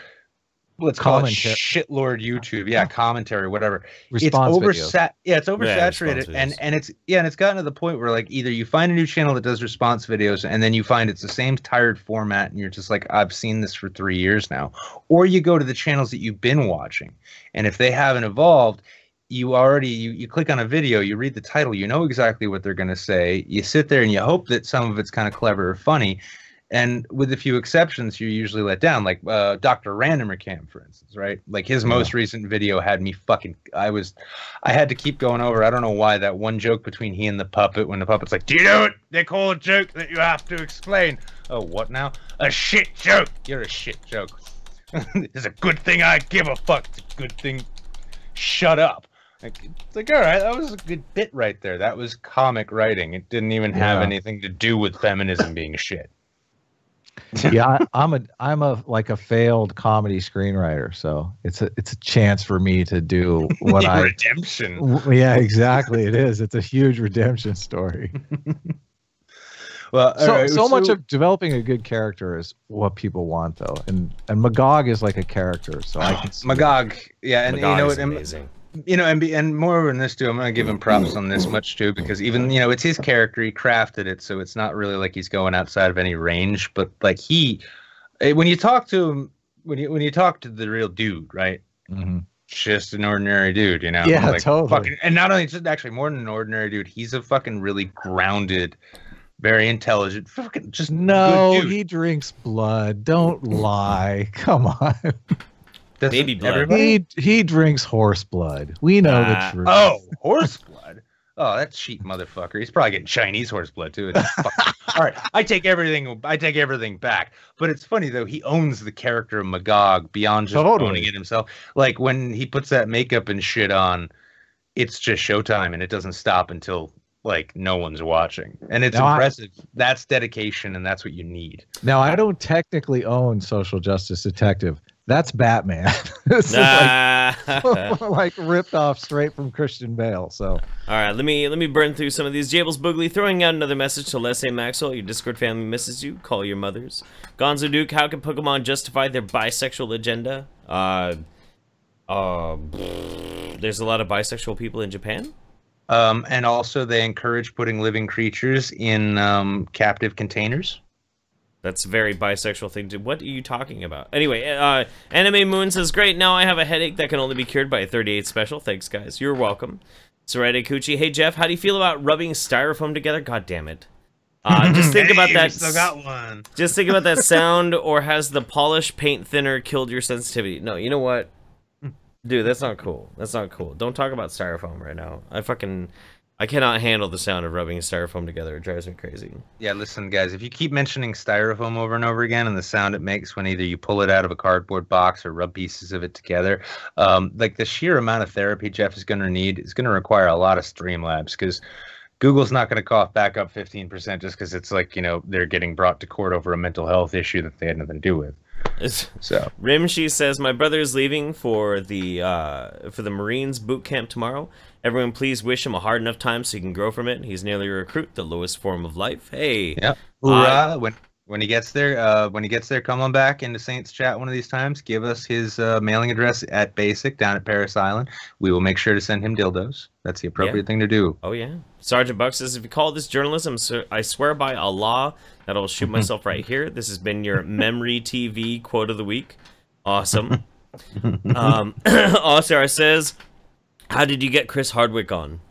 let's call it shitlord YouTube, commentary, whatever. Response videos. It's oversaturated, and it's gotten to the point where like either you find a new channel that does response videos, and then you find it's the same tired format, and you're just like, I've seen this for 3 years now, or you go to the channels that you've been watching, and if they haven't evolved. You click on a video, you read the title, you know exactly what they're going to say. You sit there and you hope that some of it's kind of clever or funny. And with a few exceptions, you're usually let down. Like Dr. Randomer Cam, for instance, right? Like his most recent video had me fucking... I had to keep going over. I don't know why, that one joke between he and the puppet, when the puppet's like, do you know what they call a joke that you have to explain? Oh, what now? A shit joke. You're a shit joke. It's a good thing I give a fuck. It's a good thing. Shut up. It's like, all right, that was a good bit right there. That was comic writing. It didn't even have anything to do with feminism being shit. Yeah, I'm a failed comedy screenwriter, so it's a chance for me to do what redemption. Yeah, exactly. It is. It's a huge redemption story. Well, so much of developing a good character is what people want, though, and Magog is like a character, so I can see Magog. Yeah, and Magog you know is what? Amazing. You know, and more than this too, I'm gonna give him props on this much too, because even, you know, it's his character, he crafted it, so it's not really like he's going outside of any range. But like when you talk to him, when you talk to the real dude, right? Mm-hmm. Just an ordinary dude, you know? Yeah, like, totally. And not only just actually more than an ordinary dude, he's a fucking really grounded, very intelligent, fucking just no. good dude. He drinks blood. Don't lie. Come on. Baby blood. He drinks horse blood. We know the truth. Oh, horse blood. Oh, that cheap motherfucker. He's probably getting Chinese horse blood too. All right, I take everything back. But it's funny though. He owns the character of Magog beyond just owning it himself. Like when he puts that makeup and shit on, it's just showtime, and it doesn't stop until like no one's watching. And it's impressive. That's dedication, and that's what you need. Now, I don't technically own Social Justice Detective. That's Batman. This is like ripped off straight from Christian Bale. So, all right, let me burn through some of these. Jables Boogly throwing out another message to Leslie Maxwell. Your Discord family misses you. Call your mothers. Gonzo Duke, how can Pokemon justify their bisexual agenda? There's a lot of bisexual people in Japan. And also they encourage putting living creatures in captive containers. That's a very bisexual thing to... What are you talking about? Anyway, Anime Moon says, great, now I have a headache that can only be cured by a 38 special. Thanks, guys. You're welcome. Sarade Kuchi, hey, Jeff, how do you feel about rubbing styrofoam together? God damn it. Just think about that... still got one. Just think about that sound, or has the polish paint thinner killed your sensitivity? No, you know what? Dude, that's not cool. That's not cool. Don't talk about styrofoam right now. I cannot handle the sound of rubbing styrofoam together. It drives me crazy. Yeah, listen, guys, if you keep mentioning styrofoam over and over again and the sound it makes when either you pull it out of a cardboard box or rub pieces of it together, like the sheer amount of therapy Jeff is going to need is going to require a lot of Streamlabs, because Google's not going to cough back up 15% just because it's like, they're getting brought to court over a mental health issue that they had nothing to do with. So Rimshi says, my brother is leaving for the Marines boot camp tomorrow. Everyone please wish him a hard enough time so he can grow from it. He's nearly a recruit, the lowest form of life. Hey. Yeah. Hoorah. When he gets there, come on back into Saints chat one of these times. Give us his mailing address at Basic down at Paris Island. We will make sure to send him dildos. That's the appropriate thing to do. Oh yeah. Sergeant Buck says, if you call this journalism, I swear by Allah that I'll shoot myself right here. This has been your Memory TV quote of the week. Awesome. Oscar says, how did you get Chris Hardwick on?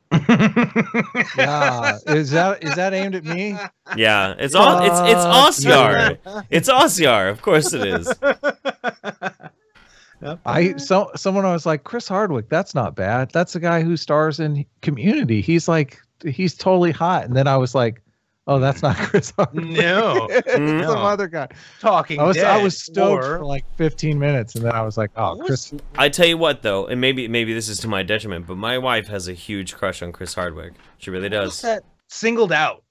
Yeah, is that aimed at me? Yeah, it's Oscar. It's Oscar. Of course it is. Someone was like, Chris Hardwick, that's not bad. That's the guy who stars in Community. He's totally hot. And then I was like, oh, that's not Chris Hardwick. No, it's some other guy. Talking. I was stoked for like 15 minutes, and then I was like, oh, Chris. I tell you what, though, and maybe this is to my detriment, but my wife has a huge crush on Chris Hardwick. She really does. Singled out.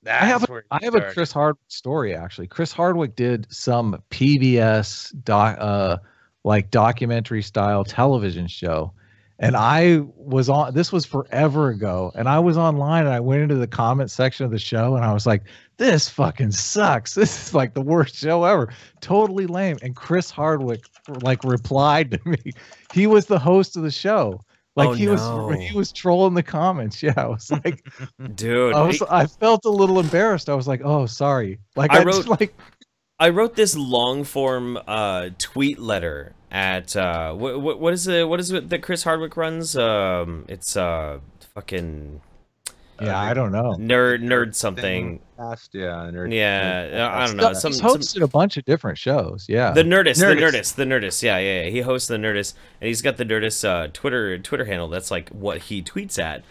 I have a Chris Hardwick story, actually. Chris Hardwick did some PBS documentary style television show. And I was on, this was forever ago, and I was online and I went into the comment section of the show and I was like, this fucking sucks. This is like the worst show ever. Totally lame. And Chris Hardwick replied to me. He was the host of the show. He was trolling the comments. Yeah. I was like, dude, I felt a little embarrassed. I was like, oh, sorry. I wrote this long form tweet letter at what is it that Chris Hardwick runs? It's fucking I don't know. Nerd something. Nerd. Yeah, I don't know. He's hosted a bunch of different shows. Yeah. The Nerdist. Yeah. He hosts the Nerdist, and he's got the Nerdist Twitter handle. That's like what he tweets at.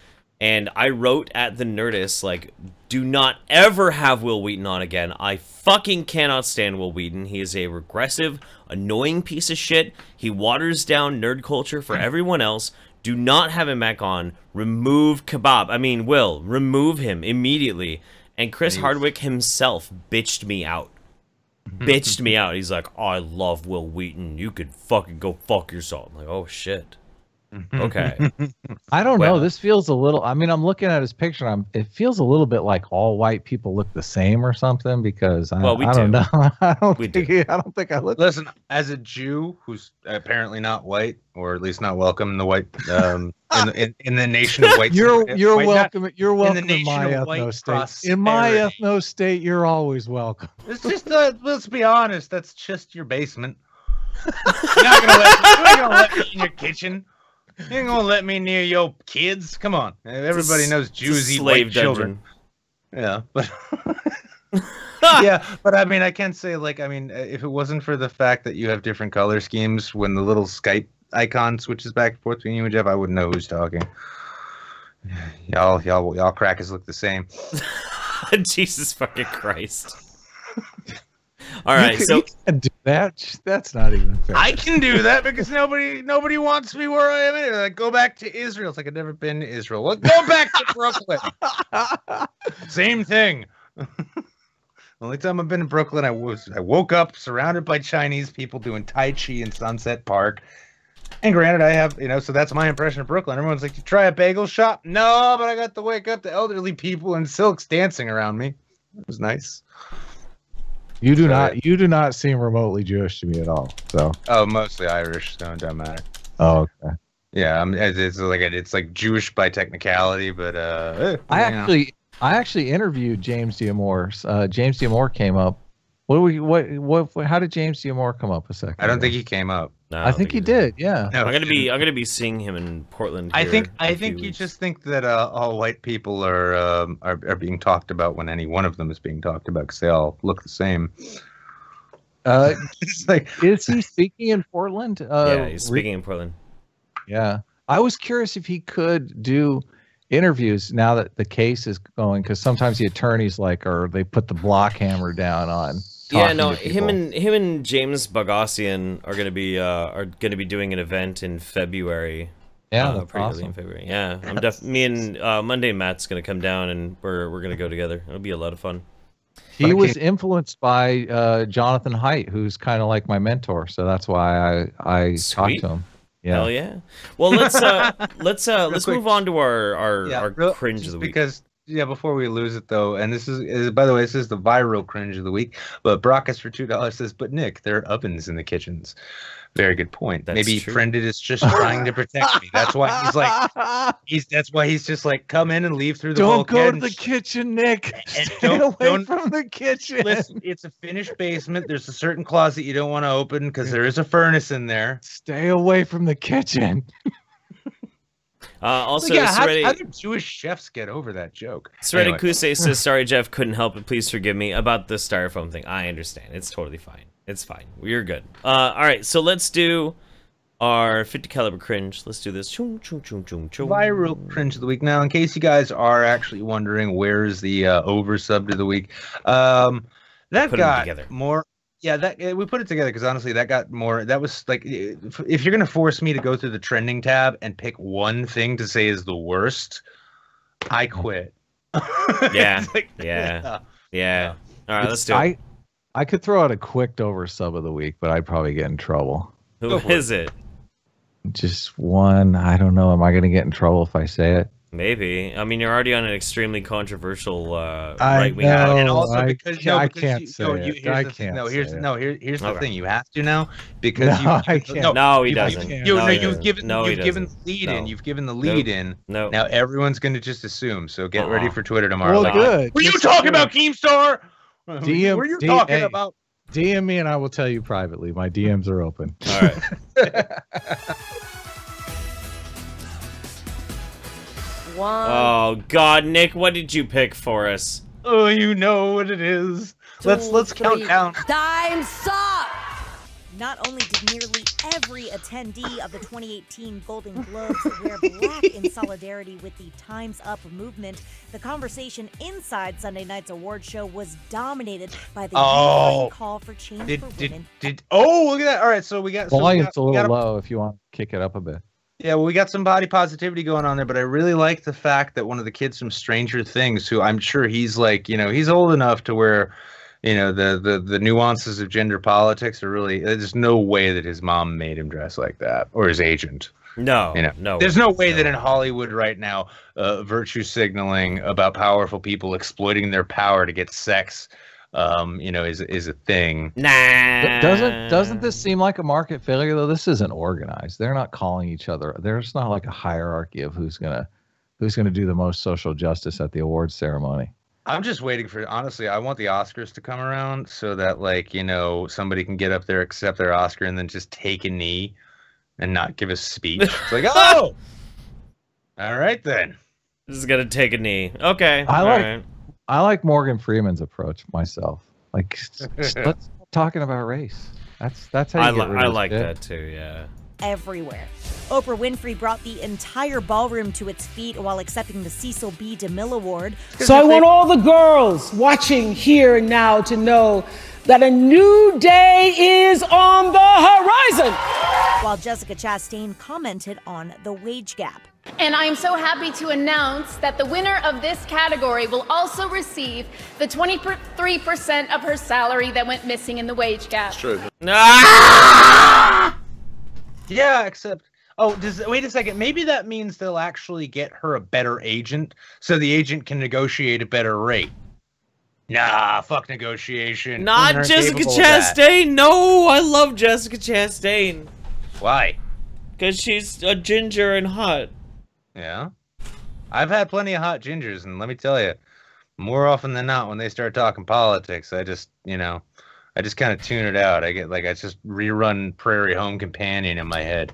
And I wrote at the Nerdist, like, do not ever have Will Wheaton on again. I fucking cannot stand Will Wheaton. He is a regressive, annoying piece of shit. He waters down nerd culture for everyone else. Do not have him back on. Remove Will, remove him immediately. And Chris Hardwick himself bitched me out. He's like, oh, I love Will Wheaton. You could fucking go fuck yourself. I'm like, oh, shit. Okay. I don't know. This feels a little. I mean, I'm looking at his picture. It feels a little bit like all white people look the same or something. Because I don't know. I don't think I look. Listen, as a Jew who's apparently not white, or at least not welcome in the white in the nation of white. You're welcome. You're welcome in my ethno state. In my ethno state, you're always welcome. It's just let's be honest. That's just your basement. You're not gonna let me in your kitchen. You ain't gonna let me near your kids? Come on. Everybody knows Jews eat white children. Yeah, but but I mean, I can say, if it wasn't for the fact that you have different color schemes when the little Skype icon switches back and forth between you and Jeff, I wouldn't know who's talking. Y'all crackers look the same. Jesus fucking Christ. All right, you can do that. That's not even fair. I can do that because nobody wants me where I am. Anyway. Like, go back to Israel. It's like I've never been to Israel. Well, go back to Brooklyn. Same thing. Only time I've been in Brooklyn, I woke up surrounded by Chinese people doing Tai Chi in Sunset Park. And granted, I have, so that's my impression of Brooklyn. Everyone's like, you try a bagel shop? No, but I got to wake up to elderly people in silks dancing around me. It was nice. You do not seem remotely Jewish to me at all. So. Oh, mostly Irish, so it doesn't matter. Oh, okay. Yeah, it's like Jewish by technicality, but I actually interviewed James D'Amore. James D'Amore came up. How did James D'Amore come up a second? I don't think he came up. No, I think he did. Yeah. No, I'm gonna be seeing him in Portland. I think you just think that all white people are being talked about when any one of them is being talked about because they all look the same. It's like, is he speaking in Portland? Yeah, he's speaking in Portland. Yeah. I was curious if he could do interviews now that the case is going, because sometimes the attorneys or they put the block hammer down on. Yeah, no, him and James Bogosian are gonna be doing an event in February. Yeah, that's pretty awesome. early in February. Yeah, me and Monday Matt's gonna come down and we're gonna go together. It'll be a lot of fun. He was influenced by Jonathan Haidt, who's kind of like my mentor, so that's why I talked to him. Yeah. Hell yeah. Well, let's move on to our cringe of the week. Because before we lose it though, and this is by the way, this is the viral cringe of the week. But Brockus for $2 says, "But Nick, there are ovens in the kitchens." Very good point. That's Maybe true. Friended is just trying to protect me. That's why he's like, that's why he's just like, come in and leave through the Don't bulkhead. go to the kitchen, Nick. And Stay away from the kitchen. Listen, it's a finished basement. There's a certain closet you don't want to open because there is a furnace in there. Stay away from the kitchen. Also, how do Jewish chefs get over that joke? Sredi Anyway. Kuse says, "Sorry, Jeff, couldn't help it. Please forgive me about the styrofoam thing. I understand. It's totally fine. It's fine. We're good." All right, so let's do our 50 caliber cringe. Let's do this. Chung, chung, chung, chung, chung. Viral cringe of the week. Now, in case you guys are actually wondering, where's the oversubbed of the week? That Put 'em got together. more. Yeah, we put it together because honestly, that got more. That was like, if you're gonna force me to go through the trending tab and pick one thing to say is the worst, I quit. Yeah, It's like, yeah. All right, let's do it. I could throw out a quick oversub of the week, but I'd probably get in trouble. Who is it? Just one. I don't know. Am I going to get in trouble if I say it? Maybe. I mean, you're already on an extremely controversial I right-wing know. ad. And also I because can't say it. Here's the Okay. thing. You have to now because No, I can't. No, he doesn't. No, he You've doesn't. given No, he you've given doesn't. the lead No. in. You've given the lead in. No. Now everyone's going to just assume. So get ready for Twitter tomorrow. Well, Like, good. were you Just talking do about Keemstar? DM, Were you talking about? DM me and I will tell you privately. My DMs are open. All right. Oh God, Nick, what did you pick for us? Oh, you know what it is. Let's count down. Time's up! Not only did nearly every attendee of the 2018 Golden Globes wear black in solidarity with the Time's Up movement, the conversation inside Sunday night's award show was dominated by the unifying call for change for women. Look at that. All right, so we got Volume's a little low if you want to kick it up a bit. Yeah, well, we got some body positivity going on there, but I really like the fact that one of the kids from Stranger Things, who I'm sure he's like, he's old enough to where, the nuances of gender politics are really, there's no way that his mom made him dress like that, or his agent. No, There's no way that in Hollywood right now, virtue signaling about powerful people exploiting their power to get sex, is a thing. Nah. Doesn't this seem like a market failure though? This isn't organized. They're not calling each other. There's not like a hierarchy of who's gonna do the most social justice at the awards ceremony. I'm just waiting for, honestly, I want the Oscars to come around so that, somebody can get up there, accept their Oscar, and then just take a knee and not give a speech. It's like, oh! All right, then. This is going to take a knee. Okay. I like Morgan Freeman's approach myself. Like, let's stop talking about race. That's how you get rid of I like shit. that too, yeah. Everywhere. Oprah Winfrey brought the entire ballroom to its feet while accepting the Cecil B. DeMille Award. So I want all the girls watching here and now to know that a new day is on the horizon. While Jessica Chastain commented on the wage gap. And I'm so happy to announce that the winner of this category will also receive the 23% of her salary that went missing in the wage gap. It's true. Yeah, except, wait a second. Maybe that means they'll actually get her a better agent, so the agent can negotiate a better rate. Nah, fuck negotiation. Not Jessica Chastain. No, I love Jessica Chastain. Why? Because she's a ginger and hot. Yeah. I've had plenty of hot gingers, and let me tell you, more often than not, when they start talking politics, I just kind of tune it out. I just rerun Prairie Home Companion in my head.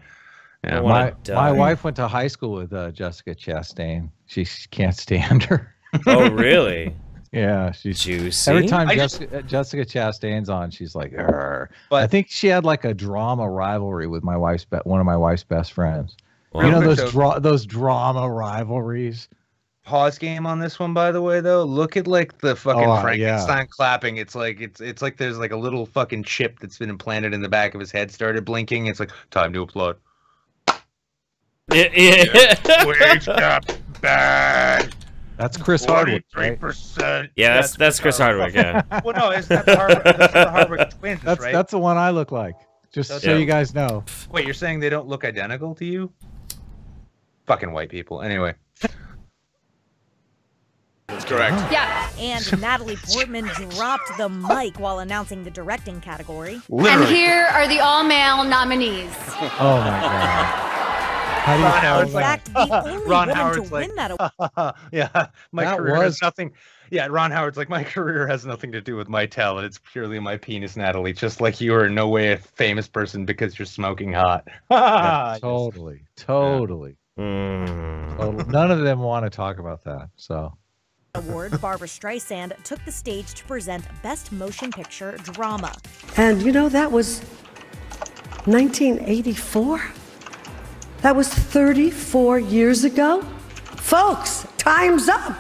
My wife went to high school with Jessica Chastain. She can't stand her. Oh, really? Yeah, she's juicy. Every time Jessica Chastain's on, she's like, "Arr." But I think she had like a drama rivalry with one of my wife's best friends. You know those drama rivalries. Pause game on this one, by the way, though. Look at like the fucking Frankenstein clapping. It's like there's like a little fucking chip that's been implanted in the back of his head started blinking. It's like time to applaud. Wage up bad. That's Chris Hardwick, right? 43%. Yeah, that's Chris Hardwick. Yeah. Well, no, that's the Hardwick twins, right? That's the one I look like. Just so you guys know. Wait, you're saying they don't look identical to you? Fucking white people. Anyway. That's correct. Yeah. And Natalie Portman dropped the mic while announcing the directing category. And here are the all-male nominees. Oh my god. How do you In know fact, the only Ron woman Howard's to win that like, yeah, my That career was- has nothing. Yeah, Ron Howard's like, my career has nothing to do with my talent. It's purely my penis, Natalie. Just like you are in no way a famous person because you're smoking hot. Yeah, totally. Totally. None of them want to talk about that. So. award, Barbara Streisand took the stage to present Best Motion Picture Drama. And you know, that was 1984? That was 34 years ago? Folks, time's up!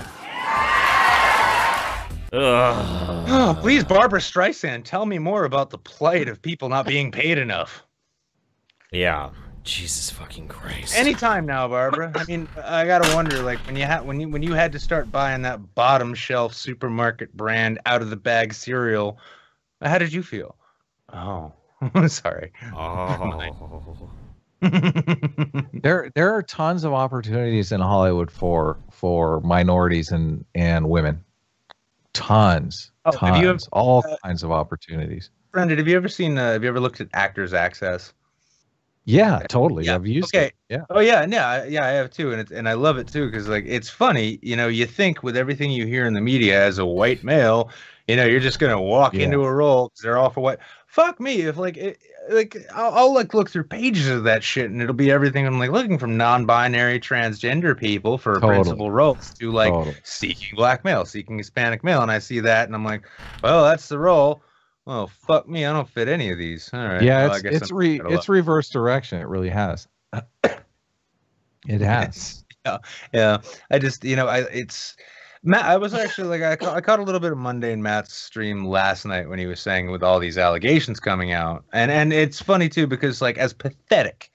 Oh, please, Barbara Streisand, tell me more about the plight of people not being paid enough. Yeah. Jesus fucking Christ. Anytime now, Barbara. I mean, I gotta wonder, like, when you had to start buying that bottom shelf supermarket brand out of the bag cereal, how did you feel? Oh, sorry. Oh. There are tons of opportunities in Hollywood for minorities and women. Tons. All kinds of opportunities. Brendan, have you ever looked at Actors Access? Yeah, totally. Yeah. I've used Okay. it. Yeah. Oh yeah, I have too, and I love it too because like it's funny, you know. You think with everything you hear in the media as a white male, you know, you're just gonna walk into a role because they're all for white. Fuck me, if I'll like look through pages of that shit and it'll be everything. I'm like looking from non-binary transgender people for principal roles to like seeking black male, seeking Hispanic male, and I see that and I'm like, well, that's the role. Well, fuck me, I don't fit any of these. All right. Yeah, well, it's reverse direction. It really has. It has. Yeah. I just, you know, it's Matt. I was actually like, I caught a little bit of Monday in Matt's stream last night when he was saying with all these allegations coming out, and it's funny too because like as pathetic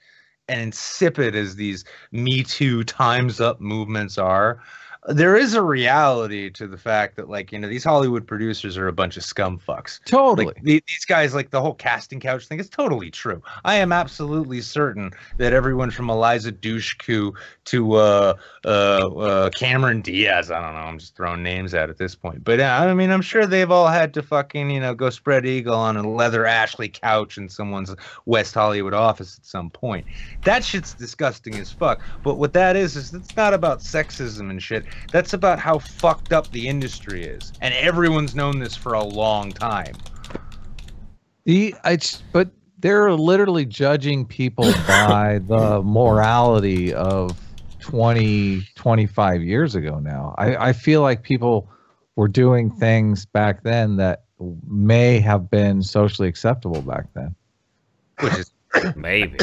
and insipid as these Me Too Time's Up movements are, there is a reality to the fact that, like, you know, these Hollywood producers are a bunch of scum fucks. Totally. Like, these guys, like, the whole casting couch thing is totally true. I am absolutely certain that everyone from Eliza Dushku to Cameron Diaz, I don't know, I'm just throwing names out at this point. But, I mean, I'm sure they've all had to fucking, you know, go spread eagle on a leather Ashley couch in someone's West Hollywood office at some point. That shit's disgusting as fuck. But what that is it's not about sexism and shit. That's about how fucked up the industry is, and everyone's known this for a long time. But they're literally judging people by the morality of 25 years ago now. I feel like people were doing things back then that may have been socially acceptable back then. Which is maybe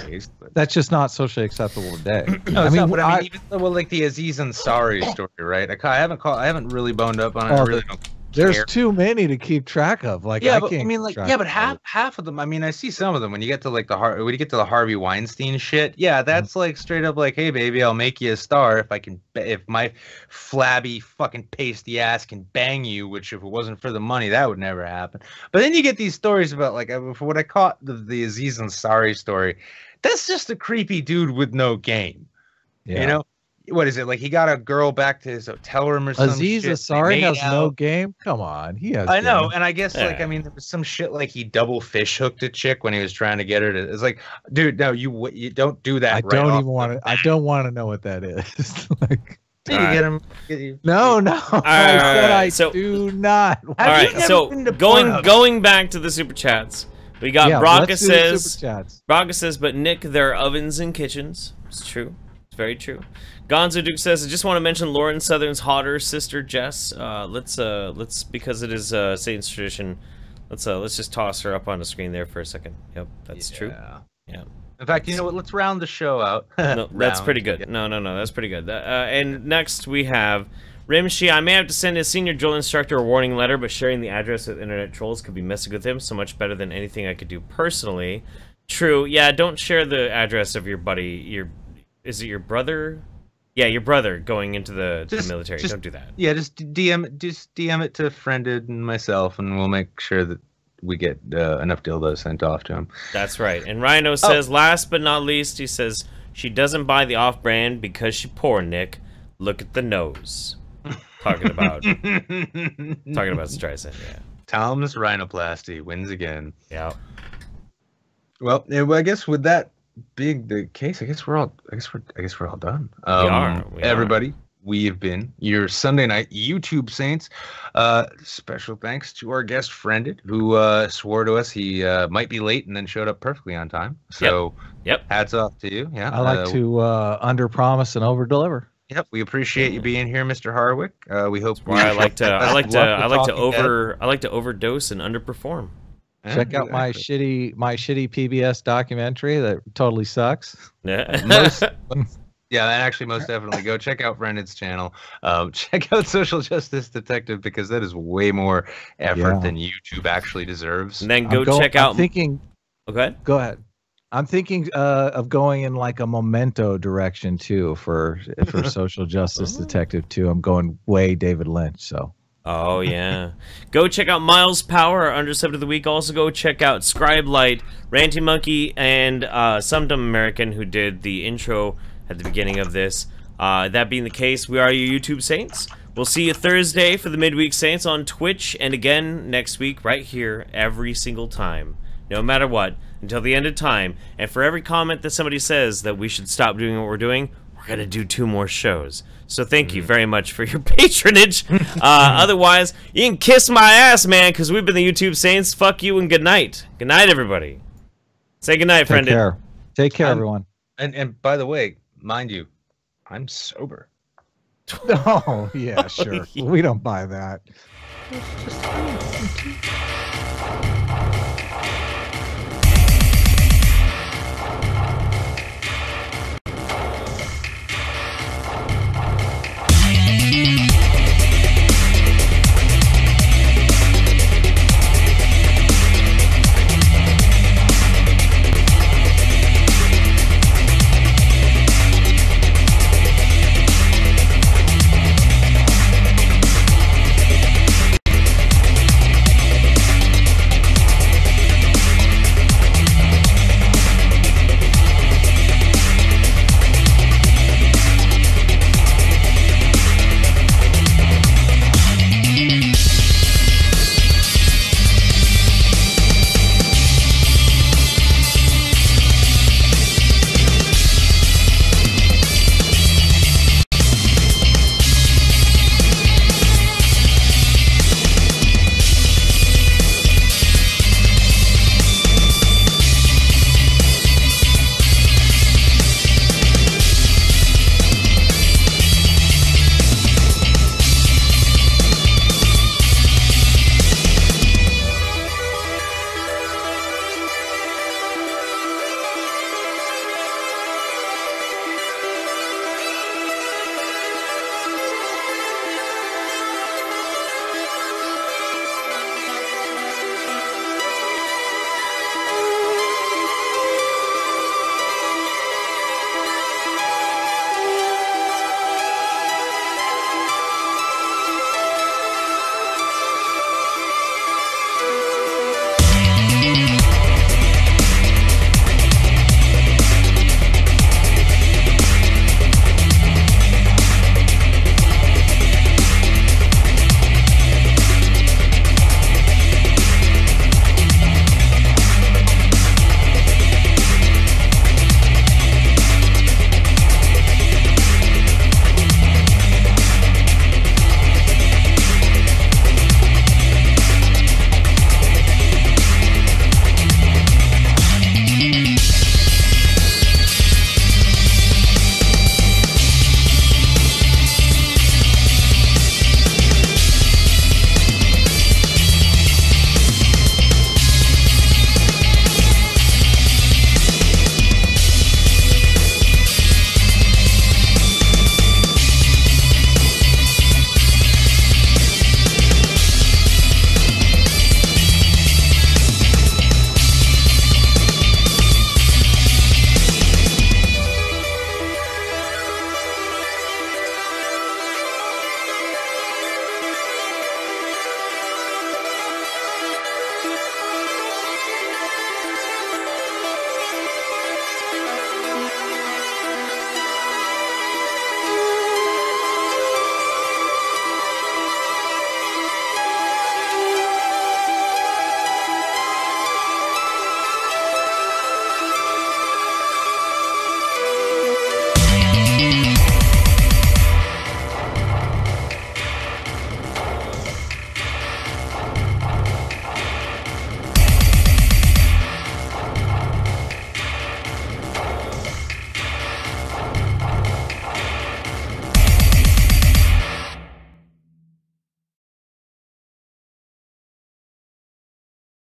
that's just not socially acceptable today. No, I mean, even well, like the Aziz Ansari story, right? I haven't really boned up on it. I really don't care. There's too many to keep track of. Like, yeah, I but can't I mean, like, yeah, but half of them. I mean, I see some of them when you get to like the Harvey Weinstein shit. Yeah, that's like straight up like, hey, baby, I'll make you a star if my flabby fucking pasty ass can bang you. Which if it wasn't for the money, that would never happen. But then you get these stories about like, for what I caught the Aziz Ansari story. That's just a creepy dude with no game. Yeah. You know. What is it like? He got a girl back to his hotel room or something. Aziz Ansari has no game. Come on, he has. I know, and I guess like I mean, there was some shit like he double fish hooked a chick when he was trying to get her to. It's like, dude, no, you don't do that. I don't even want to. I don't want to know what that is. Like, you get him. No. I said I do not. All right, so going back to the super chats, we got Braga says, but Nick, there are ovens in kitchens. It's true. It's very true. Gonzo Duke says, I just want to mention Lauren Southern's hotter sister Jess. Let's because it is Satan's tradition. Let's just toss her up on the screen there for a second. Yep, that's true. Yeah. In fact, you know what? Let's round the show out. No, that's pretty good. No, that's pretty good. And next we have Rimshi. I may have to send his senior drill instructor a warning letter, but sharing the address with internet trolls could be messing with him. So much better than anything I could do personally. True. Yeah, don't share the address of your buddy. Is it your brother? Yeah, your brother going into the military. Don't do that. Yeah, just DM it to Friended and myself, and we'll make sure that we get enough dildos sent off to him. That's right. And Rhino says, last but not least, he says, she doesn't buy the off-brand because she poor, Nick. Look at the nose. Talking about Streisand, yeah. Tom's rhinoplasty wins again. Yeah. Well, I guess with that being the case, I guess we're all done. We are. Everybody. We have been your Sunday night YouTube Saints. Special thanks to our guest Friended, who swore to us he might be late and then showed up perfectly on time. So, yep. Hats off to you. Yeah, I like to under promise and over deliver. Yep, we appreciate you being here, Mr. Harwick. We hope. I like to overdose and underperform. Check out my shitty PBS documentary that totally sucks. Yeah. Yeah, and actually, most definitely go check out Friended's channel. Check out Social Justice Detective because that is way more effort than YouTube actually deserves. And then check out. Okay. Go ahead. I'm thinking of going in like a Memento direction too for Social Justice Detective 2. I'm going way David Lynch. So. Oh yeah, go check out Myles Power, our Undersubbed of the week. Also go check out Scribe Light, Ranting Monkey, and Some Dumb American who did the intro at the beginning of this. That being the case, we are your YouTube Saints. We'll see you Thursday for the Midweek Saints on Twitch, and again next week right here every single time, no matter what, until the end of time. And for every comment that somebody says that we should stop doing what we're doing, we're gonna do 2 more shows. So thank you very much for your patronage. Otherwise, you can kiss my ass, man, because we've been the YouTube Saints. Fuck you and good night. Good night, everybody. Say good night, friend. Take care, everyone. And by the way, mind you, I'm sober. Oh, yeah, sure. Yeah. We don't buy that. It's just